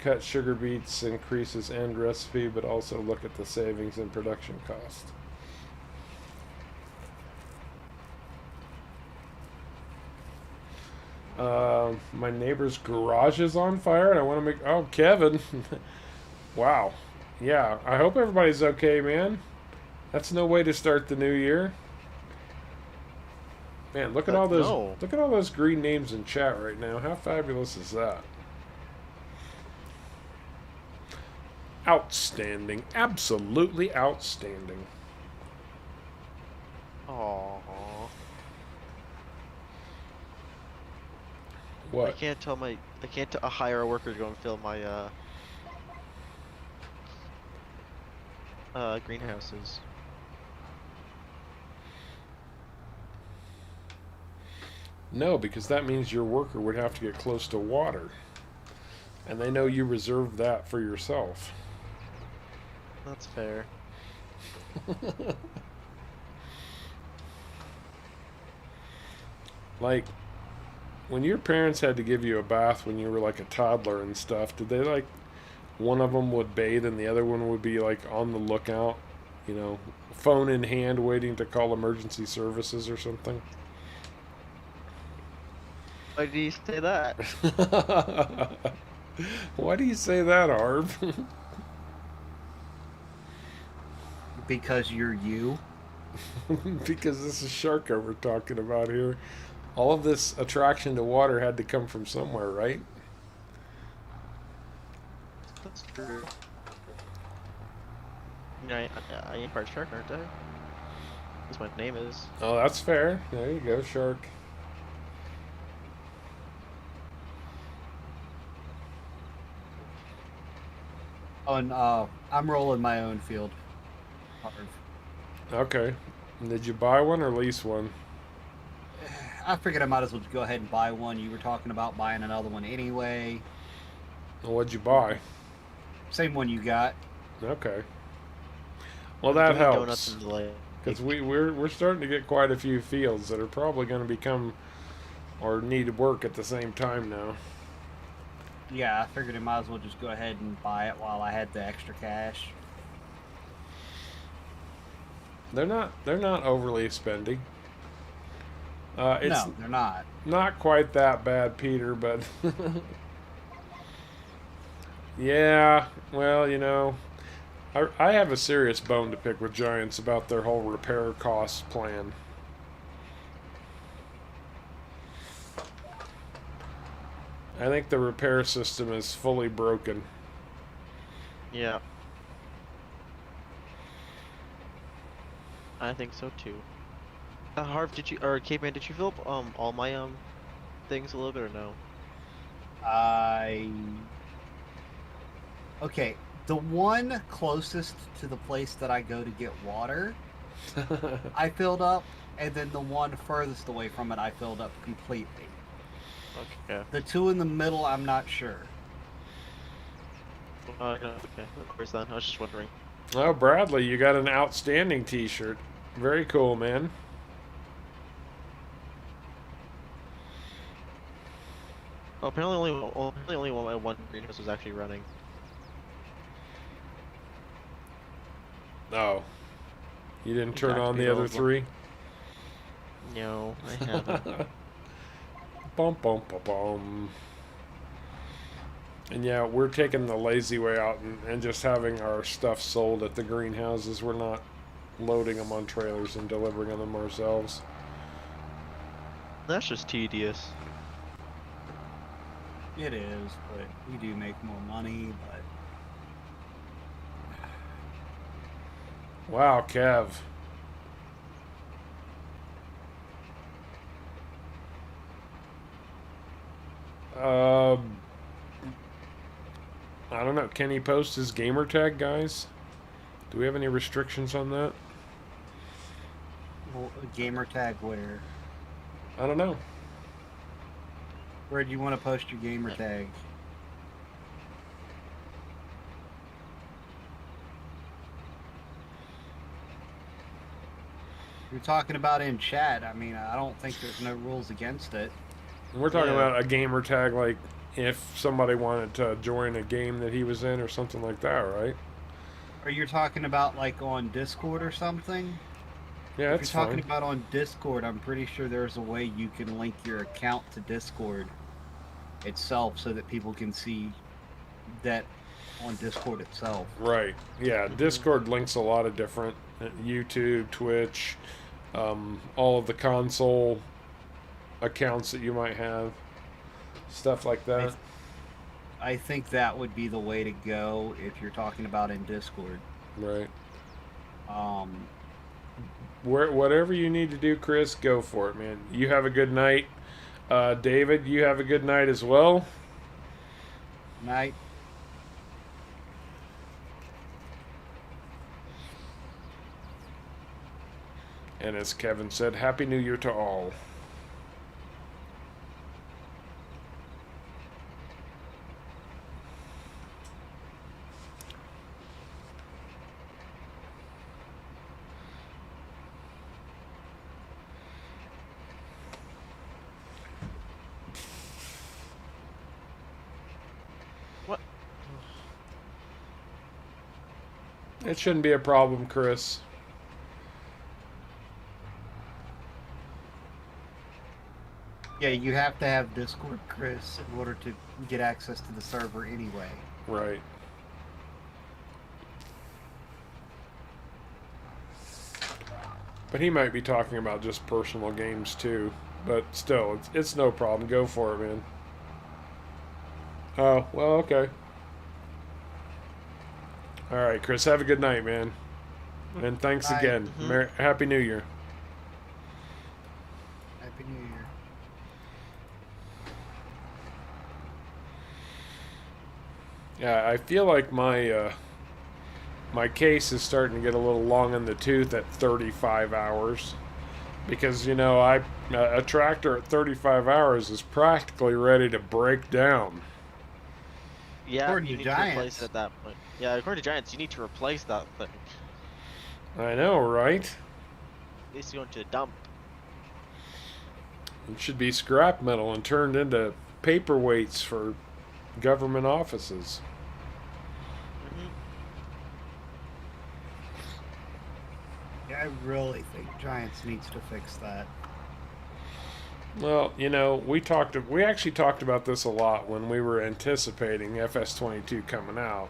Cut sugar beets increases end recipe, but also look at the savings in production cost. My neighbor's garage is on fire, and I want to make... Oh, Kevin. Wow. Yeah, I hope everybody's okay, man. That's no way to start the new year. Man, look at all those... No. Look at all those green names in chat right now. How fabulous is that? Outstanding. Absolutely outstanding. Aww. What? I can't hire a worker to go and fill my greenhouses. No, because that means your worker would have to get close to water. And they know you reserved that for yourself. That's fair. Like, when your parents had to give you a bath when you were like a toddler and stuff, did they like, one of them would bathe and the other one would be like on the lookout, you know, phone in hand waiting to call emergency services or something? Why do you say that? Why do you say that, Arb? Because you're you. Because this is SharCo we're talking about here. All of this attraction to water had to come from somewhere, right? That's true. I ain't part shark, aren't I? That's what my name is. Oh, that's fair. There you go, Shark. Oh, and I'm rolling my own field. Okay. Did you buy one or lease one? I figured I might as well just go ahead and buy one. You were talking about buying another one anyway. Well, what'd you buy? Same one you got. Okay. Well, that Donuts helps. in the lake. Because we're starting to get quite a few fields that are probably going to become or need work at the same time now. Yeah, I figured I might as well just go ahead and buy it while I had the extra cash. They're not overly spending. It's No, they're not. not quite that bad, Peter, but yeah, well, you know, I have a serious bone to pick with Giants about their whole repair cost plan. I think the repair system is fully broken. Yeah. I think so too. Harv, Caveman, did you fill up all my things a little bit or no? Okay, the one closest to the place that I go to get water I filled up, and then the one furthest away from it I filled up completely. Okay. The two in the middle, I'm not sure. No, okay. Of course then. I was just wondering. Oh, Bradley, you got an outstanding T-shirt. Very cool, man. Oh, apparently only one greenhouse was actually running. Oh. You didn't turn on Exactly, the other those one. 3? No, I haven't. Bum, bum, bum, bum. And yeah, we're taking the lazy way out and just having our stuff sold at the greenhouses. We're not loading them on trailers and delivering them ourselves. That's just tedious. It is, but we do make more money, but... Wow, Kev. I don't know. Can he post his gamer tag, guys? Do we have any restrictions on that? Well, a gamer tag where? I don't know. Where do you want to post your gamer tag? You're talking about in chat. I mean, I don't think there's no rules against it. We're talking Yeah. about a gamer tag, like if somebody wanted to join a game that he was in or something like that, right? Or you're talking about like on Discord or something? Yeah, If it's you're talking fine. about on Discord, I'm pretty sure there's a way you can link your account to Discord itself so that people can see that on Discord itself. Right. Yeah, Discord links a lot of different YouTube, Twitch, all of the console accounts that you might have, stuff like that. I think that would be the way to go if you're talking about in Discord. Right. Um, Whatever you need to do, Chris, go for it, man. You have a good night. David, you have a good night as well. night. And as Kevin said, Happy New Year to all. What? It shouldn't be a problem, Chris. Yeah, you have to have Discord, Chris, in order to get access to the server anyway. Right. But he might be talking about just personal games too. But still, it's no problem. Go for it, man. Oh, well, okay. All right, Chris, have a good night, man. And thanks Bye. again. Mhm. Happy New Year. Happy New Year. Yeah, I feel like my case is starting to get a little long in the tooth at 35 hours, because a tractor at 35 hours is practically ready to break down. Yeah, According you to need to replace Giants. it at that point. Yeah, according to Giants, you need to replace that thing. I know, right? At least you're going to a dump. It should be scrap metal and turned into paperweights for government offices. Hmm. Yeah, I really think Giants needs to fix that. Well, we actually talked about this a lot when we were anticipating FS22 coming out,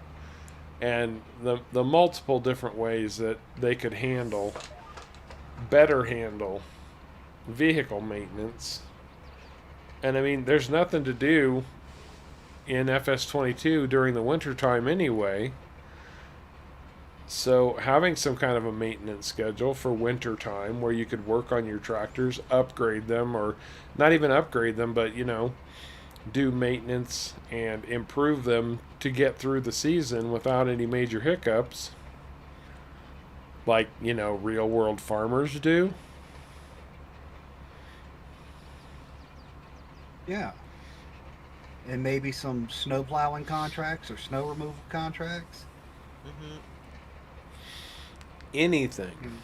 and the multiple different ways that they could better handle vehicle maintenance. And I mean, there's nothing to do in FS22 during the wintertime anyway. So having some kind of a maintenance schedule for winter time where you could work on your tractors, upgrade them, or not even upgrade them, but do maintenance and improve them to get through the season without any major hiccups like, you know, real world farmers do. Yeah. And maybe some snow plowing contracts or snow removal contracts. Mm-hmm. Anything.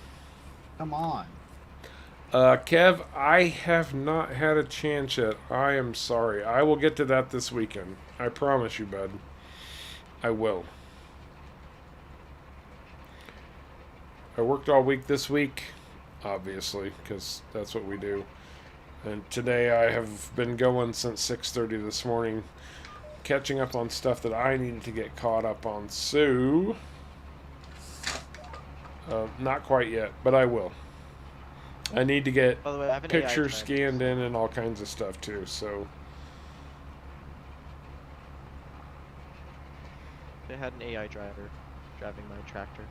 Come on. Kev, I have not had a chance yet. I am sorry. I will get to that this weekend. I promise you, bud. I will. I worked all week this week, obviously, because that's what we do. And today I have been going since 6:30 this morning, catching up on stuff that I needed to get caught up on. So, not quite yet, but I will. I need to get By the way, I have an pictures AI scanned in and all kinds of stuff too. So, They had an AI driver driving my tractor.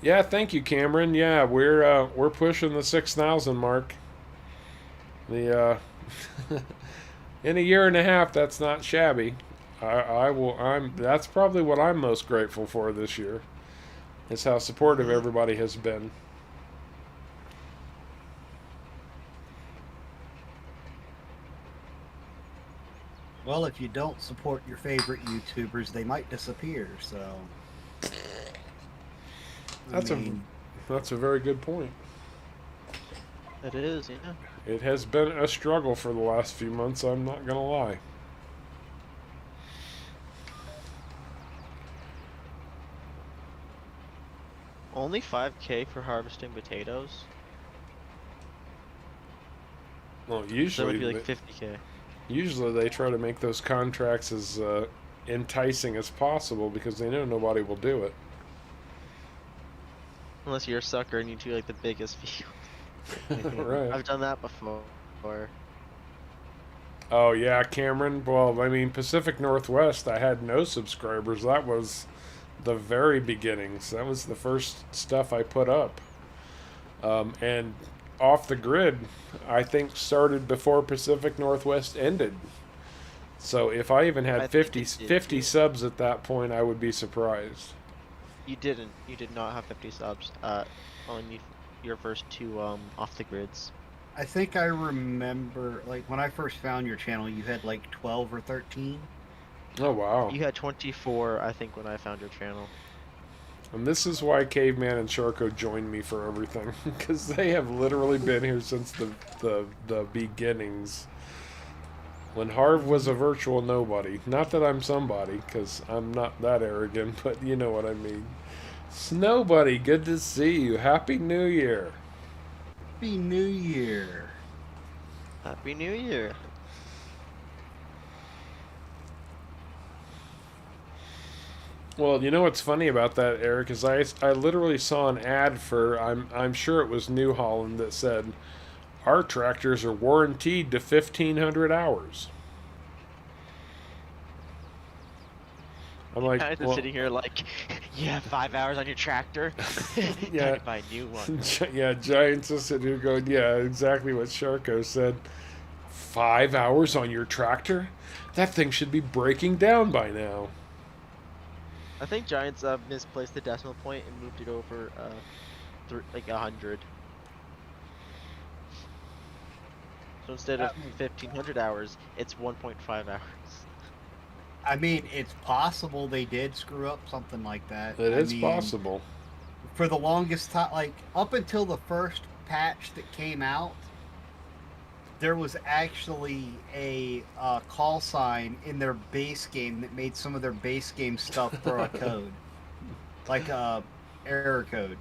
yeah, thank you, Cameron. Yeah, we're pushing the 6,000 mark. The in a year and a half, that's not shabby. That's probably what I'm most grateful for this year. Is how supportive everybody has been. Well, if you don't support your favorite YouTubers, they might disappear. So That's a very good point. It is, yeah. It has been a struggle for the last few months, I'm not gonna lie. Only 5K for harvesting potatoes. Well, So it usually would be like 50K. usually they try to make those contracts as enticing as possible because they know nobody will do it. Unless you're a sucker and you do like the biggest field. Right. I've done that before. Oh yeah, Cameron. Well, I mean, Pacific Northwest, I had no subscribers. That was the very beginnings. That was the first stuff I put up. And Off the Grid, I think, started before Pacific Northwest ended. So if I even had I 50, think it did, 50 too. subs at that point, I would be surprised. You didn't. You did not have 50 subs on your first two off the grids. I think I remember, like, when I first found your channel, you had like 12 or 13. Oh wow. You had 24, I think, when I found your channel. And this is why Caveman and SharCo joined me for everything, because they have literally been here since the beginnings. When Harv was a virtual nobody. Not that I'm somebody, because I'm not that arrogant, but you know what I mean. Snowbuddy, good to see you. Happy New Year. Happy New Year. Happy New Year. Well, you know what's funny about that, Eric, is I literally saw an ad for, I'm sure it was New Holland, that said, our tractors are warranted to 1,500 hours. I'm like, I'm well, sitting here like, you have 5 hours on your tractor? Yeah. Gotta buy a new one. yeah, Giants is sitting here going, yeah, exactly what SharCo said. 5 hours on your tractor? That thing should be breaking down by now. I think Giants misplaced the decimal point and moved it over like 100. So instead of 1,500 hours, it's 1.5 hours. I mean, it's possible they did screw up something like that. It I is mean, possible. For the longest time, like, up until the first patch that came out, there was actually a call sign in their base game that made some of their base game stuff throw a code. Like error code.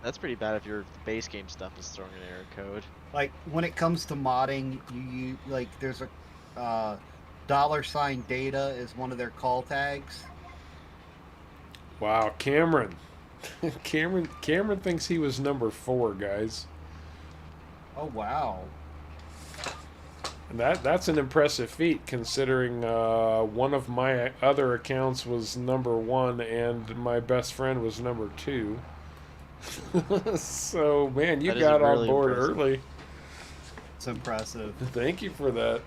That's pretty bad if your base game stuff is throwing an error code. Like, when it comes to modding, you like, there's a $ data is one of their call tags. Wow, Cameron. Cameron thinks he was number 4, guys. Oh, wow. And that's an impressive feat, considering one of my other accounts was number 1 and my best friend was number 2. So, man, you That is got on really board impressive. early. It's impressive. Thank you for that.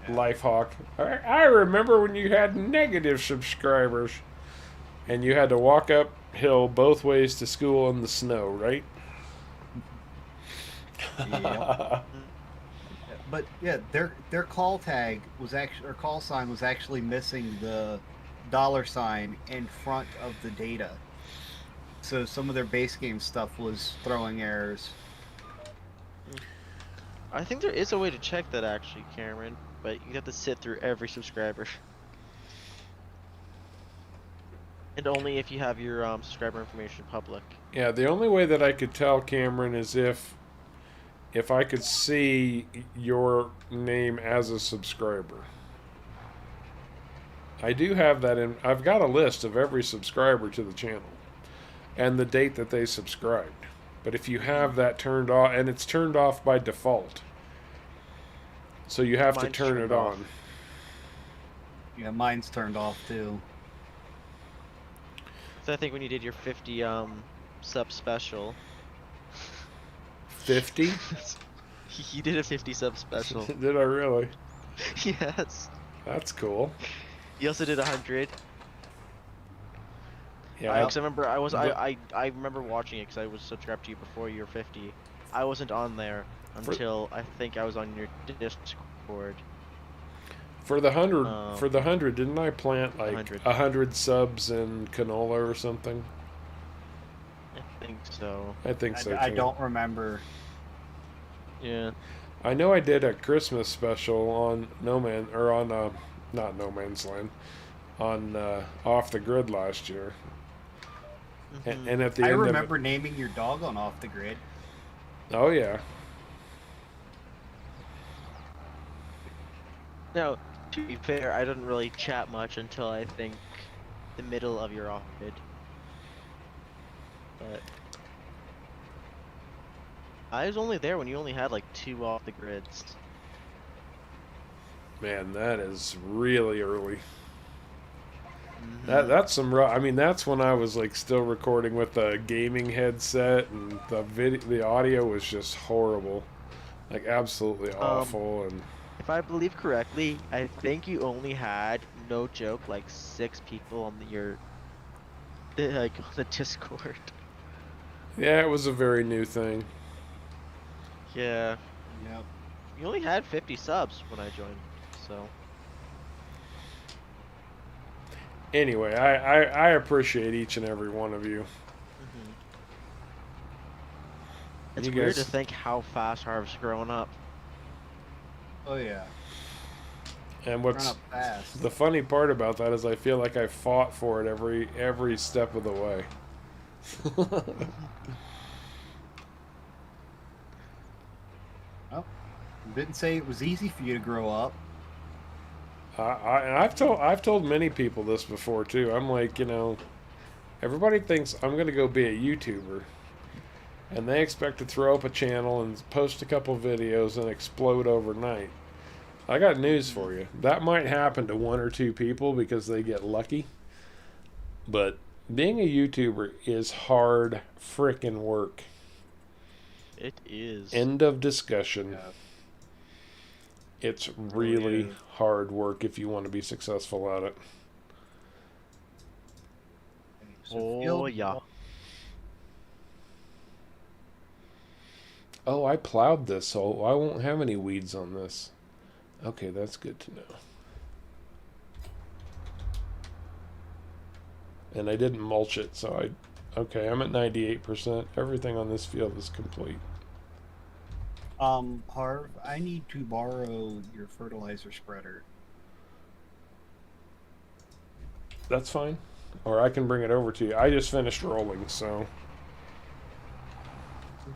Lifehawk. I remember when you had negative subscribers, and you had to walk uphill both ways to school in the snow, right? Yep. But yeah, their call tag was actually, or call sign was actually missing the $sign in front of the data. So some of their base game stuff was throwing errors. I think there is a way to check that actually, Cameron, but you have to sit through every subscriber. And only if you have your subscriber information public. Yeah, the only way that I could tell, Cameron, is if I could see your name as a subscriber. I do have that in. I've got a list of every subscriber to the channel and the date that they subscribed. But if you have that turned off, and it's turned off by default, so you have to turn it on. Yeah, mine's turned off too. So I think when you did your 50 sub special. 50? You did a 50 sub special. Did I really? Yes. That's cool. You also did 100. Yeah. Because I remember I remember watching it because I was subscribed to you before you were 50. I wasn't on there until I think I was on your Discord. For the 100, didn't I plant like 100 subs in canola or something? I think so. I think so too. I don't remember. Yeah. I know I did a Christmas special on not No Man's Land, on Off the Grid last year. Mm-hmm. And at the I end remember of it, naming your dog on Off the Grid. oh yeah. Now, to be fair, I didn't really chat much until I think the middle of your off grid. But I was only there when you only had like 2 off the grids. Man, that is really early. Mm-hmm. That's some rough. I mean, that's when I was like still recording with a gaming headset, and the audio was just horrible, like absolutely awful. And if I believe correctly, I think you only had, no joke, like 6 people on on the Discord. yeah, it was a very new thing. Yeah. Yep. You only had 50 subs when I joined, so. Anyway, I appreciate each and every one of you. Mm-hmm. It's You weird guys- to think how fast Harv's growing up. Oh yeah. And Run what's up fast. the funny part about that is I feel like I fought for it every step of the way. Oh, didn't say it was easy for you to grow up. And I've told many people this before too. I'm like, everybody thinks I'm gonna go be a YouTuber, and they expect to throw up a channel and post a couple videos and explode overnight. I got news for you. That might happen to 1 or 2 people because they get lucky. But being a YouTuber is hard frickin' work. It is. End of discussion. Yeah. It's really is. hard work if you want to be successful at it. Oh yeah. Oh, I plowed this, so I won't have any weeds on this. Okay, that's good to know. And I didn't mulch it, so okay, I'm at 98%. Everything on this field is complete. Harv, I need to borrow your fertilizer spreader. That's fine. Or I can bring it over to you. I just finished rolling, so.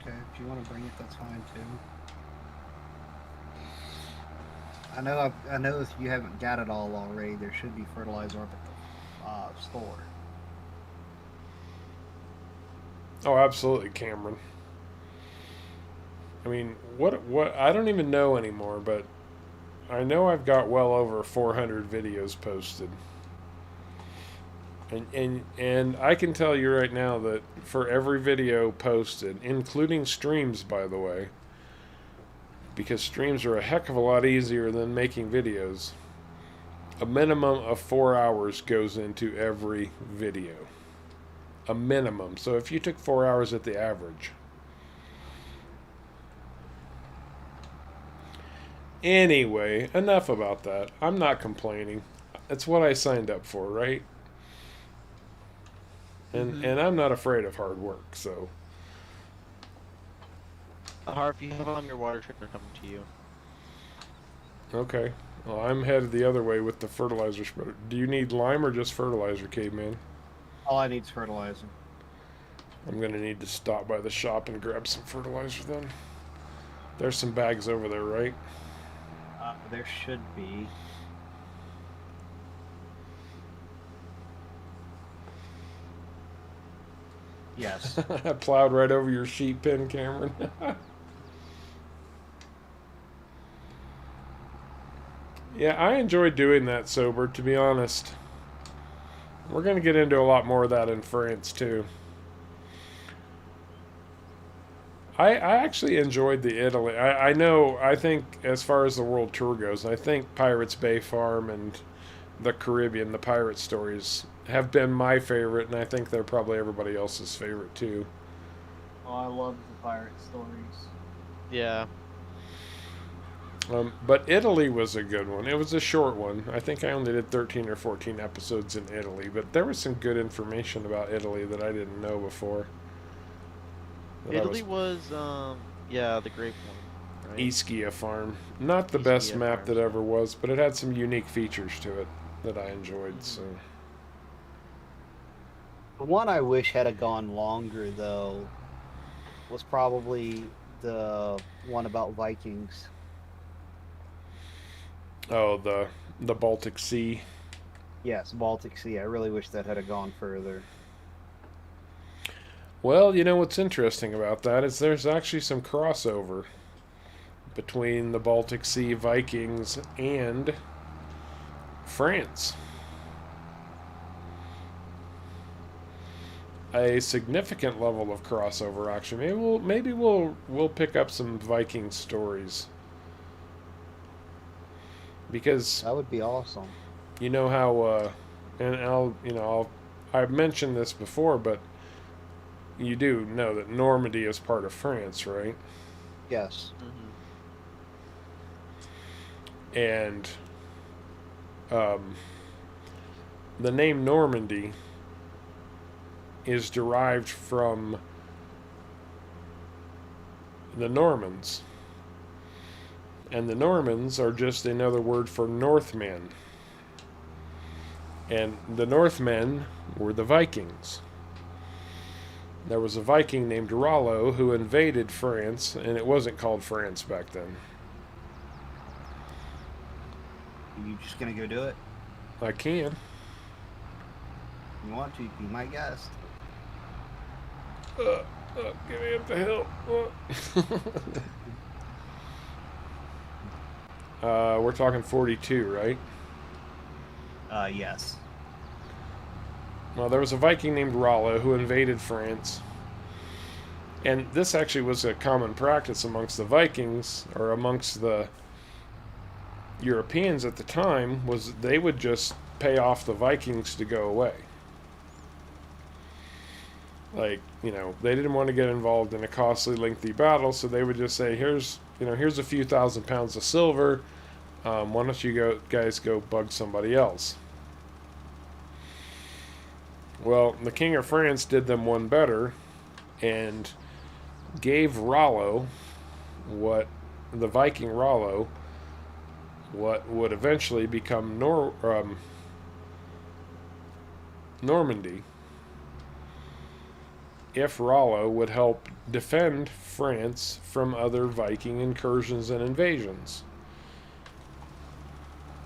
Okay, if you want to bring it, that's fine too. I know if you haven't got it all already, there should be fertilizer up at the store. Oh, absolutely, Cameron. I mean, what I don't even know anymore, but I know I've got well over 400 videos posted. And I can tell you right now that for every video posted, including streams by the way, because streams are a heck of a lot easier than making videos. A minimum of 4 hours goes into every video. A minimum. So if you took 4 hours at the average. Anyway, enough about that. I'm not complaining. It's what I signed up for, right? And I'm not afraid of hard work, so. Harv, you have your water treatment coming to you. Okay. Well, I'm headed the other way with the fertilizer spreader. Do you need lime or just fertilizer, Caveman? All I need is fertilizer. I'm going to need to stop by the shop and grab some fertilizer then. There's some bags over there, right? There should be. Yes. I plowed right over your sheep pen, Cameron. Yeah, I enjoyed doing that sober, to be honest. We're going to get into a lot more of that in France, too. I actually enjoyed the Italy. I think as far as the world tour goes, I think Pirates Bay Farm and the Caribbean, the pirate stories, have been my favorite, and I think they're probably everybody else's favorite, too. Oh, I love the pirate stories. Yeah. But Italy was a good one. It was a short one. I think I only did 13 or 14 episodes in Italy, but there was some good information about Italy that I didn't know before. Italy was yeah, the grape one, right? Ischia Farm. Not the Ischia best map Farm, that so. ever was, but it had some unique features to it that I enjoyed, so. The one I wish had gone longer, though, was probably the one about Vikings. Oh, the Baltic Sea. Yes, Baltic Sea. I really wish that had gone further. Well, you know what's interesting about that is there's actually some crossover between the Baltic Sea Vikings and France. A significant level of crossover, actually. Maybe we'll pick up some Viking stories. Because That would be awesome. you know how I've mentioned this before, but you do know that Normandy is part of France, right? Yes. And the name Normandy is derived from the Normans. And the Normans are just another word for Northmen. And the Northmen were the Vikings. There was a Viking named Rollo who invaded France, and it wasn't called France back then. Are you just gonna go do it? I can. You want to? Be my guest. Get me up the hill. We're talking 42, right? Yes. Well, there was a Viking named Rollo who invaded France. And this actually was a common practice amongst the Vikings, or amongst the Europeans at the time, was they would just pay off the Vikings to go away. Like, they didn't want to get involved in a costly, lengthy battle, so they would just say, here's a few thousand pounds of silver. Why don't you guys go bug somebody else? Well, the King of France did them one better and gave Rollo the Viking Rollo, what would eventually become Normandy, if Rollo would help defend France from other Viking incursions and invasions.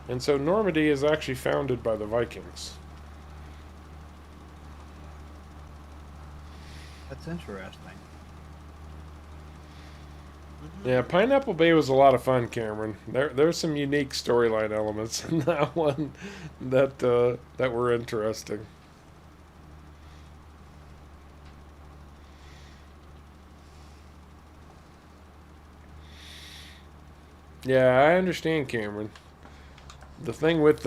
And so Normandy is actually founded by the Vikings. That's interesting. Yeah, Pineapple Bay was a lot of fun, Cameron. There's some unique storyline elements in that one that were interesting. Yeah, I understand, Cameron. The thing with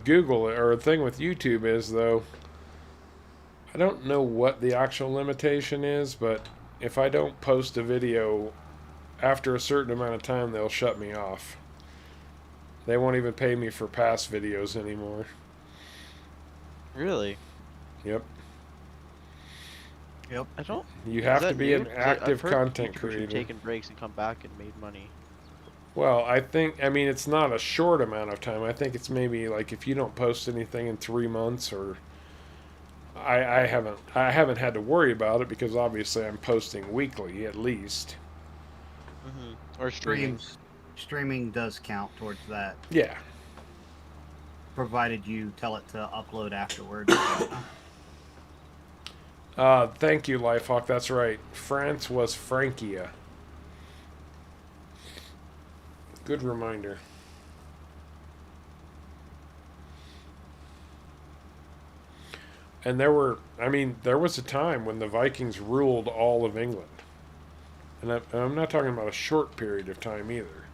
Google or the thing with YouTube is though, I don't know what the actual limitation is, but if I don't post a video after a certain amount of time, they'll shut me off. They won't even pay me for past videos anymore. Really? Yep. Yep. I don't. You Is have to that be new? an 'Cause active I've heard content YouTubers creator. who've taken breaks and come back and made money. Well, I mean, it's not a short amount of time. I think it's maybe like if you don't post anything in 3 months, or I haven't had to worry about it because obviously I'm posting weekly at least. Or streaming. Streaming does count towards that, Yeah. provided you tell it to upload afterwards. Thank you, Lifehawk. That's right. France was Frankia. Good reminder. And there was a time when the Vikings ruled all of England. And I'm not talking about a short period of time either.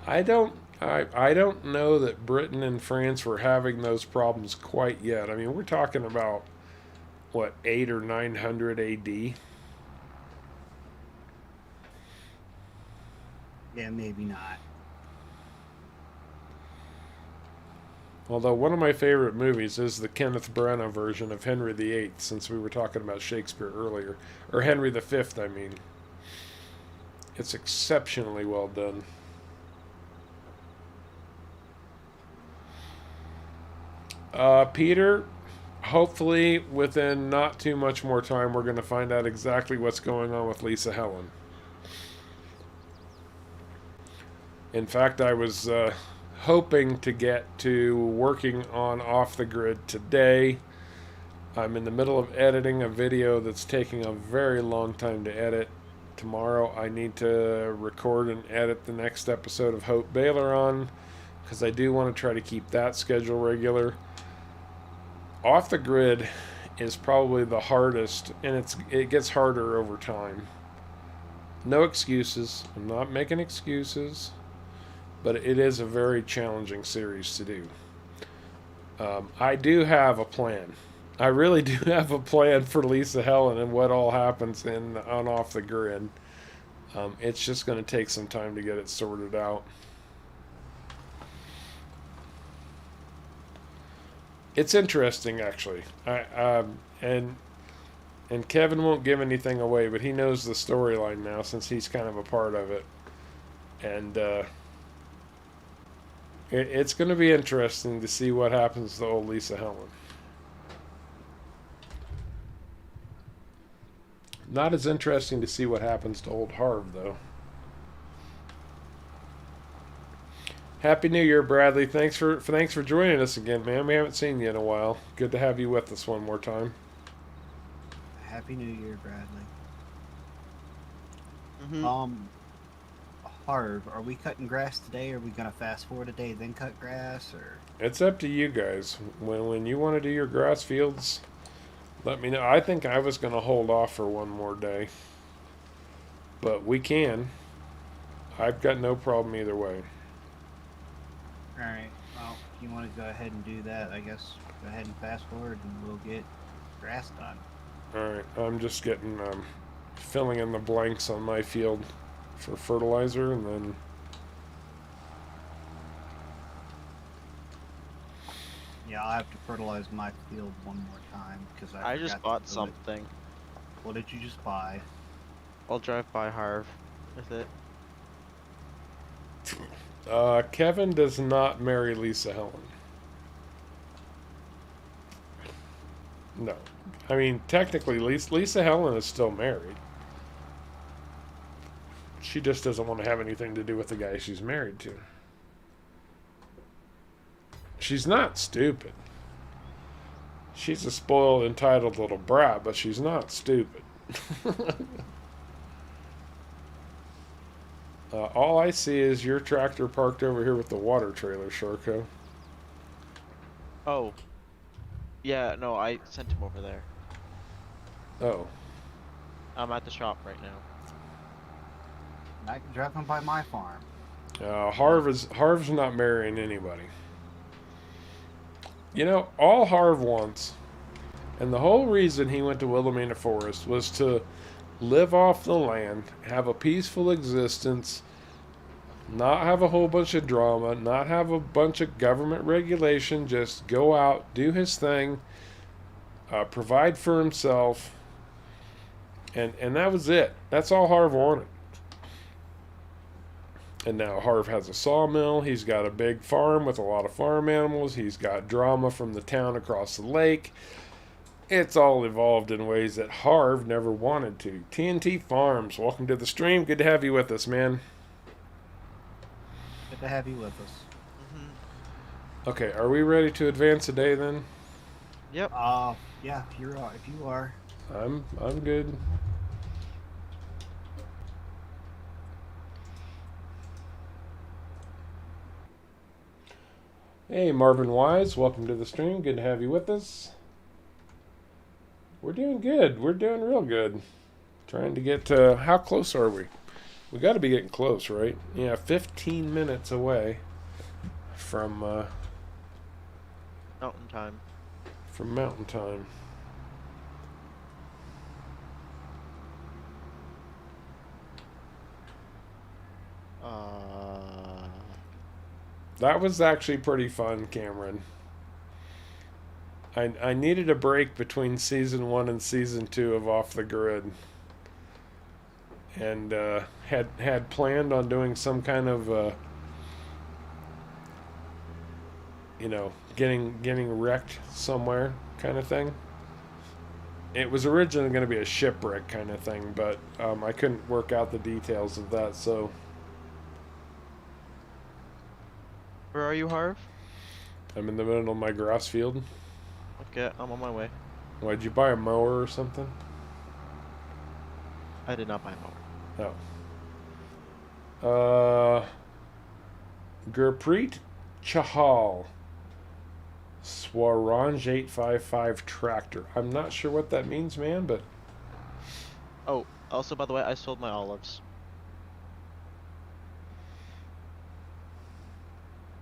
I don't know that Britain and France were having those problems quite yet. I mean, we're talking about what, 8 or 900 AD. Yeah, maybe not. Although one of my favorite movies is the Kenneth Branagh version of Henry VIII, since we were talking about Shakespeare earlier, or Henry V, I mean. It's exceptionally well done. Peter, hopefully within not too much more time, we're going to find out exactly what's going on with Lisa Helen. In fact, I was hoping to get to working on Off the Grid today. I'm in the middle of editing a video that's taking a very long time to edit. Tomorrow I need to record and edit the next episode of Hope Baylor on, because I do want to try to keep that schedule regular. Off the Grid is probably the hardest, and it gets harder over time. No excuses. I'm not making excuses, but it is a very challenging series to do. I do have a plan. I really do have a plan for Lisa Helen and what all happens on Off the Grid. It's just going to take some time to get it sorted out. It's interesting, actually. And Kevin won't give anything away, but he knows the storyline now since he's kind of a part of it. And it's going to be interesting to see what happens to old Lisa Helen. Not as interesting to see what happens to old Harv, though. Happy New Year, Bradley. Thanks for joining us again, man. We haven't seen you in a while. Good to have you with us one more time. Happy New Year, Bradley. Mm-hmm. Harv, are we cutting grass today? Or are we gonna fast forward a day then cut grass? Or It's up to you guys. When you want to do your grass fields, let me know. I think I was going to hold off for one more day, but we can. I've got no problem either way. all right. Well, if you want to go ahead and do that, I guess go ahead and fast forward, and we'll get grass done. All right, I'm just getting filling in the blanks on my field for fertilizer, and then Yeah, I'll have to fertilize my field one more time because I just forgot to bought do it. something. What did you just buy? I'll drive by Harv with it. Kevin does not marry Lisa Helen. No. I mean, technically, Lisa Helen is still married. She just doesn't want to have anything to do with the guy she's married to. She's not stupid. She's a spoiled, entitled little brat, but she's not stupid. All I see is your tractor parked over here with the water trailer, SharCo. Oh. Yeah, no, I sent him over there. Oh. I'm at the shop right now. I can drive him by my farm. Harv's not marrying anybody. You know, all Harv wants, and the whole reason he went to Wilhelmina Forest was to live off the land, have a peaceful existence, not have a whole bunch of drama, not have a bunch of government regulation, just go out, do his thing, provide for himself, and that was it. That's all Harv wanted. And now Harv has a sawmill. He's got a big farm with a lot of farm animals. He's got drama from the town across the lake. It's all evolved in ways that Harv never wanted to. TNT Farms, welcome to the stream. Good to have you with us, man. Good to have you with us. Okay, are we ready to advance today then? Yep. Yeah, if you are. I'm good. Hey, Marvin Wise, welcome to the stream. Good to have you with us. We're doing good. We're doing real good. Trying to get to... How close are we? We got to be getting close, right? Yeah, 15 minutes away from Mountain time. from mountain time. That was actually pretty fun, Cameron. I needed a break between season 1 and season 2 of Off the Grid, and had planned on doing some kind of getting wrecked somewhere kind of thing. It was originally going to be a shipwreck kind of thing, but I couldn't work out the details of that, so. Where are you, Harv? I'm in the middle of my grass field. Okay, I'm on my way. Why, did you buy a mower or something? I did not buy a mower. Oh. Gurpreet Chahal. Swaranj 855 tractor. I'm not sure what that means, man, but... Oh, also, by the way, I sold my olives.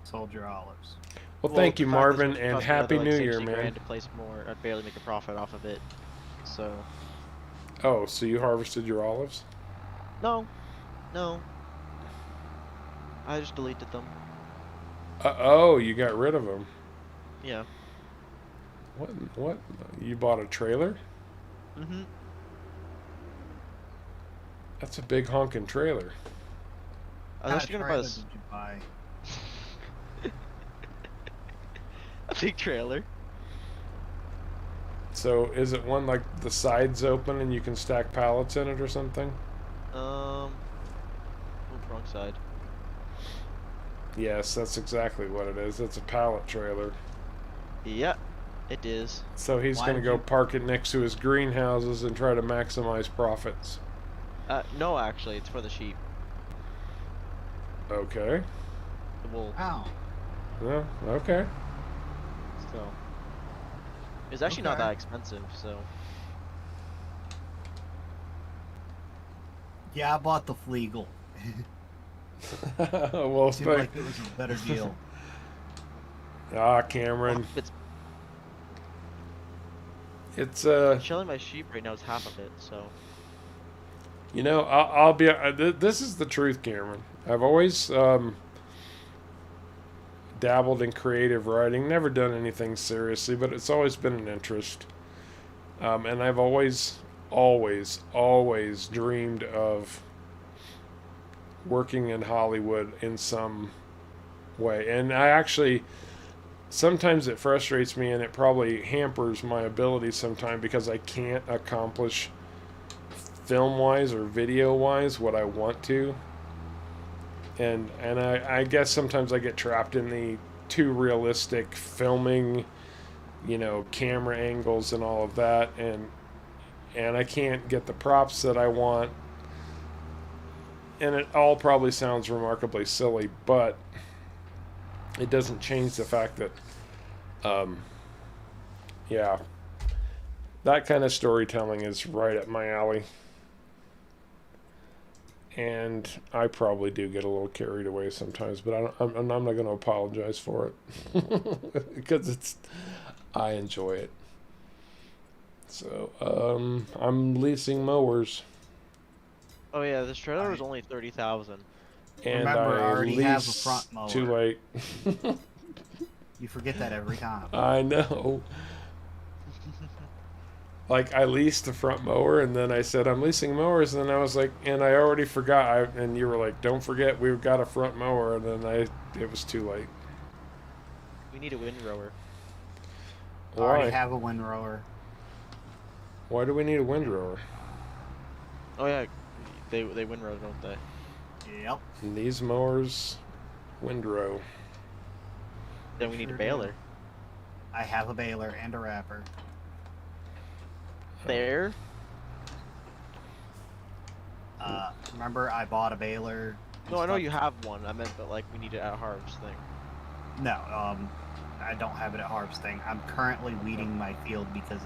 Sold your olives. Well, thank you, the fact is, Marvin, it and cost me Happy another, like, New Year, 60 man. grand to place more. I'd barely make a profit off of it. So... Oh, so you harvested your olives? No. I just deleted them. Oh, you got rid of them. Yeah. What? You bought a trailer? Mm-hmm. That's a big honking trailer. Unless you're gonna buy this... Did you buy? a big trailer. So, is it one like the sides open and you can stack pallets in it or something? Oh, wrong side. Yes, that's exactly what it is. It's a pallet trailer. Yeah, it is. So he's going to go park it next to his greenhouses and try to maximize profits. No, actually, it's for the sheep. Okay. The wool. Ow. Yeah, okay. So. It's actually not that expensive, so. Yeah, I bought the Fleagle. Well, Seemed like it was a better deal. Cameron. It's Shelling my sheep right now is half of it, so. You know, I'll be. This is the truth, Cameron. I've always dabbled in creative writing. Never done anything seriously, but it's always been an interest. And I've always dreamed of working in Hollywood in some way. And I actually, sometimes it frustrates me and it probably hampers my ability sometimes because I can't accomplish film-wise or video-wise what I want to. And I guess sometimes I get trapped in the too realistic filming, you know, camera angles and all of that, and I can't get the props that I want. And it all probably sounds remarkably silly, but it doesn't change the fact that yeah, that kind of storytelling is right up my alley. And I probably do get a little carried away sometimes, but I'm not going to apologize for it because I enjoy it. So I'm leasing mowers, Oh yeah, this trailer was only 30,000. and Remember, I already have a lease front mower. too late. You forget that every time. I know. Like, I leased the front mower, and then I said, I'm leasing mowers, and then I was like, and I already forgot, and you were like, don't forget, we've got a front mower, and then it was too late. We need a windrower. I already Why? have a windrower. Why do we need a windrower? Oh yeah, they windrow, don't they? Yep. And these mowers, windrow. Then we need Sure a do. baler. I have a baler and a wrapper. There. Remember, I bought a baler. No, I know you have one. I meant, but like we need it at Harv's thing. No, I don't have it at Harv's thing. I'm currently weeding my field because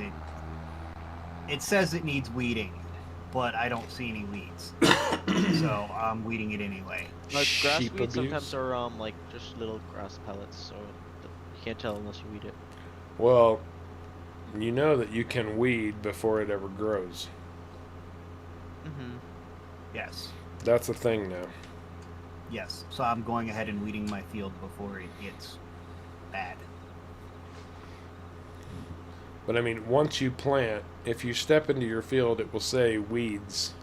it says it needs weeding, but I don't see any weeds. So I'm weeding it anyway. Like grass Sheep weeds abuse. sometimes are like just little grass pellets, so you can't tell unless you weed it. Well, you know that you can weed before it ever grows. Mm-hmm. Yes. That's a thing now. Yes. So I'm going ahead and weeding my field before it gets bad. But I mean, once you plant, if you step into your field, it will say weeds.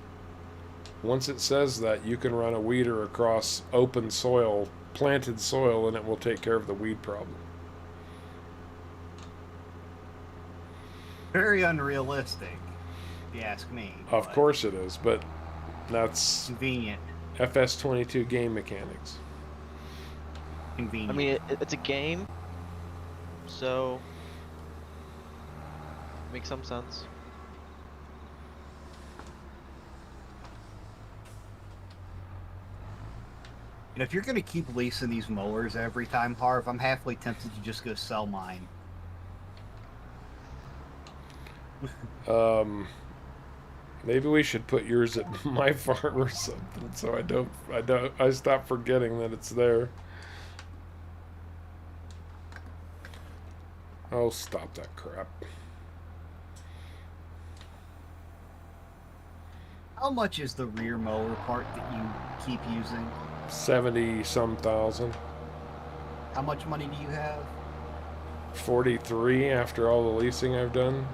Once it says that, you can run a weeder across open soil, planted soil, and it will take care of the weed problem. Very unrealistic, if you ask me. Of but course it is, but that's Convenient. FS22 game mechanics. Convenient. I mean, it's a game, so makes some sense. And if you're going to keep leasing these mowers every time, Harv, I'm halfway tempted to just go sell mine. Maybe we should put yours at my farm or something, so I stop forgetting that it's there. Oh, stop that crap. How much is the rear mower part that you keep using? 70-some thousand. How much money do you have? 43 after all the leasing I've done.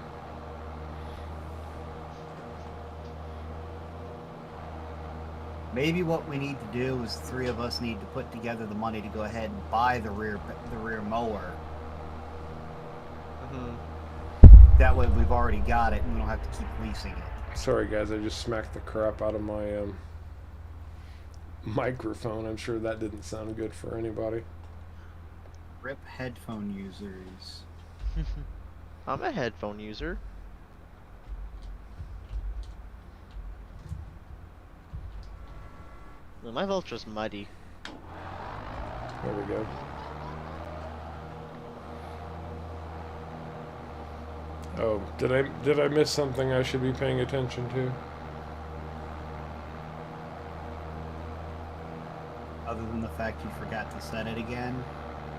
Maybe what we need to do is the three of us need to put together the money to go ahead and buy the rear mower. Mm-hmm. That way we've already got it and we don't have to keep leasing it. Sorry guys, I just smacked the crap out of my microphone. I'm sure that didn't sound good for anybody. Rip headphone users. I'm a headphone user. Well, my Veltra's muddy. There we go. Oh, did I miss something I should be paying attention to? Other than the fact you forgot to set it again.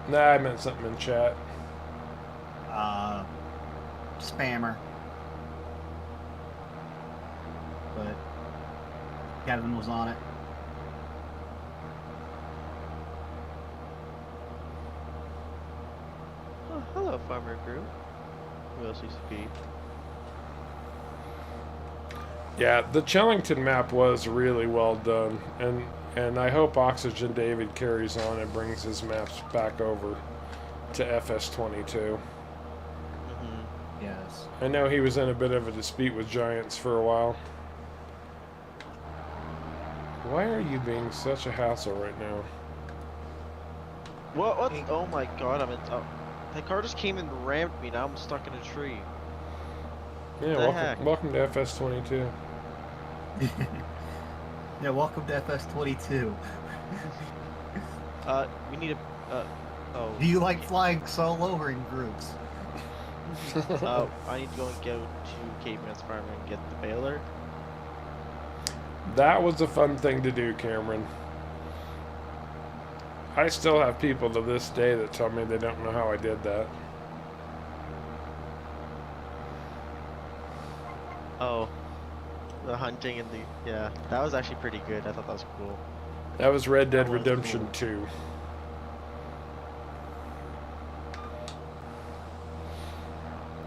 Nah, I meant something in chat. Spammer. But Kevin was on it. Oh, hello, Farmer Group. Who else used to be? Yeah, the Chellington map was really well done, and I hope Oxygen David carries on and brings his maps back over to FS22. Mm-hmm. Yes. I know he was in a bit of a dispute with Giants for a while. Why are you being such a hassle right now? What? Oh my god, I'm in. Oh, that car just came and rammed me. Now I'm stuck in a tree. Yeah, The heck? welcome to FS22. Yeah, welcome to FS22. We need a. Oh. Do you like flying solo or in groups? I need to go to Caveman's farm and get the baler. That was a fun thing to do, Cameron. I still have people to this day that tell me they don't know how I did that. Oh, the hunting and yeah, that was actually pretty good. I thought that was cool. That was Red Dead That was Redemption cool. 2.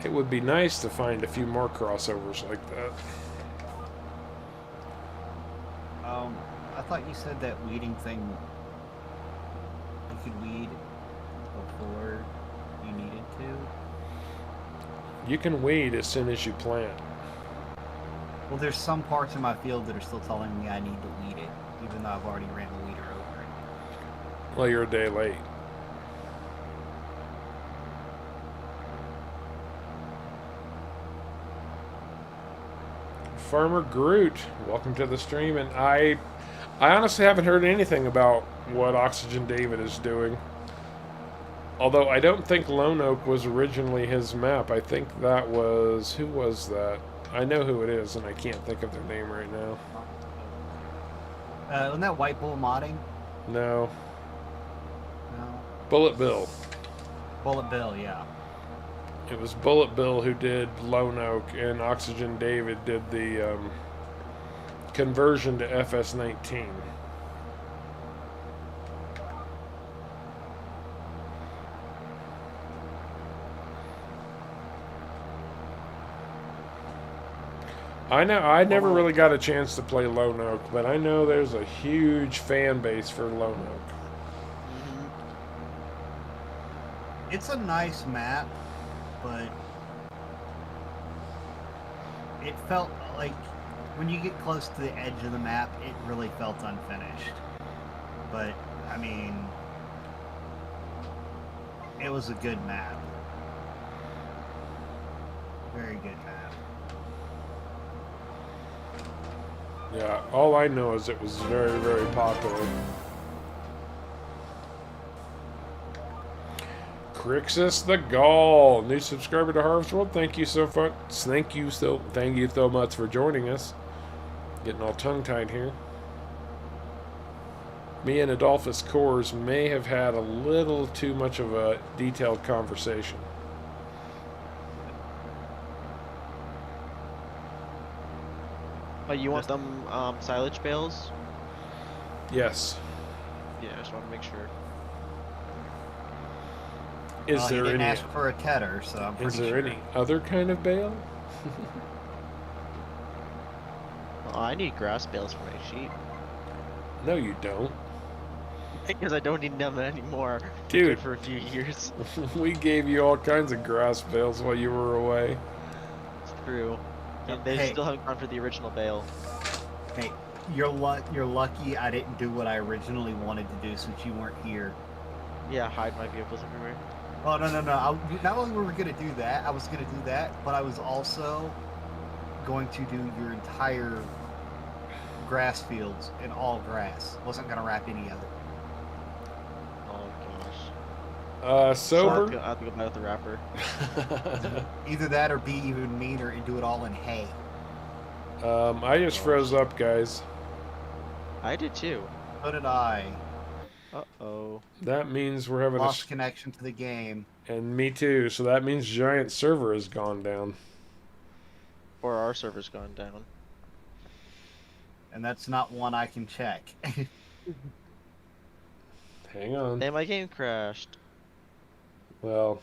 It would be nice to find a few more crossovers like that. I thought you said that weeding thing. You could weed before you needed to. You can weed as soon as you plant. Well, there's some parts of my field that are still telling me I need to weed it, even though I've already ran the weeder over it. Well, you're a day late. Farmer Groot, welcome to the stream. And I honestly haven't heard anything about what Oxygen David is doing. Although I don't think Lone Oak was originally his map. I think that was... Who was that? I know who it is, and I can't think of their name right now. Wasn't that White Bull modding? No. No. Bullet Bill. Bullet Bill, yeah. It was Bullet Bill who did Lone Oak, and Oxygen David did the conversion to FS19. I know I never really got a chance to play Lone Oak, but I know there's a huge fan base for Lone Oak. It's a nice map, but it felt like when you get close to the edge of the map, it really felt unfinished. But, I mean, it was a good map. Very good map. Yeah, all I know is it was very, very popular. Crixus the Gaul, new subscriber to Harvest World. Thank you so much. Thank you so much for joining us. Getting all tongue-tied here. Me and Adolphus Coors may have had a little too much of a detailed conversation. But you want them silage bales? Yes. Yeah, I just want to make sure. Is He there didn't any? ask for a tedder, so I'm pretty Is there sure. any other kind of bale? Well, I need grass bales for my sheep. No, you don't. Because I don't need them anymore. Dude. For a few years. We gave you all kinds of grass bales while you were away. It's true. And they Hey. still haven't gone for the original bale. Hey, you're lucky I didn't do what I originally wanted to do since you weren't here. Yeah, hide my vehicles everywhere. Oh, no. Not only were we going to do that, I was going to do that, but I was also going to do your entire grass fields in all grass. Wasn't going to wrap any of it. Oh gosh. Sober? I have to go buy with the wrapper. Either that or be even meaner and do it all in hay. I just froze up, guys. I did too. So did I. Uh-oh. That means we're having Lost connection to the game. And me too, so that means Giant Server has gone down. Or our server's gone down. And that's not one I can check. Hang on. And my game crashed. Well,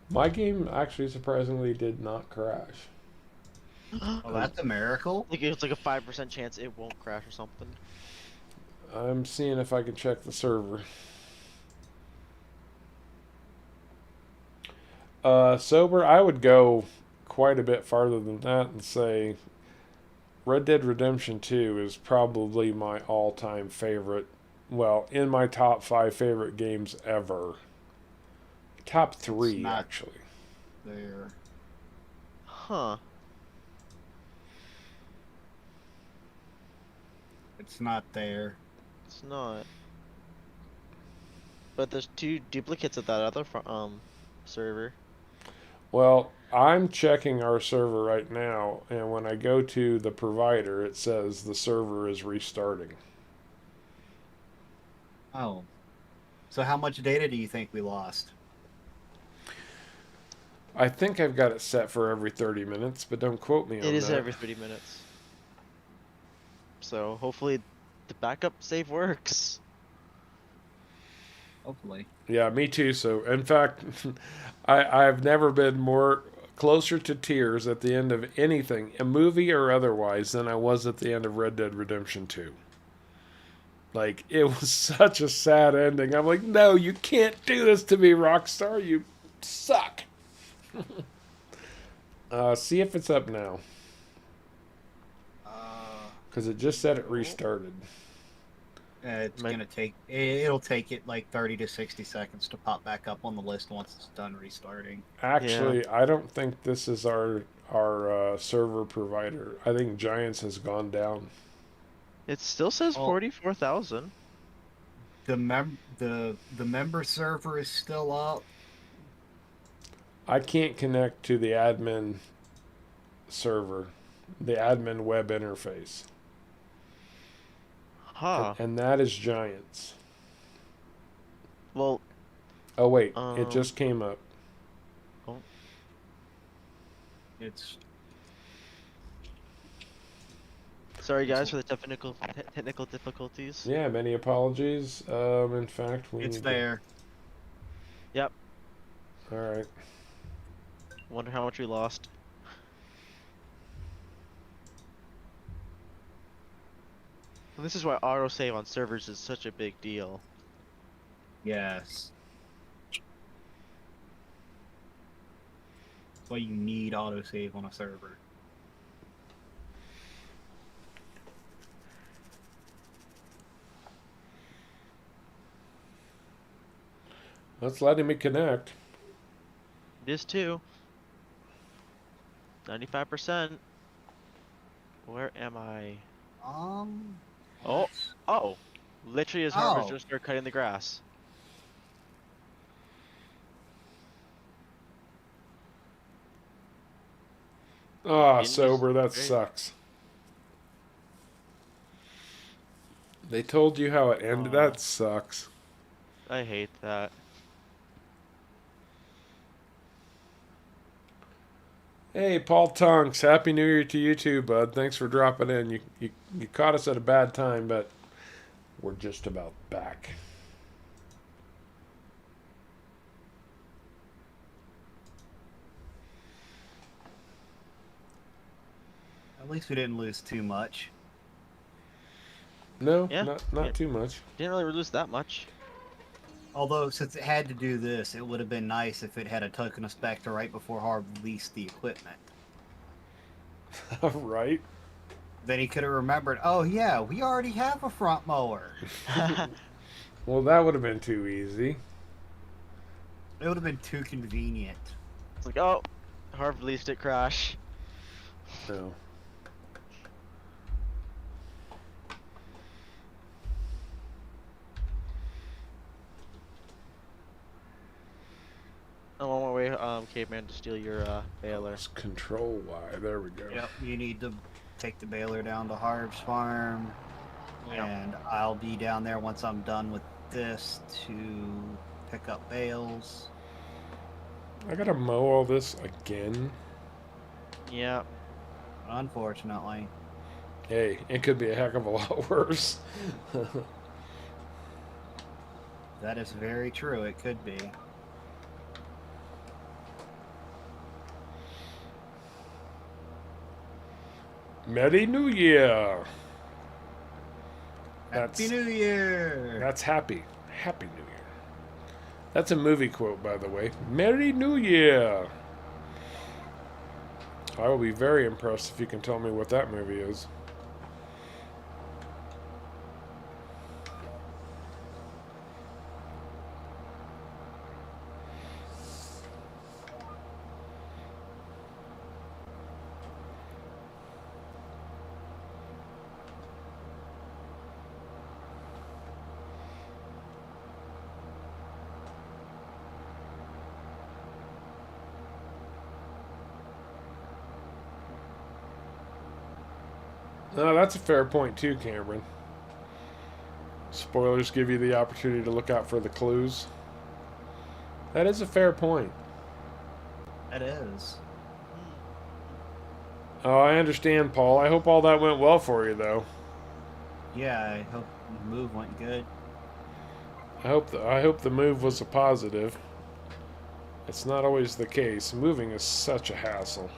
my game actually surprisingly did not crash. Well, that's a miracle. Like it's like a 5% chance it won't crash or something. I'm seeing if I can check the server. Sober, I would go quite a bit farther than that and say Red Dead Redemption 2 is probably my all-time favorite. Well, in my top 5 favorite games ever. Top 3, actually. There. Huh. It's not there. It's not. But there's 2 duplicates of that other server. Well, I'm checking our server right now, and when I go to the provider, it says the server is restarting. Oh. So how much data do you think we lost? I think I've got it set for every 30 minutes, but don't quote me It on is that. every 30 minutes. So hopefully the backup save works. Hopefully. Yeah, me too. So, in fact, I've never been more closer to tears at the end of anything, a movie or otherwise, than I was at the end of Red Dead Redemption 2. Like, it was such a sad ending. I'm like, no, you can't do this to me, Rockstar. You suck. See if it's up now. Because it just said it restarted. It's Might- gonna take. It'll take it like 30 to 60 seconds to pop back up on the list once it's done restarting. Actually, I don't think this is our server provider. I think Giants has gone down. It still says Oh. 44,000. The member server is still up. I can't connect to the admin server, the admin web interface. Huh. And that is Giants. Well, Oh, wait. It just came up. It's sorry guys for the technical difficulties. Yeah, many apologies. In fact, we it's need there. Yep. All right. Wonder how much we lost. And this is why autosave on servers is such a big deal. Yes. That's why you need autosave on a server. Let's letting me connect. It is too. 95%. Where am I? Oh, let's- oh. Literally as harvest Oh. just started cutting the grass. Ah, Didn't sober, that Great. sucks. They told you how it ended. Aw. That sucks. I hate that. Hey, Paul Tonks, Happy New Year to you too, bud. Thanks for dropping in. You caught us at a bad time, but we're just about back. At least we didn't lose too much. No, Yeah, not yeah. too much. Didn't really lose that much. Although, since it had to do this, it would have been nice if it had a token inspector right before Harv released the equipment. Right? Then he could have remembered, oh yeah, we already have a front mower. Well, that would have been too easy. It would have been too convenient. It's like, oh, Harv released it, crash. No. I'm on my way, Caveman, to steal your baler. It's Control Y. There we go. Yep, you need to take the baler down to Harv's farm. Yep. And I'll be down there once I'm done with this to pick up bales. I gotta mow all this again. Yeah. Unfortunately. Hey, it could be a heck of a lot worse. That is very true, it could be. Merry New Year! Happy New Year! That's happy. Happy New Year. That's a movie quote, by the way. Merry New Year! I will be very impressed if you can tell me what that movie is. No, that's a fair point too, Cameron. Spoilers give you the opportunity to look out for the clues. That is a fair point. It is. Oh, I understand, Paul. I hope all that went well for you, though. Yeah, I hope the move went good. I hope the move was a positive. It's not always the case. Moving is such a hassle.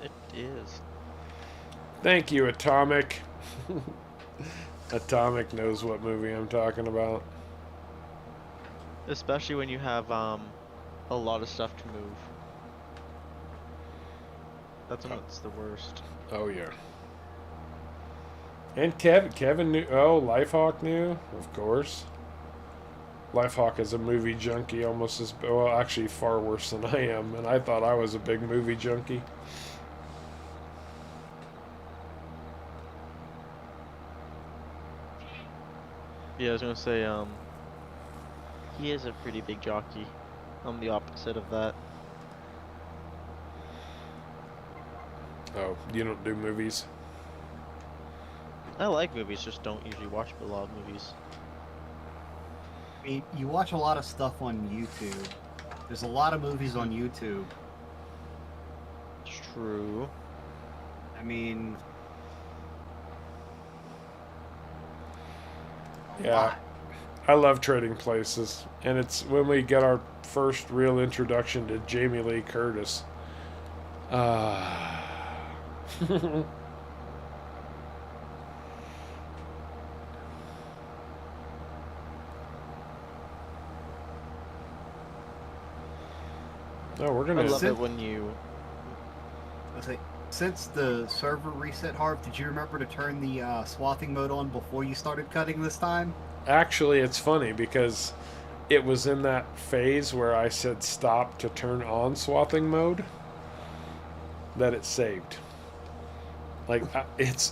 It is. Thank you, Atomic. Atomic knows what movie I'm talking about. Especially when you have a lot of stuff to move. That's when it's the worst. Oh yeah. And Kevin knew. Oh, Lifehawk knew, of course. Lifehawk is a movie junkie, almost as well, actually far worse than I am, and I thought I was a big movie junkie. Yeah, I was gonna say, he is a pretty big jockey. I'm the opposite of that. Oh, you don't do movies? I like movies, just don't usually watch a lot of movies. I mean, you watch a lot of stuff on YouTube. There's a lot of movies on YouTube. It's true. I mean, a Yeah. lot. I love Trading Places, and it's when we get our first real introduction to Jamie Lee Curtis. No, we're I gonna. love it when you... Let's say, since the server reset, Harv, did you remember to turn the swathing mode on before you started cutting this time? Actually, it's funny because it was in that phase where I said stop to turn on swathing mode that it saved. Like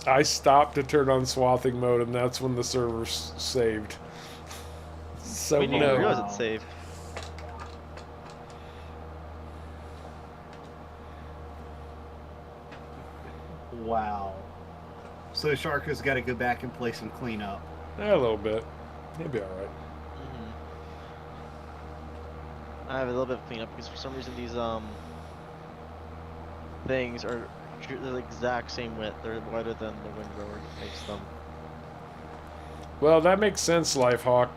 I stopped to turn on swathing mode, and that's when the server saved. So we didn't no. even realize Wow. it's saved. Wow. So SharCo's got to go back and play some cleanup. A little bit. He'll be all right. I have a little bit of cleanup because for some reason these things are the exact same width. They're wider than the windrower makes them. Well, that makes sense, Lifehawk.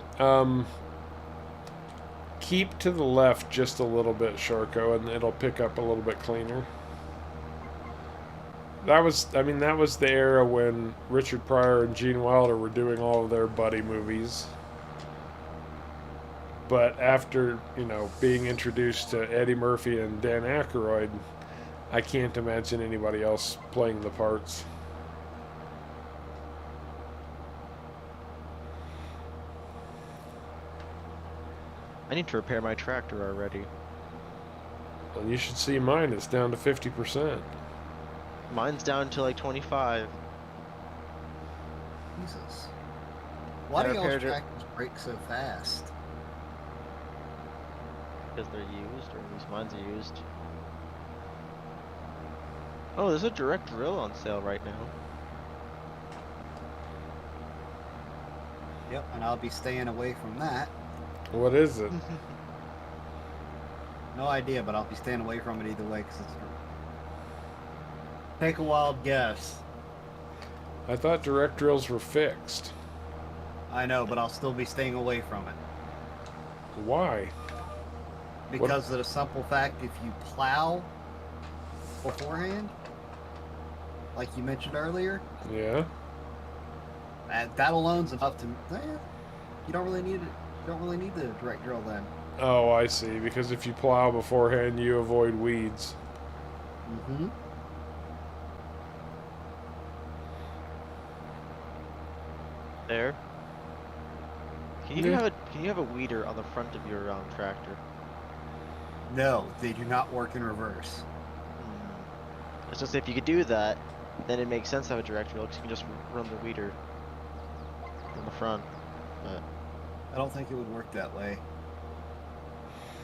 Keep to the left just a little bit, SharCo, and it'll pick up a little bit cleaner. That was the era when Richard Pryor and Gene Wilder were doing all of their buddy movies. But after, being introduced to Eddie Murphy and Dan Aykroyd, I can't imagine anybody else playing the parts. I need to repair my tractor already. And you should see mine, it's down to 50%. Mine's down to like 25. Jesus. Why I do y'all's repaired it. tractors break so fast? Because they're used, or at least mine's are used. Oh, there's a direct drill on sale right now. Yep, and I'll be staying away from that. What is it? No idea, but I'll be staying away from it either way because it's. Take a wild guess. I thought direct drills were fixed. I know, but I'll still be staying away from it. Why? Because of the simple fact, if you plow beforehand, like you mentioned earlier, Yeah? that alone's enough to. You don't really need it. You don't really need the direct drill then. Oh, I see. Because if you plow beforehand, you avoid weeds. Mm-hmm. There. Can you Yeah. have a weeder on the front of your tractor? No, they do not work in reverse. I was gonna say if you could do that, then it makes sense to have a direct drill because you can just run the weeder on the front. But I don't think it would work that way.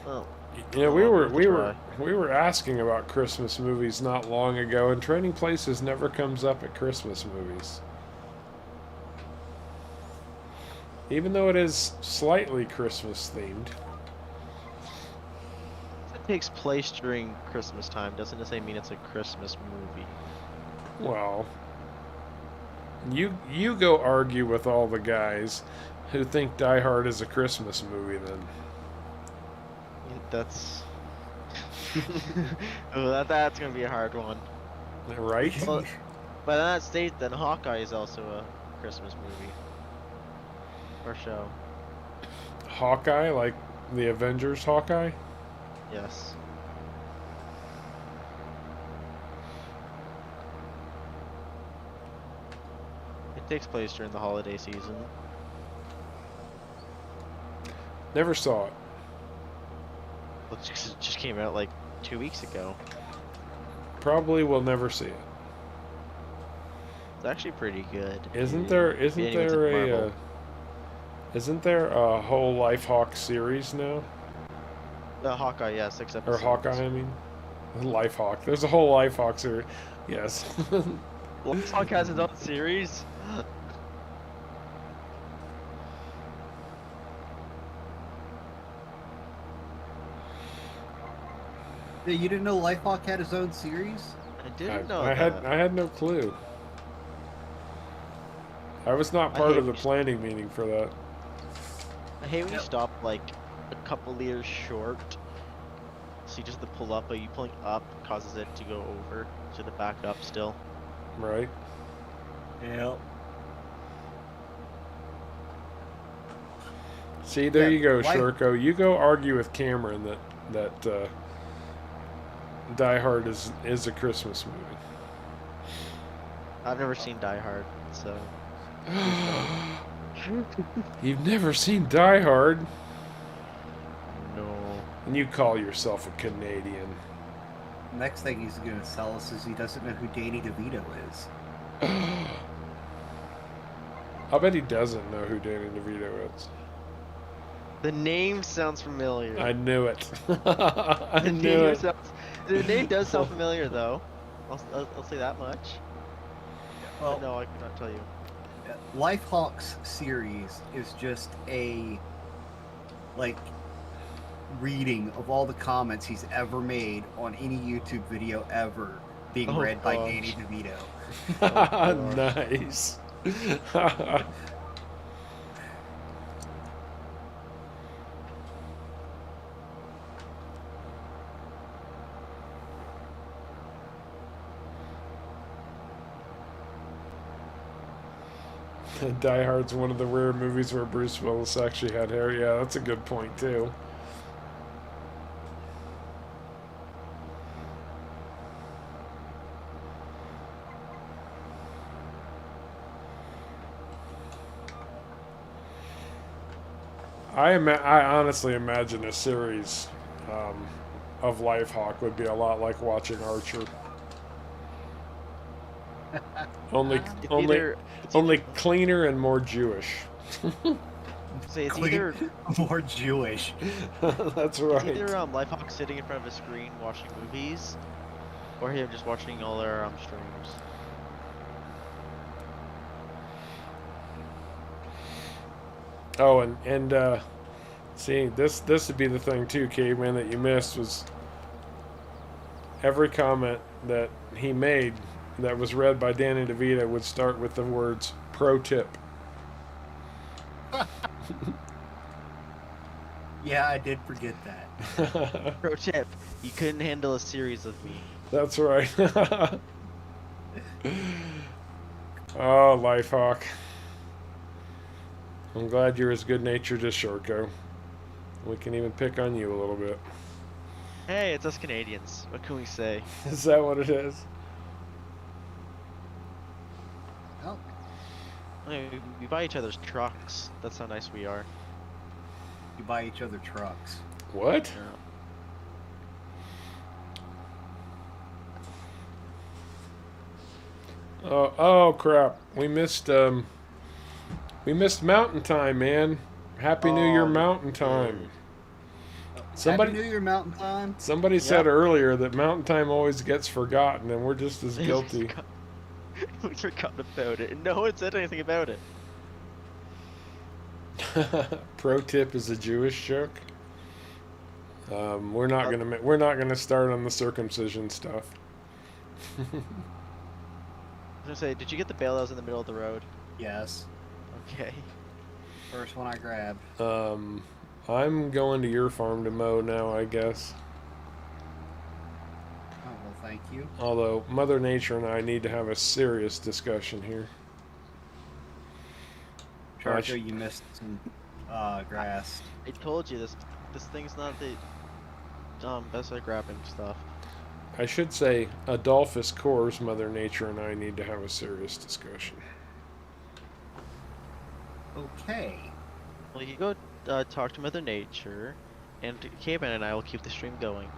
well, You know, Worth a try. we were asking about Christmas movies not long ago, and Trading Places never comes up at Christmas movies. Even though it is slightly Christmas themed. It takes place during Christmas time. Doesn't necessarily mean it's a Christmas movie. Well, you go argue with all the guys who think Die Hard is a Christmas movie then. That's oh, that's gonna be a hard one. Right? Well, by that state, then Hawkeye is also a Christmas movie or show. Hawkeye, like the Avengers Hawkeye? Yes. It takes place during the holiday season. Never saw it. Well, it just came out like 2 weeks ago. Probably will never see it. It's actually pretty good. Isn't If there anyone's into Marvel. isn't there a whole Life Hawk series now? Hawkeye, yeah, 6 Or episodes. Hawkeye, I mean. Life Hawk. There's a whole Life Hawk series. Yes. Life Hawk has its own series. Yeah, you didn't know Lifehawk had his own series? I didn't know I that. had no clue. I was not part hate of the when you- planning meeting for that. I hate when you Yep. stop like a couple layers short. So you just have to pull up, but you pulling up causes it to go over to the back up still. Right? Yep. See, there Yeah, you go, Life- SharCo. You go argue with Cameron that Die Hard is a Christmas movie. I've never seen Die Hard, so You've never seen Die Hard, no. and you call yourself a Canadian. Next thing he's going to sell us is he doesn't know who Danny DeVito is. Oh. I bet he doesn't know who Danny DeVito is. The name sounds familiar. I knew it. I the knew name it. the name does sound familiar, though. I'll say that much. Well, But no, I cannot tell you. Lifehawk's series is just a reading of all the comments he's ever made on any YouTube video ever being Oh, read by gosh. Danny DeVito. Nice. Die Hard's one of the rare movies where Bruce Willis actually had hair. Yeah, that's a good point too. I honestly imagine a series of Lifehawk would be a lot like watching Archer. only It's only either, only cleaner and more Jewish. say it's Clean- either More Jewish. That's it's right. either Lifehawk sitting in front of a screen watching movies, or him just watching all their streams. Oh, and see, this would be the thing too, Caveman, that you missed was every comment that he made that was read by Danny DeVito would start with the words "pro tip." Yeah, I did forget that. Pro tip: you couldn't handle a series of me. That's right. Oh, Lifehawk. I'm glad you're as good-natured as SharCo. We can even pick on you a little bit. Hey, it's us Canadians. What can we say? Is that what it is? Oh, I mean, we buy each other's trucks. That's how nice we are. you buy each other trucks. What? Yeah. Oh crap. We missed Mountain Time, man. Happy New Year Oh, Mountain Time. Somebody, Happy New Year, Mountain Time. somebody said earlier that Mountain Time always gets forgotten, and we're just as guilty. We forgot about it. No one said anything about it. Pro tip is a Jewish joke. We're not gonna start on the circumcision stuff. I was gonna say, did you get the bale that was in the middle of the road? Yes. Okay. First one I grabbed. I'm going to your farm to mow now, I guess. Oh, well, thank you. Although Mother Nature and I need to have a serious discussion here. SharCo, you missed some grass. I told you this thing's not the best at grabbing stuff. I should say, Adolphus Coors, Mother Nature and I need to have a serious discussion. Okay. Well, you go talk to Mother Nature, and Caveman and I will keep the stream going.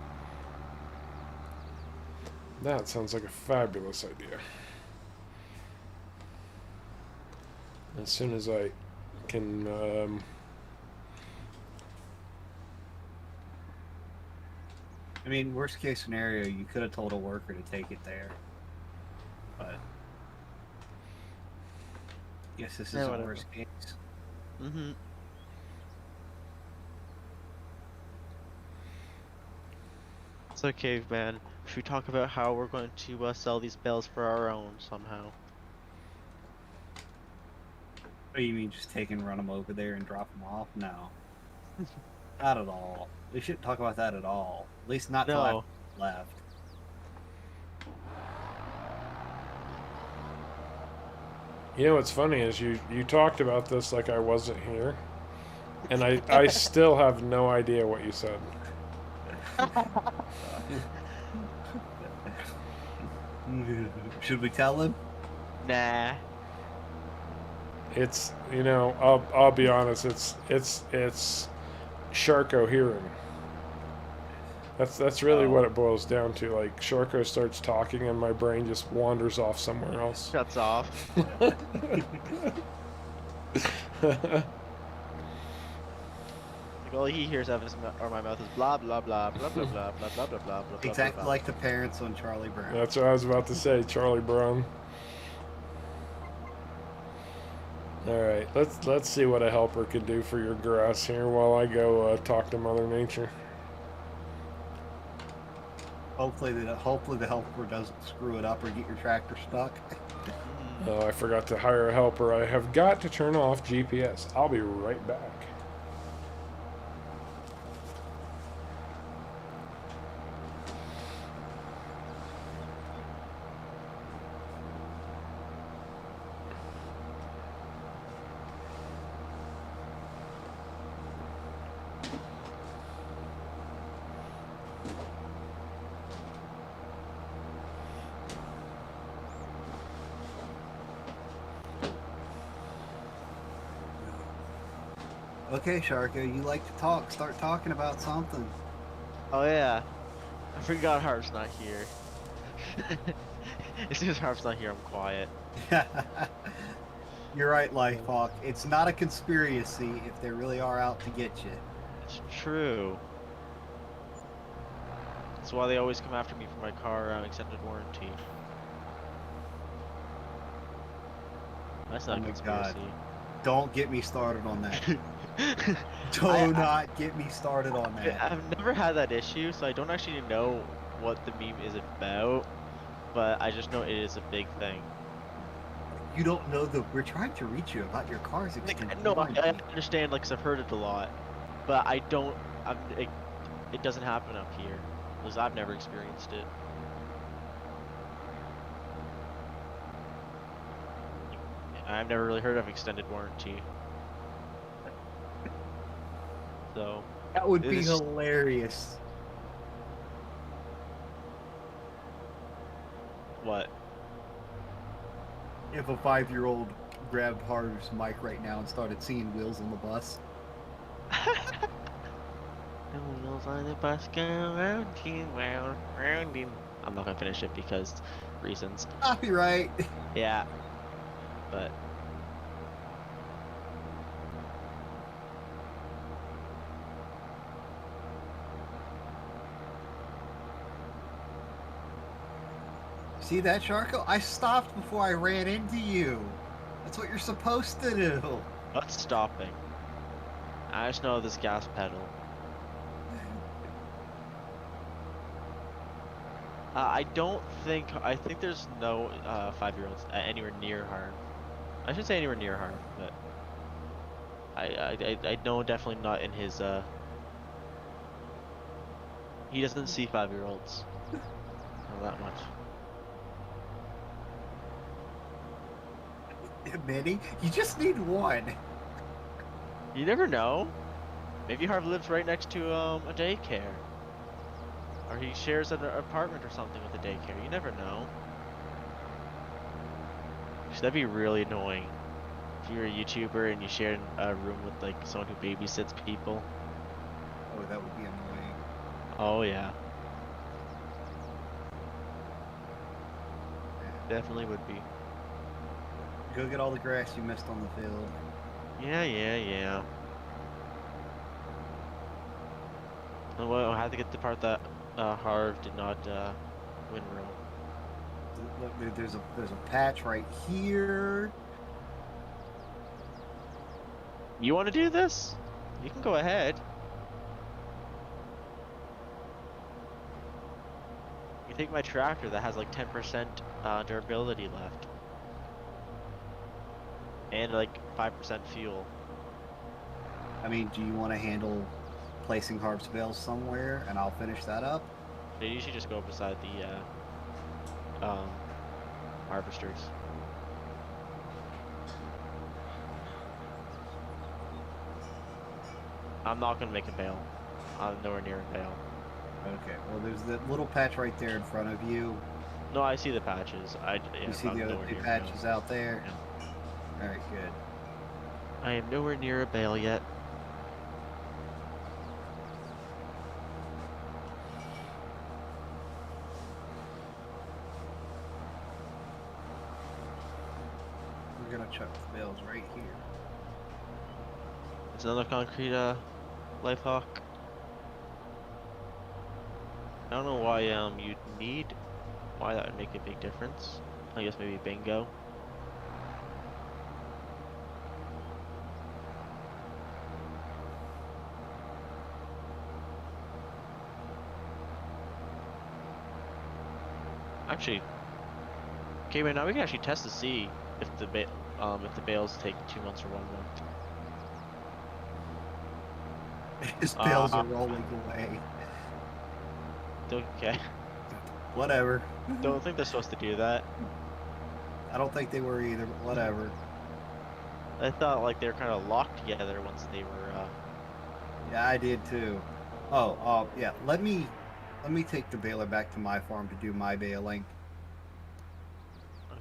That sounds like a fabulous idea. As soon as I can, I mean, worst case scenario, you could have told a worker to take it there. But guess this is Yeah, the whatever. worst case. Mm-hmm. So, Caveman, should we talk about how we're going to sell these bales for our own somehow? Oh, you mean just take and run them over there and drop them off? No. Not at all. We shouldn't talk about that at all. At least not till No. I've left. you know what's funny is you talked about this like I wasn't here, and I still have no idea what you said. Should we tell him? Nah. It's I'll be honest. It's SharCo hearing. That's really what it boils down to. Like SharCo starts talking and my brain just wanders off somewhere else. Shuts off. Like, all he hears out of his or my mouth is blah blah blah blah blah blah blah blah blah blah blah. Exactly like the parents on Charlie Brown. That's what I was about to say, Charlie Brown. All right, let's see what a helper can do for your grass here while I go talk to Mother Nature. Hopefully the helper doesn't screw it up or get your tractor stuck. Oh, I forgot to hire a helper. I have got to turn off GPS. I'll be right back. Okay, SharCo, you like to talk. Start talking about something. Oh yeah, I forgot Harp's not here. As soon as Harp's not here, I'm quiet. You're right, Lifehawk. It's not a conspiracy if they really are out to get you. It's true. That's why they always come after me for my car extended warranty. That's not Oh a my conspiracy. Don't get me started on that. Do not get me started on that. I've never had that issue, so I don't actually know what the meme is about, but I just know it is a big thing. You don't know that we're trying to reach you about your car's extended No, warranty. I understand, like, 'cause I've heard it a lot, but I don't. It doesn't happen up here, because I've never experienced it. I've never really heard of extended warranty. So That would be It's- hilarious. what? If a 5-year-old grabbed Harv's mic right now and started singing Wheels on the Bus. The wheels on the bus go round and round, round and... I'm not gonna finish it because reasons. Copyright. Yeah, but See that, Sharko? I stopped before I ran into you. That's what you're supposed to do. What's stopping? I just know this gas pedal. I think there's no 5-year-olds anywhere near Harv. I shouldn't say anywhere near Harv, but I know definitely not in his he doesn't see 5-year-olds. Not that much. Minnie, you just need one. You never know. Maybe Harv lives right next to a daycare. Or he shares an apartment or something with a daycare. You never know. That'd be really annoying. If you're a YouTuber and you share a room with like someone who babysits people. Oh, that would be annoying. Oh yeah. Definitely would be. Go get all the grass you missed on the field. Yeah. Well, I had to get the part that Harv did not win room. Look, there's a patch right here. You want to do this? You can go ahead. You take my tractor that has like 10% durability left. And like 5% fuel. I mean, do you want to handle placing Harv's bales somewhere, and I'll finish that up? They usually just go beside the harvesters. I'm not gonna make a bale. I'm nowhere near a bale. Okay. Well, there's that little patch right there in front of you. No, I see the patches. Yeah, You see I'm the other nowhere two near a patches bale. out there? Yeah. Alright, good. I am nowhere near a bale yet. We're gonna chuck the bales right here. It's another concrete life hawk. I don't know why you'd need why that would make a big difference. I guess maybe bingo. Actually, okay, wait, now we can actually test to see if the bales take 2 months or 1 month. His bales are rolling away. Okay. Whatever. Don't think they're supposed to do that. I don't think they were either, but whatever. I thought like they were kind of locked together once they were. Yeah, I did too. Oh, yeah. Let me take the baler back to my farm to do my baling.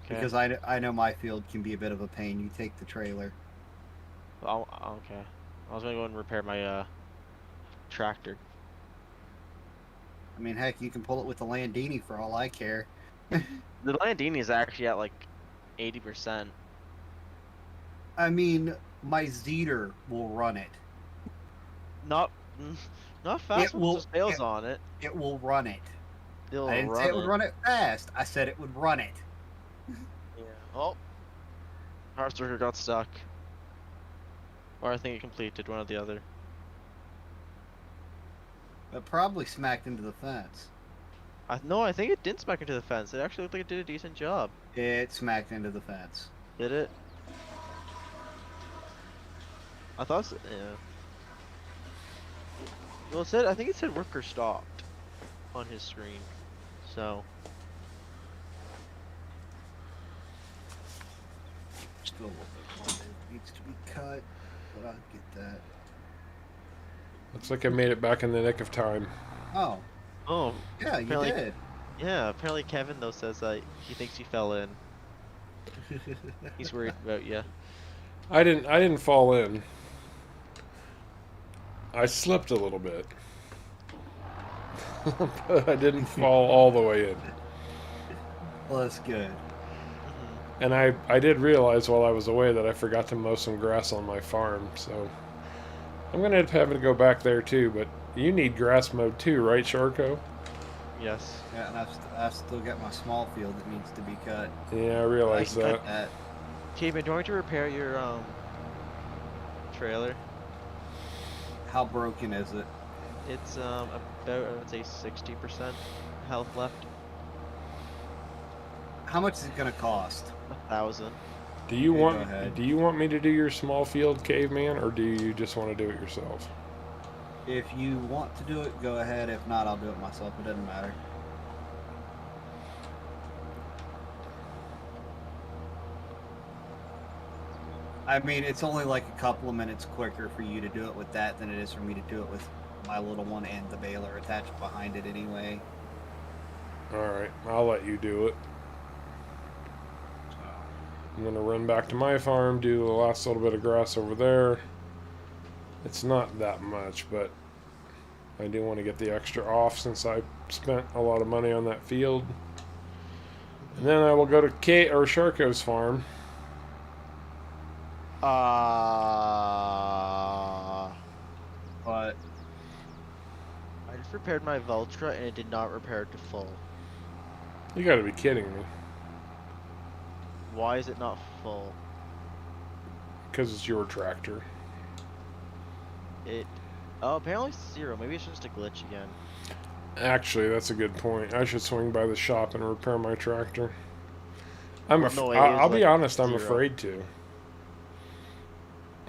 Okay. Because I know my field can be a bit of a pain. You take the trailer. Okay. I was gonna go and repair my tractor. I mean, heck, you can pull it with the Landini for all I care. The Landini is actually at like 80%. I mean, my Zeter will run it. Not fast It with will- just bales on it. It will run it. It'll I didn't say it would run it fast. I said it would run it. Yeah. Oh. Harvester got stuck. Or I think it completed one or the other. It probably smacked into the fence. No, I think it didn't smack into the fence. It actually looked like it did a decent job. It smacked into the fence. Did it? I thought so, yeah. Well, I think it said worker stopped on his screen. So. Still a little bit longer. It needs to be cut, but I'll get that. Looks like I made it back in the nick of time. Oh, Oh. yeah, you Apparently- did. Yeah, apparently Kevin though says he thinks you fell in. He's worried about you. I didn't fall in. I slipped a little bit. But I didn't fall all the way in. Well, that's good. And I did realize while I was away that I forgot to mow some grass on my farm, so I'm gonna end up having to go back there too, but you need grass mowed too, right, Sharko? Yes. Yeah, and I've still got my small field that needs to be cut. Yeah, I I realize can that. cut that. Caveman, do you want me to repair your trailer? How broken is it? It's about, I would say, 60% health left. How much is it gonna cost? 1,000. Do you Okay, want go ahead. do you want me to do your small field, Caveman, or do you just want to do it yourself? If you want to do it, go ahead. If not, I'll do it myself. It doesn't matter. I mean, it's only like a couple of minutes quicker for you to do it with that than it is for me to do it with my little one and the baler attached behind it anyway. Alright, I'll let you do it. I'm gonna run back to my farm, do the last little bit of grass over there. It's not that much, but I do want to get the extra off since I spent a lot of money on that field. And then I will go to SharCo's farm. But I just repaired my Veltra and it did not repair to full. You gotta be kidding me. Why is it not full? Because it's your tractor. Oh, apparently it's 0. Maybe it's just a glitch again. Actually, that's a good point. I should swing by the shop and repair my tractor. Well, no, it is I'll be like honest, I'm 0. afraid to.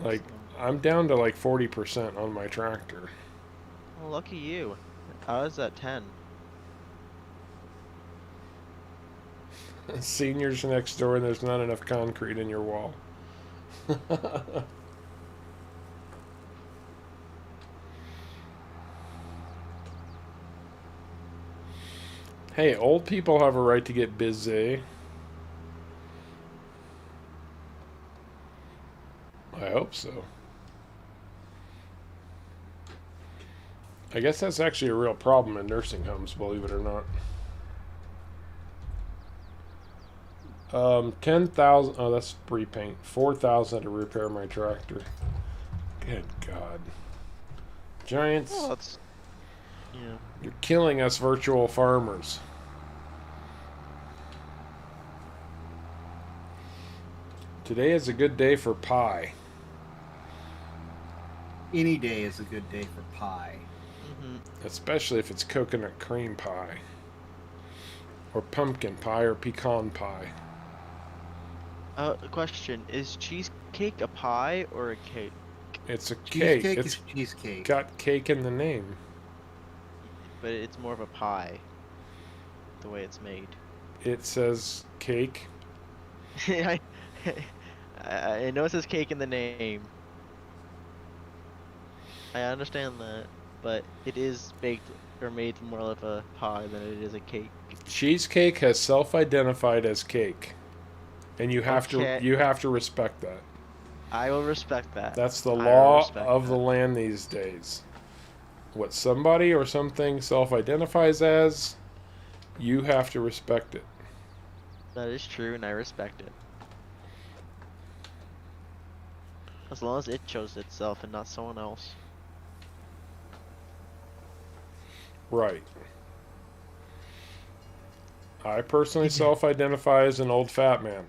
Like, I'm down to like 40% on my tractor. Well, lucky you. I was at 10. Seniors next door and there's not enough concrete in your wall. Hey, old people have a right to get busy. I hope so. I guess that's actually a real problem in nursing homes, believe it or not. 10,000. Oh, that's repaint. 4,000 to repair my tractor. Good God. Giants. Oh, that's... Yeah. You're killing us virtual farmers. Today is a good day for pie. any day is a good day for pie. Especially if it's coconut cream pie. Or pumpkin pie or pecan pie. Question, is cheesecake a pie or a cake? It's a cake. Cheesecake It's is cheesecake. got cake in the name. But it's more of a pie. The way it's made. It says cake. I know it says cake in the name. I understand that, but it is baked or made more of a pie than it is a cake. Cheesecake has self-identified as cake. And you have to respect that. I will respect that. That's the I will law respect of the that. land these days. What somebody or something self-identifies as, you have to respect it. That is true, and I respect it. As long as it chose itself and not someone else. Right. I personally self-identify as an old fat man.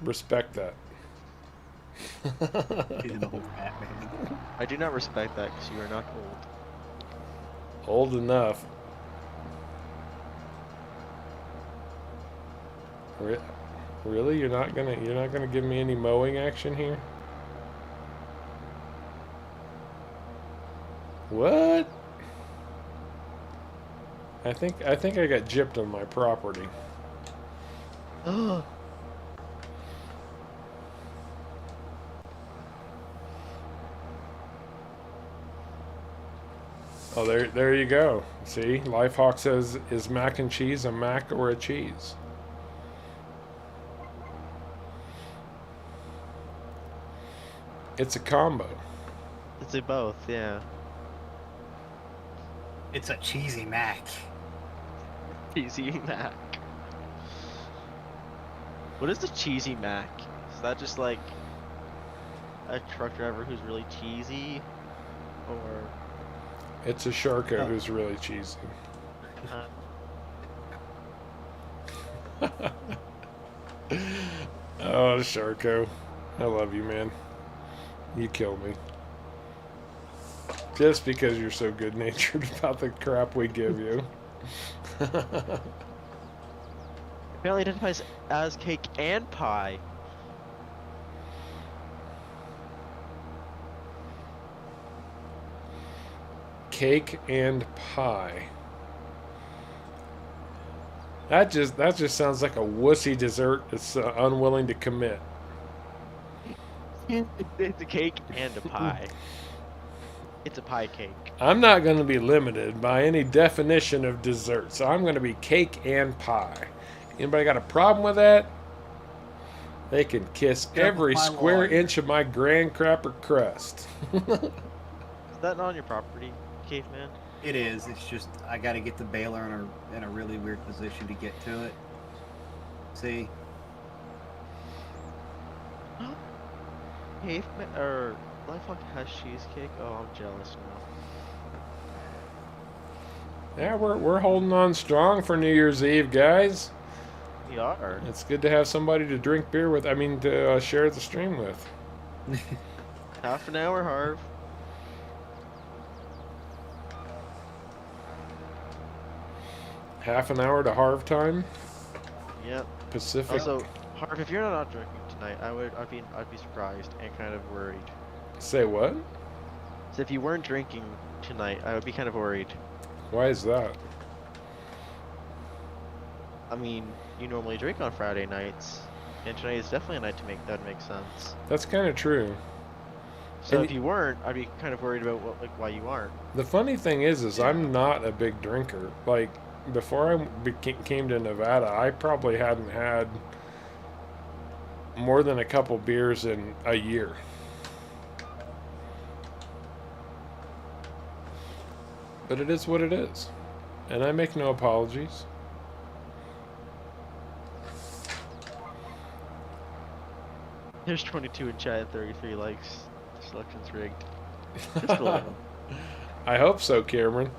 Respect that. He's an old fat man. I do not respect that because you are not old. Old enough. Really? You're not gonna give me any mowing action here? What? I think I got gypped on my property. Oh. Oh, there you go. See, Lifehawk says, is mac and cheese a mac or a cheese? It's a combo. It's a both, yeah. It's a cheesy mac. Cheesy Mac. What is the cheesy Mac? Is that just like a truck driver who's really cheesy? Or It's a SharCo who's really cheesy. Oh, SharCo. I love you, man. You kill me. Just because you're so good-natured about the crap we give you. Apparently identifies as cake and pie. Cake and pie. That just sounds like a wussy dessert that's unwilling to commit. It's a cake and a pie. It's a pie cake. I'm not going to be limited by any definition of dessert, so I'm going to be cake and pie. Anybody got a problem with that? They can kiss every square inch of my grand crapper crust. Is that not on your property, Caveman? It is. It's just I got to get the baler in a really weird position to get to it. See? Caveman or Lifelock has cheesecake. Oh, I'm jealous now. Yeah, we're holding on strong for New Year's Eve, guys. We are. It's good to have somebody to drink beer with. I mean, to share the stream with. Half an hour, Harv. Half an hour to Harv time. Yep. Pacific. Also, Harv, if you're not drinking tonight, I'd be surprised and kind of worried. Say what? So if you weren't drinking tonight, I would be kind of worried. Why is that? I mean, you normally drink on Friday nights, and tonight is definitely a night to make that makes sense. That's kind of true. So And if you weren't, I'd be kind of worried about why you aren't. The funny thing is I'm not a big drinker. Like, before I came to Nevada, I probably hadn't had more than a couple beers in a year. But it is what it is. And I make no apologies. There's 22 in chat and 33 likes. Selection's rigged. Just a little. I hope so, Cameron.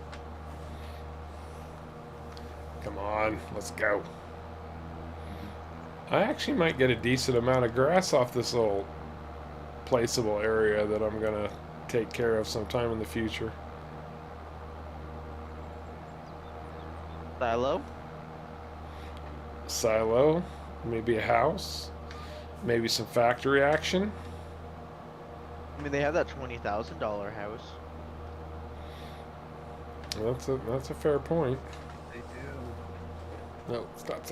Come on, let's go. I actually might get a decent amount of grass off this little placeable area that I'm going to take care of sometime in the future. Silo? Silo, maybe a house, maybe some factory action. I mean, they have that $20,000 house. That's a fair point. They do. No, stop.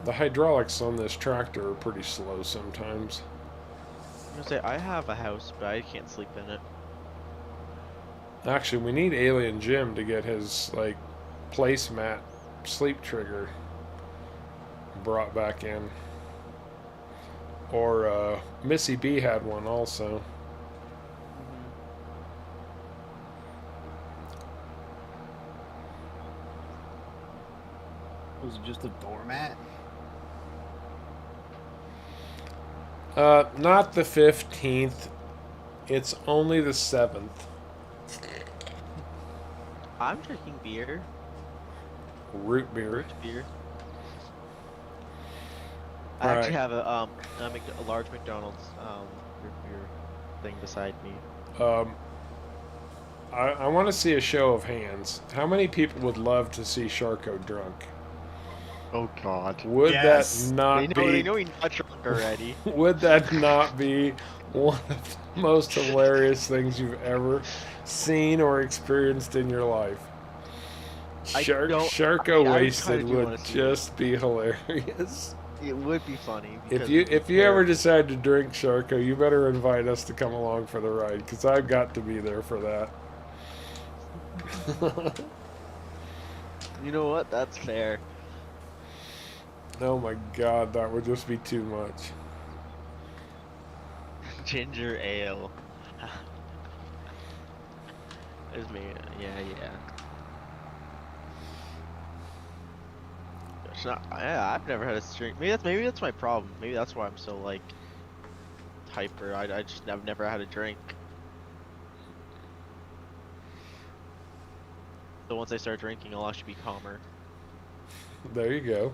The hydraulics on this tractor are pretty slow sometimes. I'm gonna say, I have a house, but I can't sleep in it. Actually, we need Alien Jim to get his, like, placemat sleep trigger brought back in. Or, Missy B had one also. Was it just a doormat? Not the 15th. It's only the 7th. I'm drinking beer. Root beer. Root beer. I actually Right. have a large McDonald's root beer thing beside me. I want to see a show of hands. How many people would love to see SharCo drunk? Oh God. Would Yes. that not They be? know he's not drunk already. Would that not be one of the most hilarious things you've ever seen or experienced in your life? SharCo I wasted kinda do wanna would see just be hilarious. It would be funny. If you ever decide to drink SharCo, you better invite us to come along for the ride, because I've got to be there for that. You know what? That's fair. Oh my God, that would just be too much. Ginger ale. There's me. Yeah. It's not, I've never had a drink. Maybe that's my problem. Maybe that's why I'm so like hyper. I've never had a drink. So once I start drinking, I'll actually be calmer. There you go.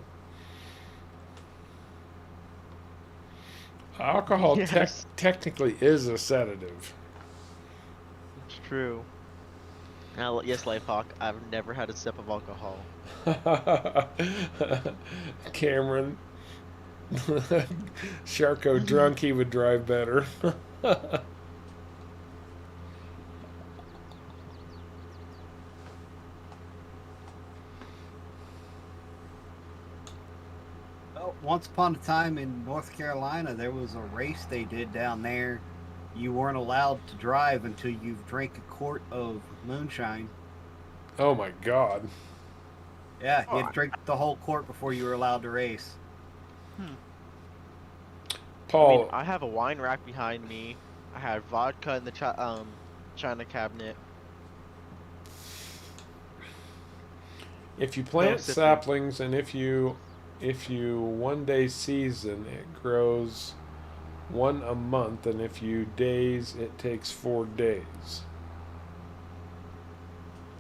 Alcohol Yes. technically is a sedative. It's true. Now, yes, Lifehawk, I've never had a sip of alcohol. Cameron, SharCo drunk, he would drive better. Oh, once upon a time in North Carolina, there was a race they did down there. You weren't allowed to drive until you've drank a quart of moonshine. Oh my God. Yeah, you had to drink the whole quart before you were allowed to race. Paul, I have a wine rack behind me. I had vodka in the china cabinet. if you plant sipping. saplings and if you one day season, it grows one a month, and if you days, it takes 4 days.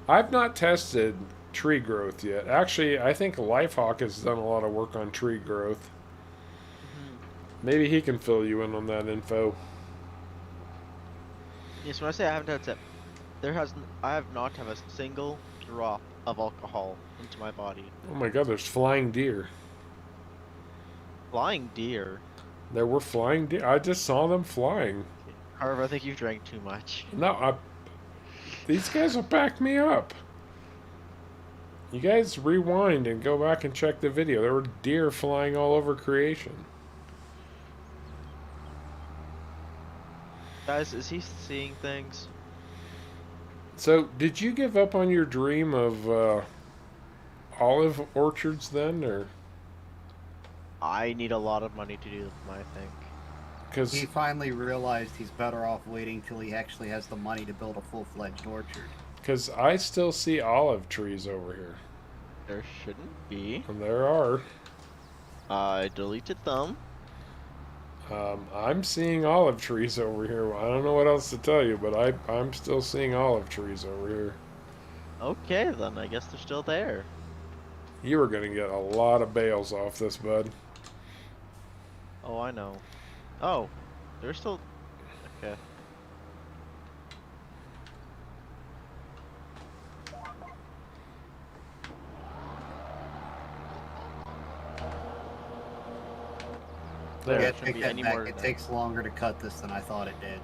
I've not tested tree growth yet. Actually, I think Lifehawk has done a lot of work on tree growth. Maybe he can fill you in on that info. Yes, when I say I haven't had a sip, I have not had a single drop of alcohol into my body. Oh my God, there's flying deer. Flying deer. There were flying deer. I just saw them flying. However, I think you've drank too much. No, these guys will back me up. You guys rewind and go back and check the video. There were deer flying all over creation. Guys, is he seeing things? So, did you give up on your dream of olive orchards then, or? I need a lot of money to do them, I think. Because He finally realized he's better off waiting till he actually has the money to build a full-fledged orchard. I still see olive trees over here. There shouldn't be. And there are. I deleted them. I'm seeing olive trees over here. I don't know what else to tell you, but I'm still seeing olive trees over here. Okay, then I guess they're still there. You were going to get a lot of bales off this, bud. Oh, I know. Oh, they're still... Okay. There. Yeah, shouldn't take be that any back. more It than takes longer to cut this than I thought it did.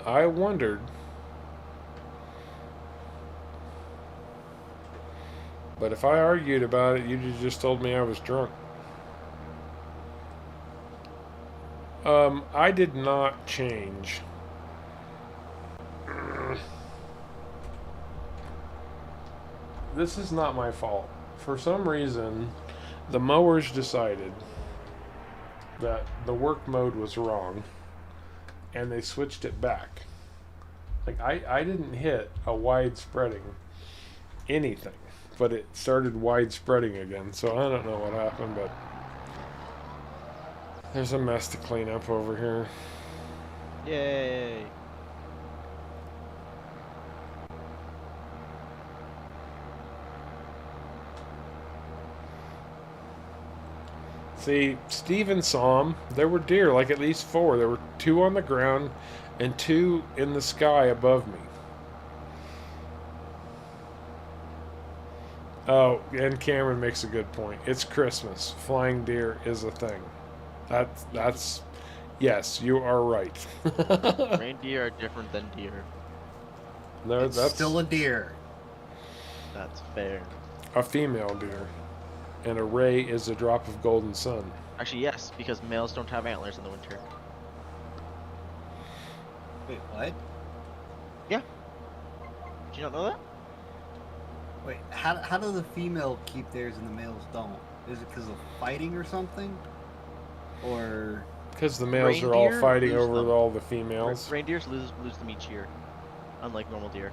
I wondered. But if I argued about it, you'd have just told me I was drunk. I did not change. This is not my fault. For some reason, the mowers decided that the work mode was wrong, and they switched it back. Like, I didn't hit a wide spreading anything, but it started wide spreading again, so I don't know what happened, but there's a mess to clean up over here. Yay! See, Steven saw them. There were deer, like at least 4. There were 2 on the ground and 2 in the sky above me. Oh, and Cameron makes a good point. It's Christmas. Flying deer is a thing. That's yes, you are right. Reindeer are different than deer. No, It's that's still a deer. That's fair. a female deer. And a ray is a drop of golden sun. Actually, yes, because males don't have antlers in the winter. Wait, what? Did you not know that? Wait, how do the female keep theirs and the males don't? Is it because of fighting or something? Or... Because the males are all Reindeer fighting lose over them. all the females. Reindeers lose them each year, unlike normal deer.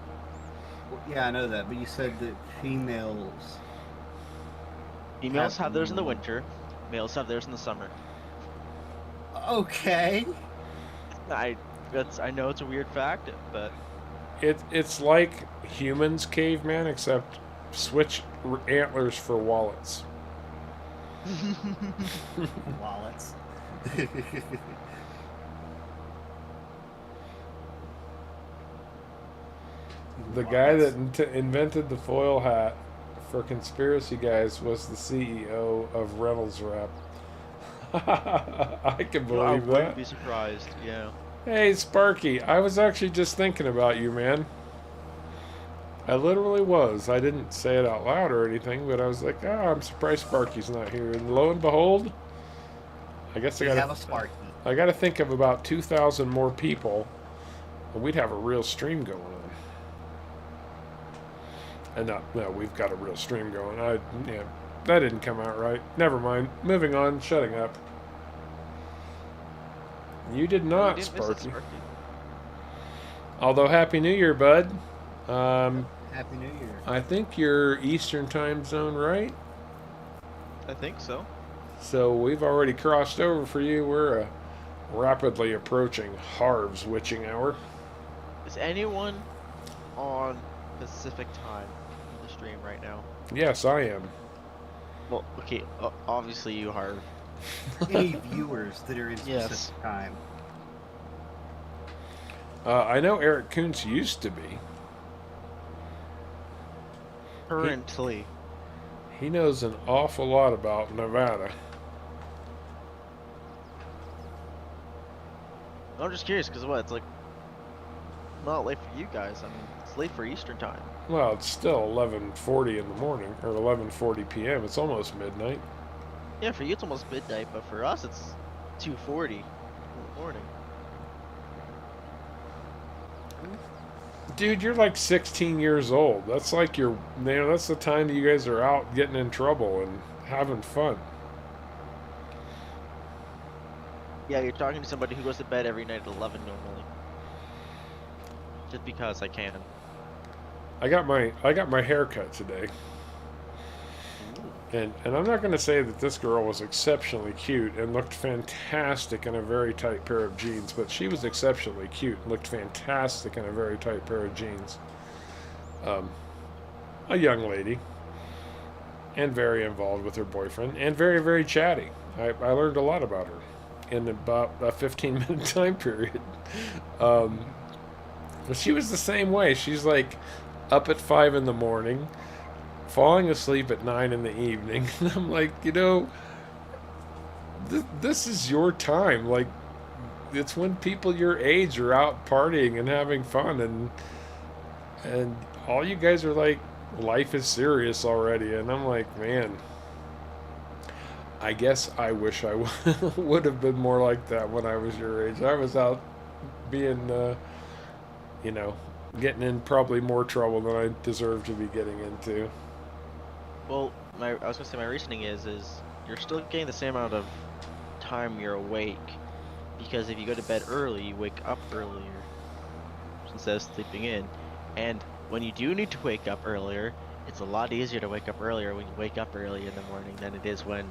Yeah, I know that, but you said that females... Females have theirs in the winter. Males have theirs in the summer. Okay. I know it's a weird fact, but It's like humans, caveman, except switch antlers for wallets. Wallets. The guy that invented the foil hat for conspiracy guys was the CEO of Reynolds Wrap. I can I believe wouldn't that. be surprised. Yeah. Hey, Sparky, I was actually just thinking about you, man. I literally was. I didn't say it out loud or anything, but I was like, I'm surprised Sparky's not here. And lo and behold, I guess We have a Sparky. I got to think of about 2,000 more people, and we'd have a real stream going on. And no, we've got a real stream going. Yeah, that didn't come out right. Never mind. Moving on. Shutting up. You did not, You didn't miss it, Sparky. Sparky. Although, Happy New Year, bud. Happy New Year. I think you're Eastern time zone, right? I think so. So we've already crossed over for you. We're rapidly approaching Harv's witching hour. Is anyone on Pacific time in the stream right now? Yes, I am. Well, okay, obviously you are. Any viewers that are in Yes. Pacific time? I know Eric Kuntz used to be. Currently. He knows an awful lot about Nevada. I'm just curious, because what, it's like, not late for you guys. I mean, it's late for Eastern time. Well, it's still 11:40 in the morning, or 11:40 p.m. It's almost midnight. Yeah, for you it's almost midnight, but for us it's 2:40 in the morning. Dude, you're like 16 years old. That's like that's the time that you guys are out getting in trouble and having fun. Yeah, you're talking to somebody who goes to bed every night at 11 normally. Just because I can. I got my hair cut today. And I'm not going to say that this girl was exceptionally cute and looked fantastic in a very tight pair of jeans, but she was exceptionally cute and looked fantastic in a very tight pair of jeans. A young lady, and very involved with her boyfriend, and very, very chatty. I learned a lot about her in about a 15-minute time period. But she was the same way. She's like up at 5 in the morning, falling asleep at 9 in the evening. And I'm like, this is your time. Like, it's when people your age are out partying and having fun, and all you guys are like, life is serious already. And I'm like, man, I guess I wish I would have been more like that when I was your age. I was out being, getting in probably more trouble than I deserve to be getting into. Well, I was gonna say my reasoning is you're still getting the same amount of time you're awake, because if you go to bed early, you wake up earlier instead of sleeping in, and when you do need to wake up earlier, it's a lot easier to wake up earlier when you wake up early in the morning than it is when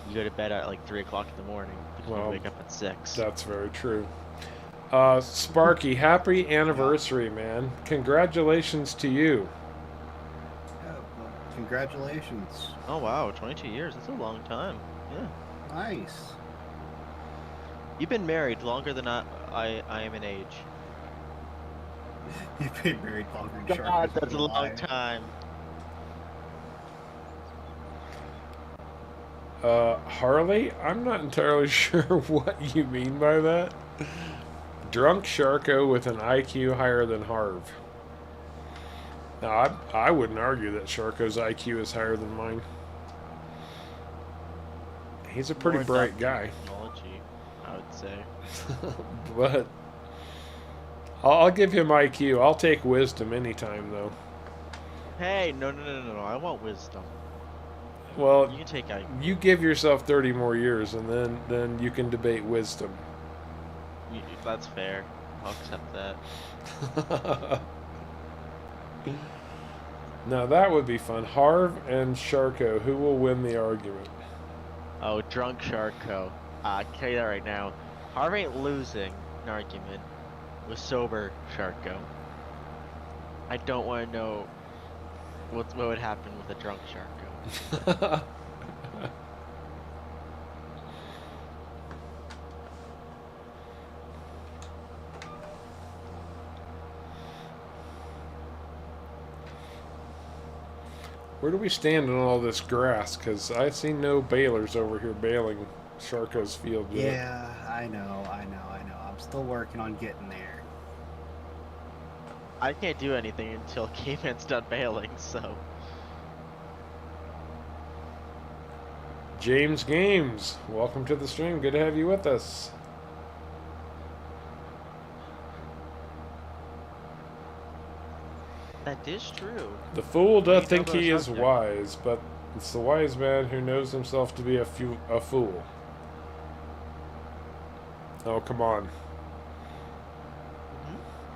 you go to bed at like 3 o'clock in the morning because you wake up at 6. That's very true. Sparky, happy anniversary, man. Congratulations to you. Yeah, well, congratulations. Oh wow, 22 years. That's a long time. Yeah. Nice. You've been married longer than I am in age. You've been married longer than God, Shark. that's a long time. Harley, I'm not entirely sure what you mean by that. Drunk SharCo with an IQ higher than Harv. Now, I wouldn't argue that SharCo's IQ is higher than mine. He's a pretty More bright adaptive guy. Technology, I would say. But I'll give him IQ. I'll take wisdom anytime, though. Hey, no. I want wisdom. Well, You can take IQ. you give yourself 30 more years, and then you can debate wisdom. That's fair. I'll accept that. Now that would be fun. Harv and SharCo, who will win the argument? Oh, drunk SharCo. I can tell you that right now. Harv ain't losing an argument with sober SharCo. I don't want to know what would happen with a drunk Sharko. Where do we stand on all this grass? Because I see no balers over here baling Sharko's field yet. Yeah, I know. I'm still working on getting there. I can't do anything until Caveman's done bailing, so. James Games, welcome to the stream. Good to have you with us. That is true. The fool doth You think know about he a is subject. wise, but it's the wise man who knows himself to be a fool. Oh, come on.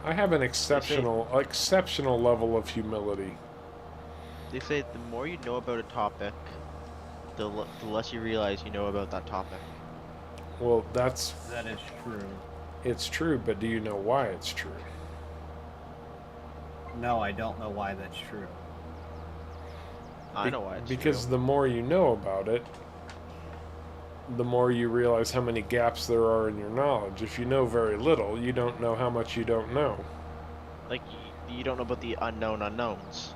I have an exceptional level of humility. They say the more you know about a topic, the less you realize you know about that topic. Well, That is true. it's true, but do you know why it's true? No, I don't know why that's true. I know why it's Because true. the more you know about it, the more you realize how many gaps there are in your knowledge. If you know very little, you don't know how much you don't know. Like, you don't know about the unknown unknowns.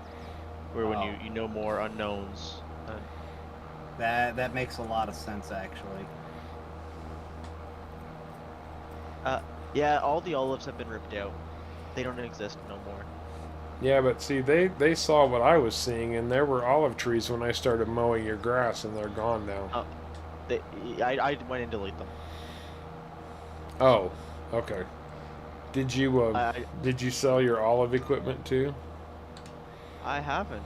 Where when Oh. you know more unknowns. That makes a lot of sense, actually. Yeah, all the olives have been ripped out. They don't exist no more. Yeah, but see, they saw what I was seeing, and there were olive trees when I started mowing your grass, and they're gone now. I went and deleted them. Oh, okay. Did you I did you sell your olive equipment too? I haven't.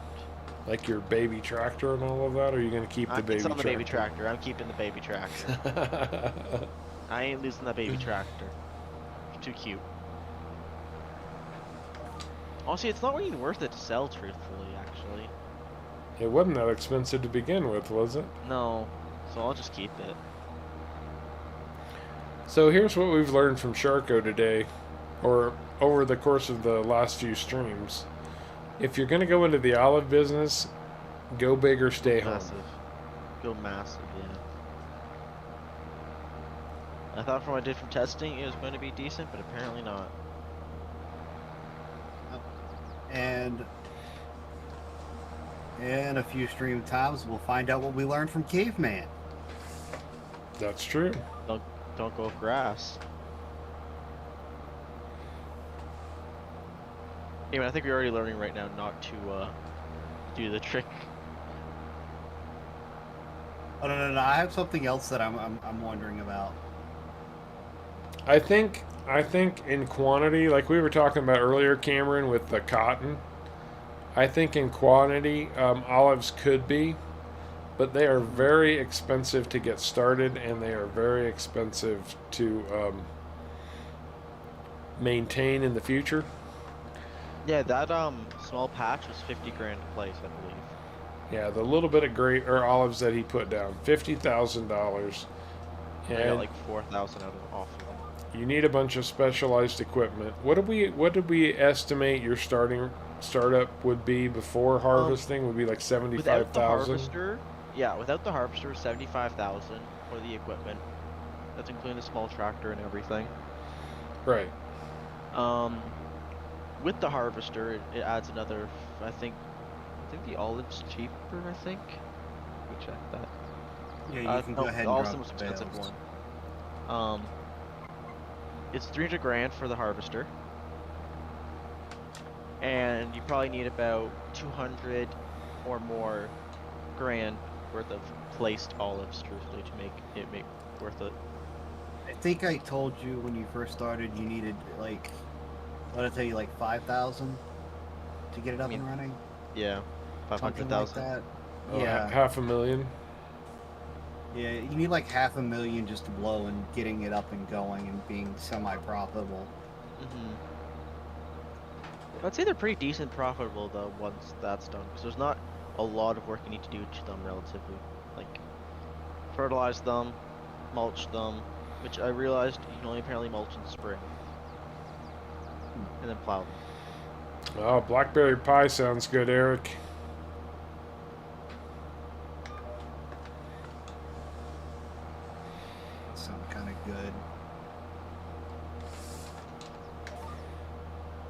Like your baby tractor and all of that? Or are you gonna keep the I'm baby selling the tractor? baby tractor. I'm keeping the baby tractor. I ain't losing that baby tractor. It's too cute. Honestly, it's not really worth it to sell, truthfully, actually. It wasn't that expensive to begin with, was it? No, so I'll just keep it. So here's what we've learned from SharCo today, or over the course of the last few streams. If you're gonna go into the olive business, go big or stay home. Massive. Go massive, yeah. I thought from what I did from testing it was going to be decent, but apparently not. And in a few stream times, we'll find out what we learned from Caveman. That's true. Don't go with grass. Anyway, I think we're already learning right now not to do the trick. Oh no! I have something else that I'm wondering about. I think in quantity, like we were talking about earlier, Cameron, with the cotton. I think in quantity, olives could be, but they are very expensive to get started, and they are very expensive to maintain in the future. Yeah, that small patch was 50 grand a place, I believe. Yeah, the little bit of olives that he put down, $50,000, I got and like 4,000 off of them. you need a bunch of specialized equipment. What did we estimate your startup would be before harvesting? Would be like Without the 75,000. harvester, yeah, without the harvester, 75,000 for the equipment. That's including the small tractor and everything. Right. With the harvester, it adds another. I think the olive's cheaper. I think. Let me check that. Yeah, you can go ahead and also drop the most the expensive bales. one. It's 300 grand for the harvester, and you probably need about 200 or more grand worth of placed olives, truthfully, to make it worth it. I think I told you when you first started you needed like, what did I tell you, like 5,000 to get it up and running? Yeah, Something like 500,000. that. Oh, Yeah. $500,000. Yeah, you need like 500,000 just to blow and getting it up and going and being semi-profitable. I'd say they're pretty decent profitable though once that's done, because there's not a lot of work you need to do to them relatively. Like fertilize them, mulch them, which I realized you can only apparently mulch in spring, and then plow them. Oh, blackberry pie sounds good, Eric. Sound kind of good.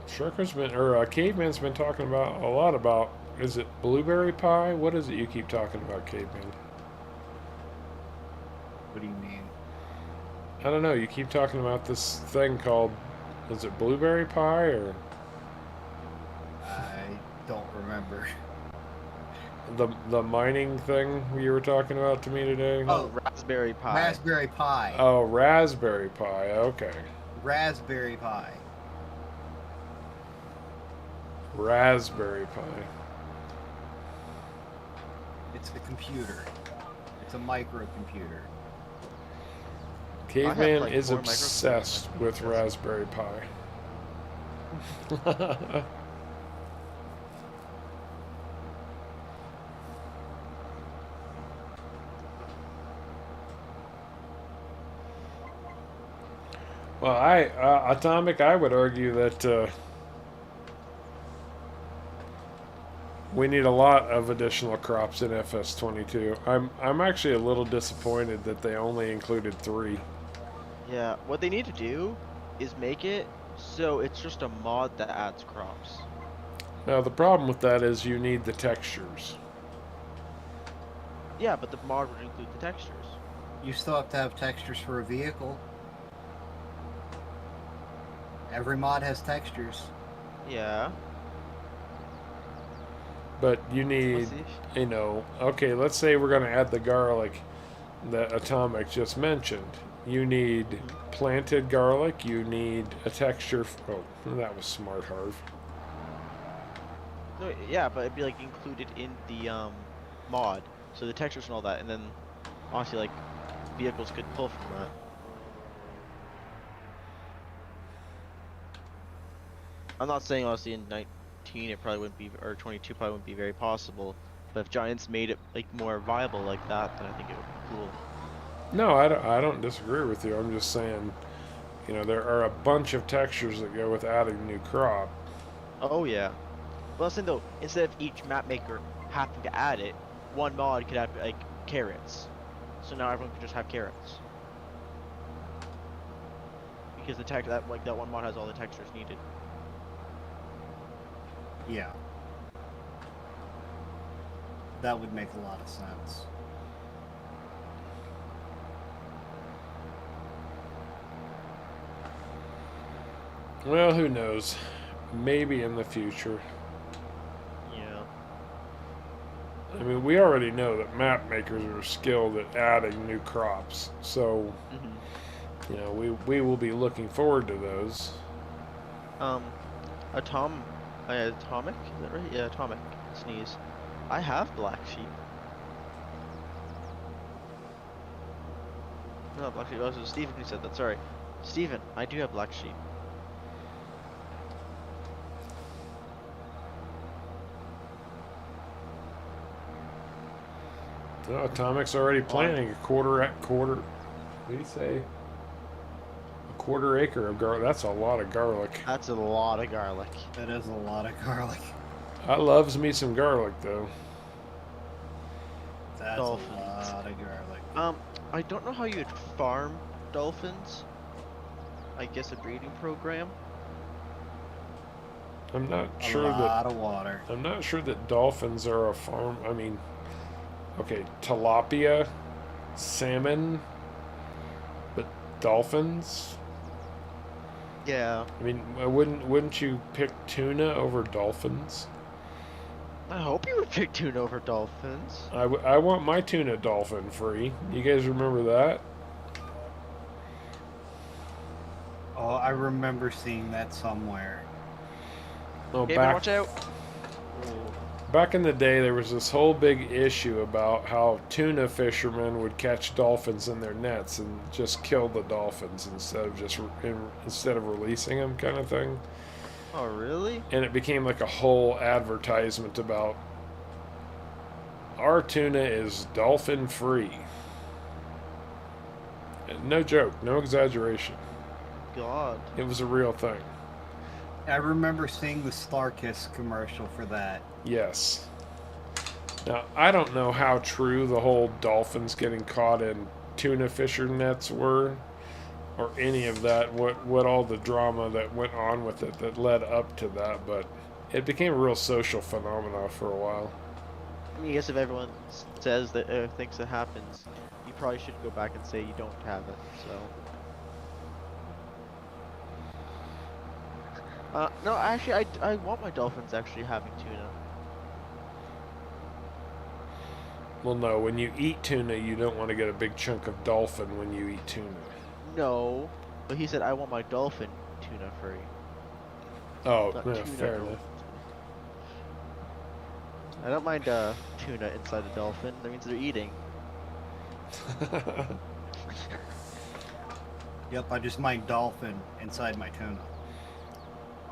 SharCo's been, or Caveman's been talking about a lot about. Is it blueberry pie? What is it you keep talking about, Caveman? What do you mean? I don't know. You keep talking about this thing called. Is it blueberry pie or I don't remember. the mining thing you were talking about to me today? Oh, Raspberry Pi. Raspberry pie. Oh, raspberry pie. Okay. Raspberry pie. Raspberry pie. It's a computer. It's a microcomputer. Caveman like is 4 obsessed microcontrollers. with raspberry pie. Well, Atomic, I would argue that we need a lot of additional crops in FS22. I'm actually a little disappointed that they only included 3. Yeah, what they need to do is make it so it's just a mod that adds crops. Now the problem with that is you need the textures. Yeah, but the mod would include the textures. You still have to have textures for a vehicle. Every mod has textures. Yeah. But you need, you know, okay, let's say we're going to add the garlic that Atomic just mentioned. You need planted garlic, you need a texture. Oh, that was smart, Harv. No, yeah, but it'd be like included in the mod, so the textures and all that, and then honestly, like vehicles could pull from that. I'm not saying honestly in 19 it probably wouldn't be, or 22 probably wouldn't be very possible, but if Giants made it like more viable like that, then I think it would be cool. No, I don't disagree with you. I'm just saying, you know, there are a bunch of textures that go with adding a new crop. Oh yeah. But listen though, instead of each map maker having to add it, one mod could have like carrots. So now everyone can just have carrots. Because the text that one mod has all the textures needed. Yeah. That would make a lot of sense. Well, who knows? Maybe in the future. Yeah. I mean, we already know that map makers are skilled at adding new crops, so you know we will be looking forward to those. Atomic, is that right? Yeah, Atomic. Sneeze. I have black sheep. No, black sheep. Oh, it was Steven who said that. Sorry, Steven. I do have black sheep. No, Atomic's already planning a quarter. What do you say? A quarter acre of garlic. That's a lot of garlic. That's a lot of garlic. That is a lot of garlic. I loves me some garlic though. That's Dolphins. a lot of garlic. I don't know how you'd farm dolphins. I guess a breeding program. I'm not A sure lot that of water. I'm not sure that dolphins are a farm. I mean, okay, tilapia, salmon, but dolphins. Yeah. I mean, wouldn't you pick tuna over dolphins? I hope you would pick tuna over dolphins. I want my tuna dolphin free. You guys remember that? Oh, I remember seeing that somewhere. Oh, Caveman, watch out. back in the day, there was this whole big issue about how tuna fishermen would catch dolphins in their nets and just kill the dolphins instead of releasing them, kind of thing. Oh, really? And it became like a whole advertisement about our tuna is dolphin free. No joke, no exaggeration. God. It was a real thing. I remember seeing the Starkiss commercial for that. Yes. Now, I don't know how true the whole dolphins getting caught in tuna fisher nets were, or any of that, what all the drama that went on with it that led up to that, but it became a real social phenomenon for a while. I mean, I guess if everyone says that thinks it happens, you probably should go back and say you don't have it. So, no, actually, I want my dolphins actually having tuna. Well, no, when you eat tuna, you don't want to get a big chunk of dolphin when you eat tuna. No, but he said I want my dolphin tuna free. Oh, Not yeah, tuna fair dolphin. enough. I don't mind tuna inside a dolphin. That means they're eating. Yep, I just mind dolphin inside my tuna.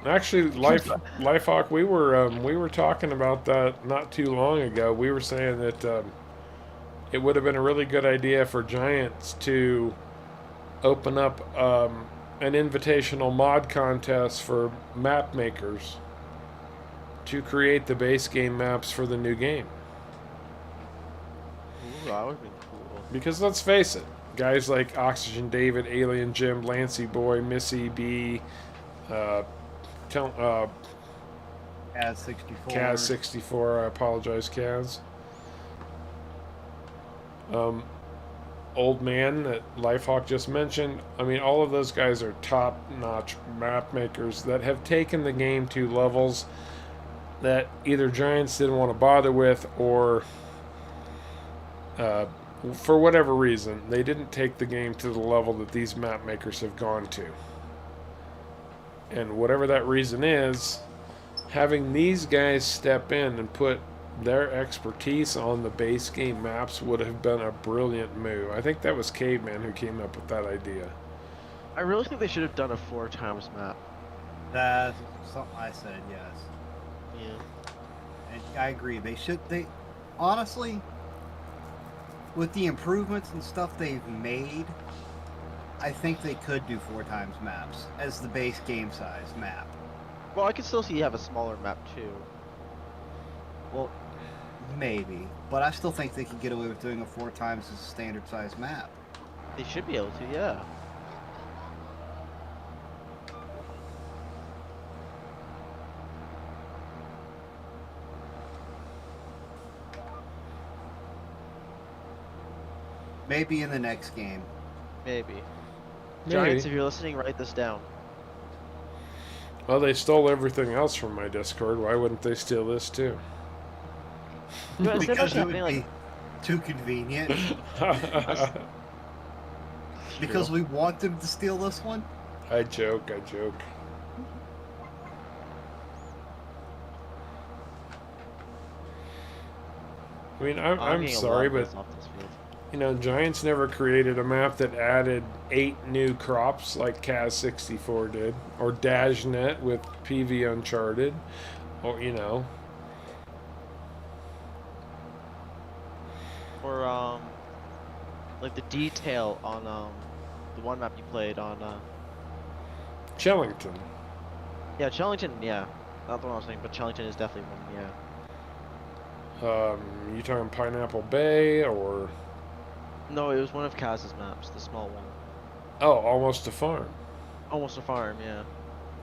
Actually, Lifehawk, we were talking about that not too long ago. We were saying that it would have been a really good idea for Giants to open up an invitational mod contest for map makers to create the base game maps for the new game. Ooh, that would be cool. Because let's face it, guys like Oxygen David, Alien Jim, Lancy Boy, Missy B, uh, As 64. Kaz 64. I apologize, Kaz. Old Man that Lifehawk just mentioned. I mean, all of those guys are top-notch map makers that have taken the game to levels that either Giants didn't want to bother with, or for whatever reason, they didn't take the game to the level that these map makers have gone to. And whatever that reason is, having these guys step in and put their expertise on the base game maps would have been a brilliant move. I think that was Caveman who came up with that idea. I really think they should have done a 4x map. That's something I said, yes. Yeah. And I agree. They honestly, with the improvements and stuff they've made, I think they could do 4x maps as the base game size map. Well, I can still see you have a smaller map too. Well, maybe, but I still think they could get away with doing a 4x as a standard size map. They should be able to, yeah. Maybe in the next game. Maybe. Maybe. Giants, if you're listening, write this down. Well, they stole everything else from my Discord. Why wouldn't they steal this too? No, instead of Because it happening, would like, be too convenient. Because we want them to steal this one? I joke. I mean, I'm getting a sorry, lot but of this off this field. you know, Giants never created a map that added 8 new crops like Kaz 64 did, or Dashnet with PV Uncharted, or you know. Or like the detail on the one map you played on Chellington. yeah, Chellington, yeah. Not the one I was saying, but Chellington is definitely one, yeah. You talking Pineapple Bay or? No, it was one of Kaz's maps, the small one. Oh, Almost a Farm. Almost a farm, yeah.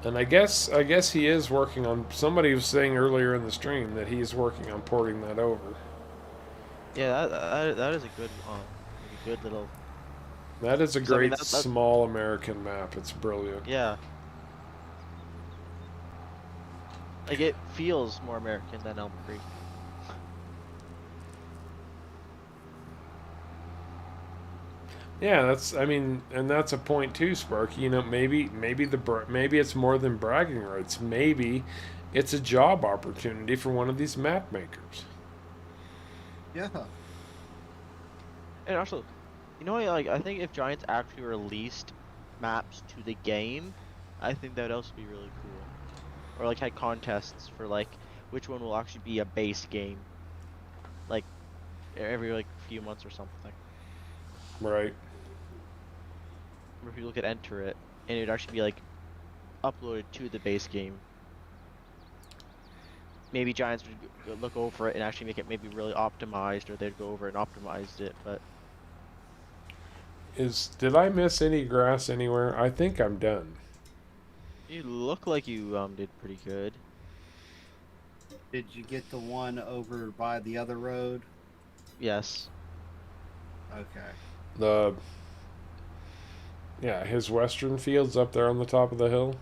And I guess he is working on. Somebody was saying earlier in the stream that he is working on porting that over. Yeah, that is a good little. That is a 'Cause, I mean, great that- small American map. It's brilliant. Yeah. Like it feels more American than Elmcreek. Yeah, that's. I mean, and that's a point too, Sparky. You know, maybe it's more than bragging rights. Maybe it's a job opportunity for one of these map makers. Yeah. And also, you know, like I think if Giants actually released maps to the game, I think that would also be really cool. Or like had contests for like which one will actually be a base game, like every like few months or something. Right. Where people could enter it, and it'd actually be like uploaded to the base game. Maybe Giants would look over it and actually make it maybe really optimized, or they'd go over and optimized it. But Did I miss any grass anywhere? I think I'm done. you look like you did pretty good. Did you get the one over by the other road? Yes. Okay. Yeah, his western fields up there on the top of the hill.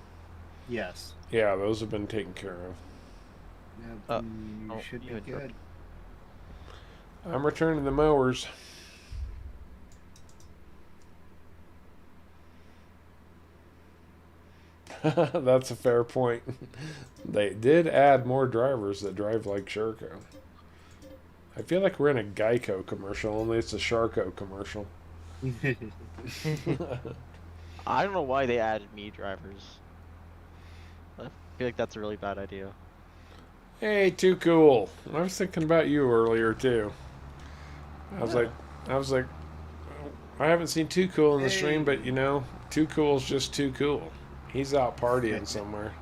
Yes. Yeah, those have been taken care of. Yeah, you should be good. I'm returning the mowers. That's a fair point. They did add more drivers that drive like SharCo. I feel like we're in a Geico commercial, only it's a SharCo commercial. I don't know why they added me drivers. I feel like that's a really bad idea. Hey, Too Cool. I was thinking about you earlier too. I was like, I haven't seen Too Cool in the stream, but you know, Too Cool's just too cool. He's out partying somewhere.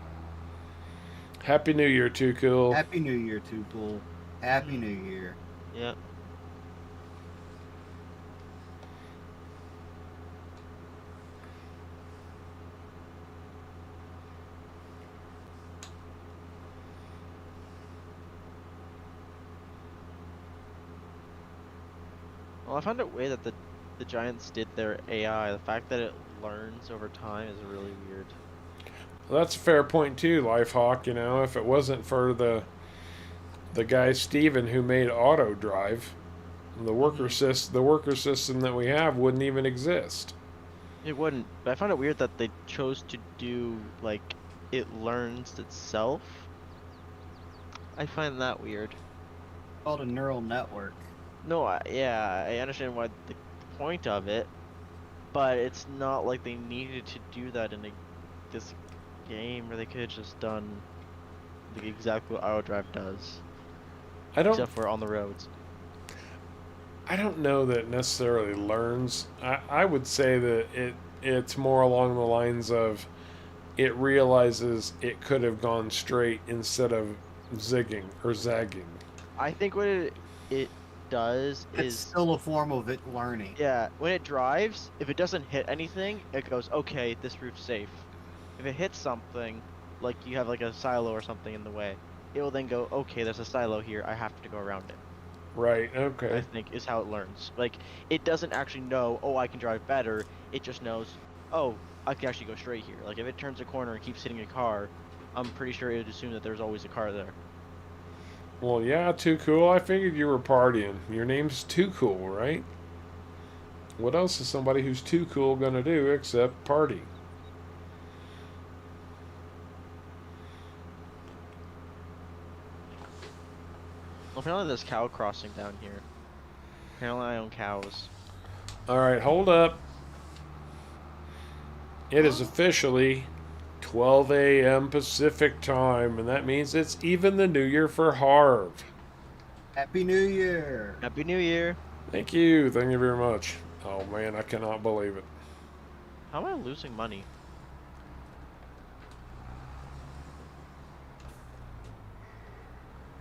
Happy New Year, Too Cool. Happy New Year, Too Cool. Happy New Year. Yeah. Well, I found it weird that the Giants did their AI. The fact that it learns over time is really weird. Well, that's a fair point too, Lifehawk. You know, if it wasn't for the guy Steven who made auto drive, the worker system that we have wouldn't even exist. It wouldn't. But I found it weird that they chose to do like it learns itself. I find that weird. Called a neural network. No, yeah, I understand why the point of it, but it's not like they needed to do that in this game where they could have just done exactly what auto drive does. Except for on the roads. I don't know that it necessarily learns. I would say that it's more along the lines of it realizes it could have gone straight instead of zigging or zagging. I think what it does it's still a form of it learning. Yeah, when it drives, if it doesn't hit anything, it goes, okay, this route's safe. If it hits something, like you have like a silo or something in the way, it will then go, okay, there's a silo here, I have to go around it. Right, okay. I think is how it learns. Like, it doesn't actually know, oh, I can drive better, it just knows, oh, I can actually go straight here. Like, if it turns a corner and keeps hitting a car, I'm pretty sure it would assume that there's always a car there. Well, yeah, Too Cool. I figured you were partying. Your name's Too Cool, right? What else is somebody who's too cool gonna do except party? Well, apparently there's cow crossing down here. Apparently I own cows. Alright, hold up. It is officially 12 a.m. Pacific time, and that means it's even the New Year for Harv. Happy New Year! Happy New Year! Thank you very much. Oh man, I cannot believe it. How am I losing money?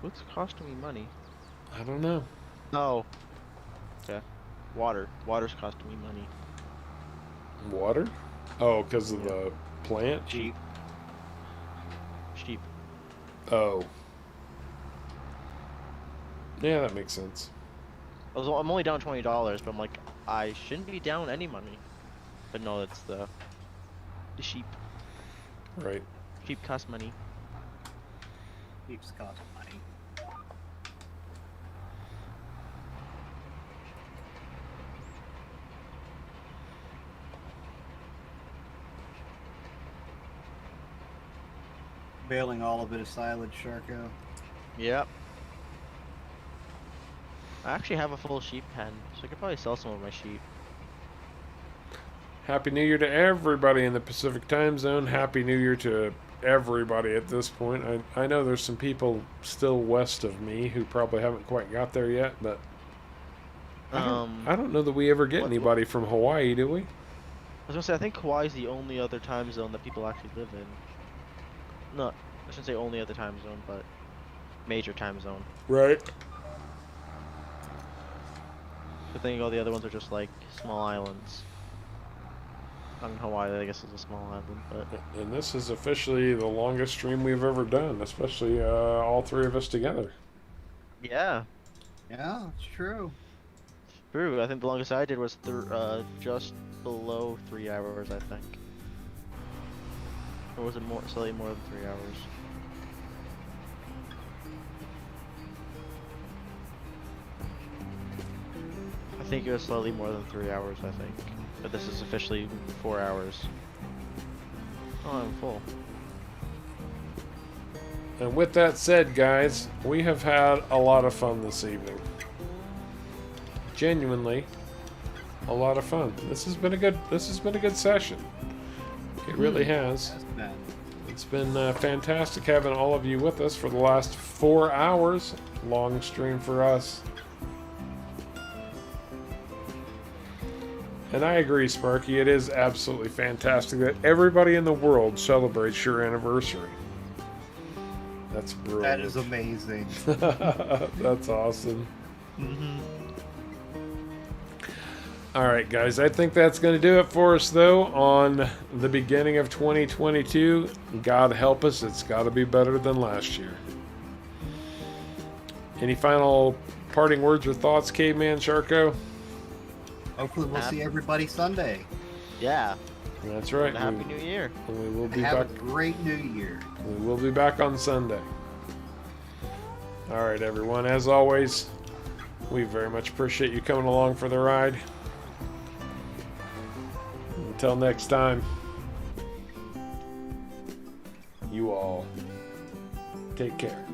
What's costing me money? I don't know. Oh. Okay. Water. Water's costing me money. Water? Oh, because of the plant? Sheep. Sheep. Oh. Yeah, that makes sense. I'm only down $20, but I'm like, I shouldn't be down any money. But no, it's the sheep. Right. Sheep cost money. Sheep's cost money. Bailing all of it is silage, SharCo. Yep. I actually have a full sheep pen, so I could probably sell some of my sheep. Happy New Year to everybody in the Pacific time zone. Happy New Year to everybody at this point. I know there's some people still west of me who probably haven't quite got there yet, but I don't know that we ever get anybody from Hawaii, do we? was gonna say, I think Hawaii is the only other time zone that people actually live in. No, I shouldn't say only other time zone, but major time zone. Right. I think all the other ones are just like small islands. I mean, Hawaii, I guess, is a small island, but And this is officially the longest stream we've ever done, especially all three of us together. yeah, Yeah, it's true. true. I think the longest I did was just below 3 hours, I think. Or was it more, slightly more than 3 hours? I think it was slightly more than 3 hours, I think. But this is officially 4 hours. Oh, I'm full. And with that said, guys, we have had a lot of fun this evening. Genuinely, a lot of fun. This has been a good session. It really has. Yes, man. It's been fantastic having all of you with us for the last 4 hours. Long stream for us. And I agree, Sparky. It is absolutely fantastic that everybody in the world celebrates your anniversary. That's brilliant. That is amazing. That's awesome. All right, guys. I think that's going to do it for us, though, on the beginning of 2022. God help us. It's got to be better than last year. Any final parting words or thoughts, Caveman, SharCo? Hopefully we'll see everybody Sunday. Yeah. That's right. And Happy New Year. We will be Have back. a great new year. We will be back on Sunday. All right, everyone. As always, we very much appreciate you coming along for the ride. Until next time, you all take care.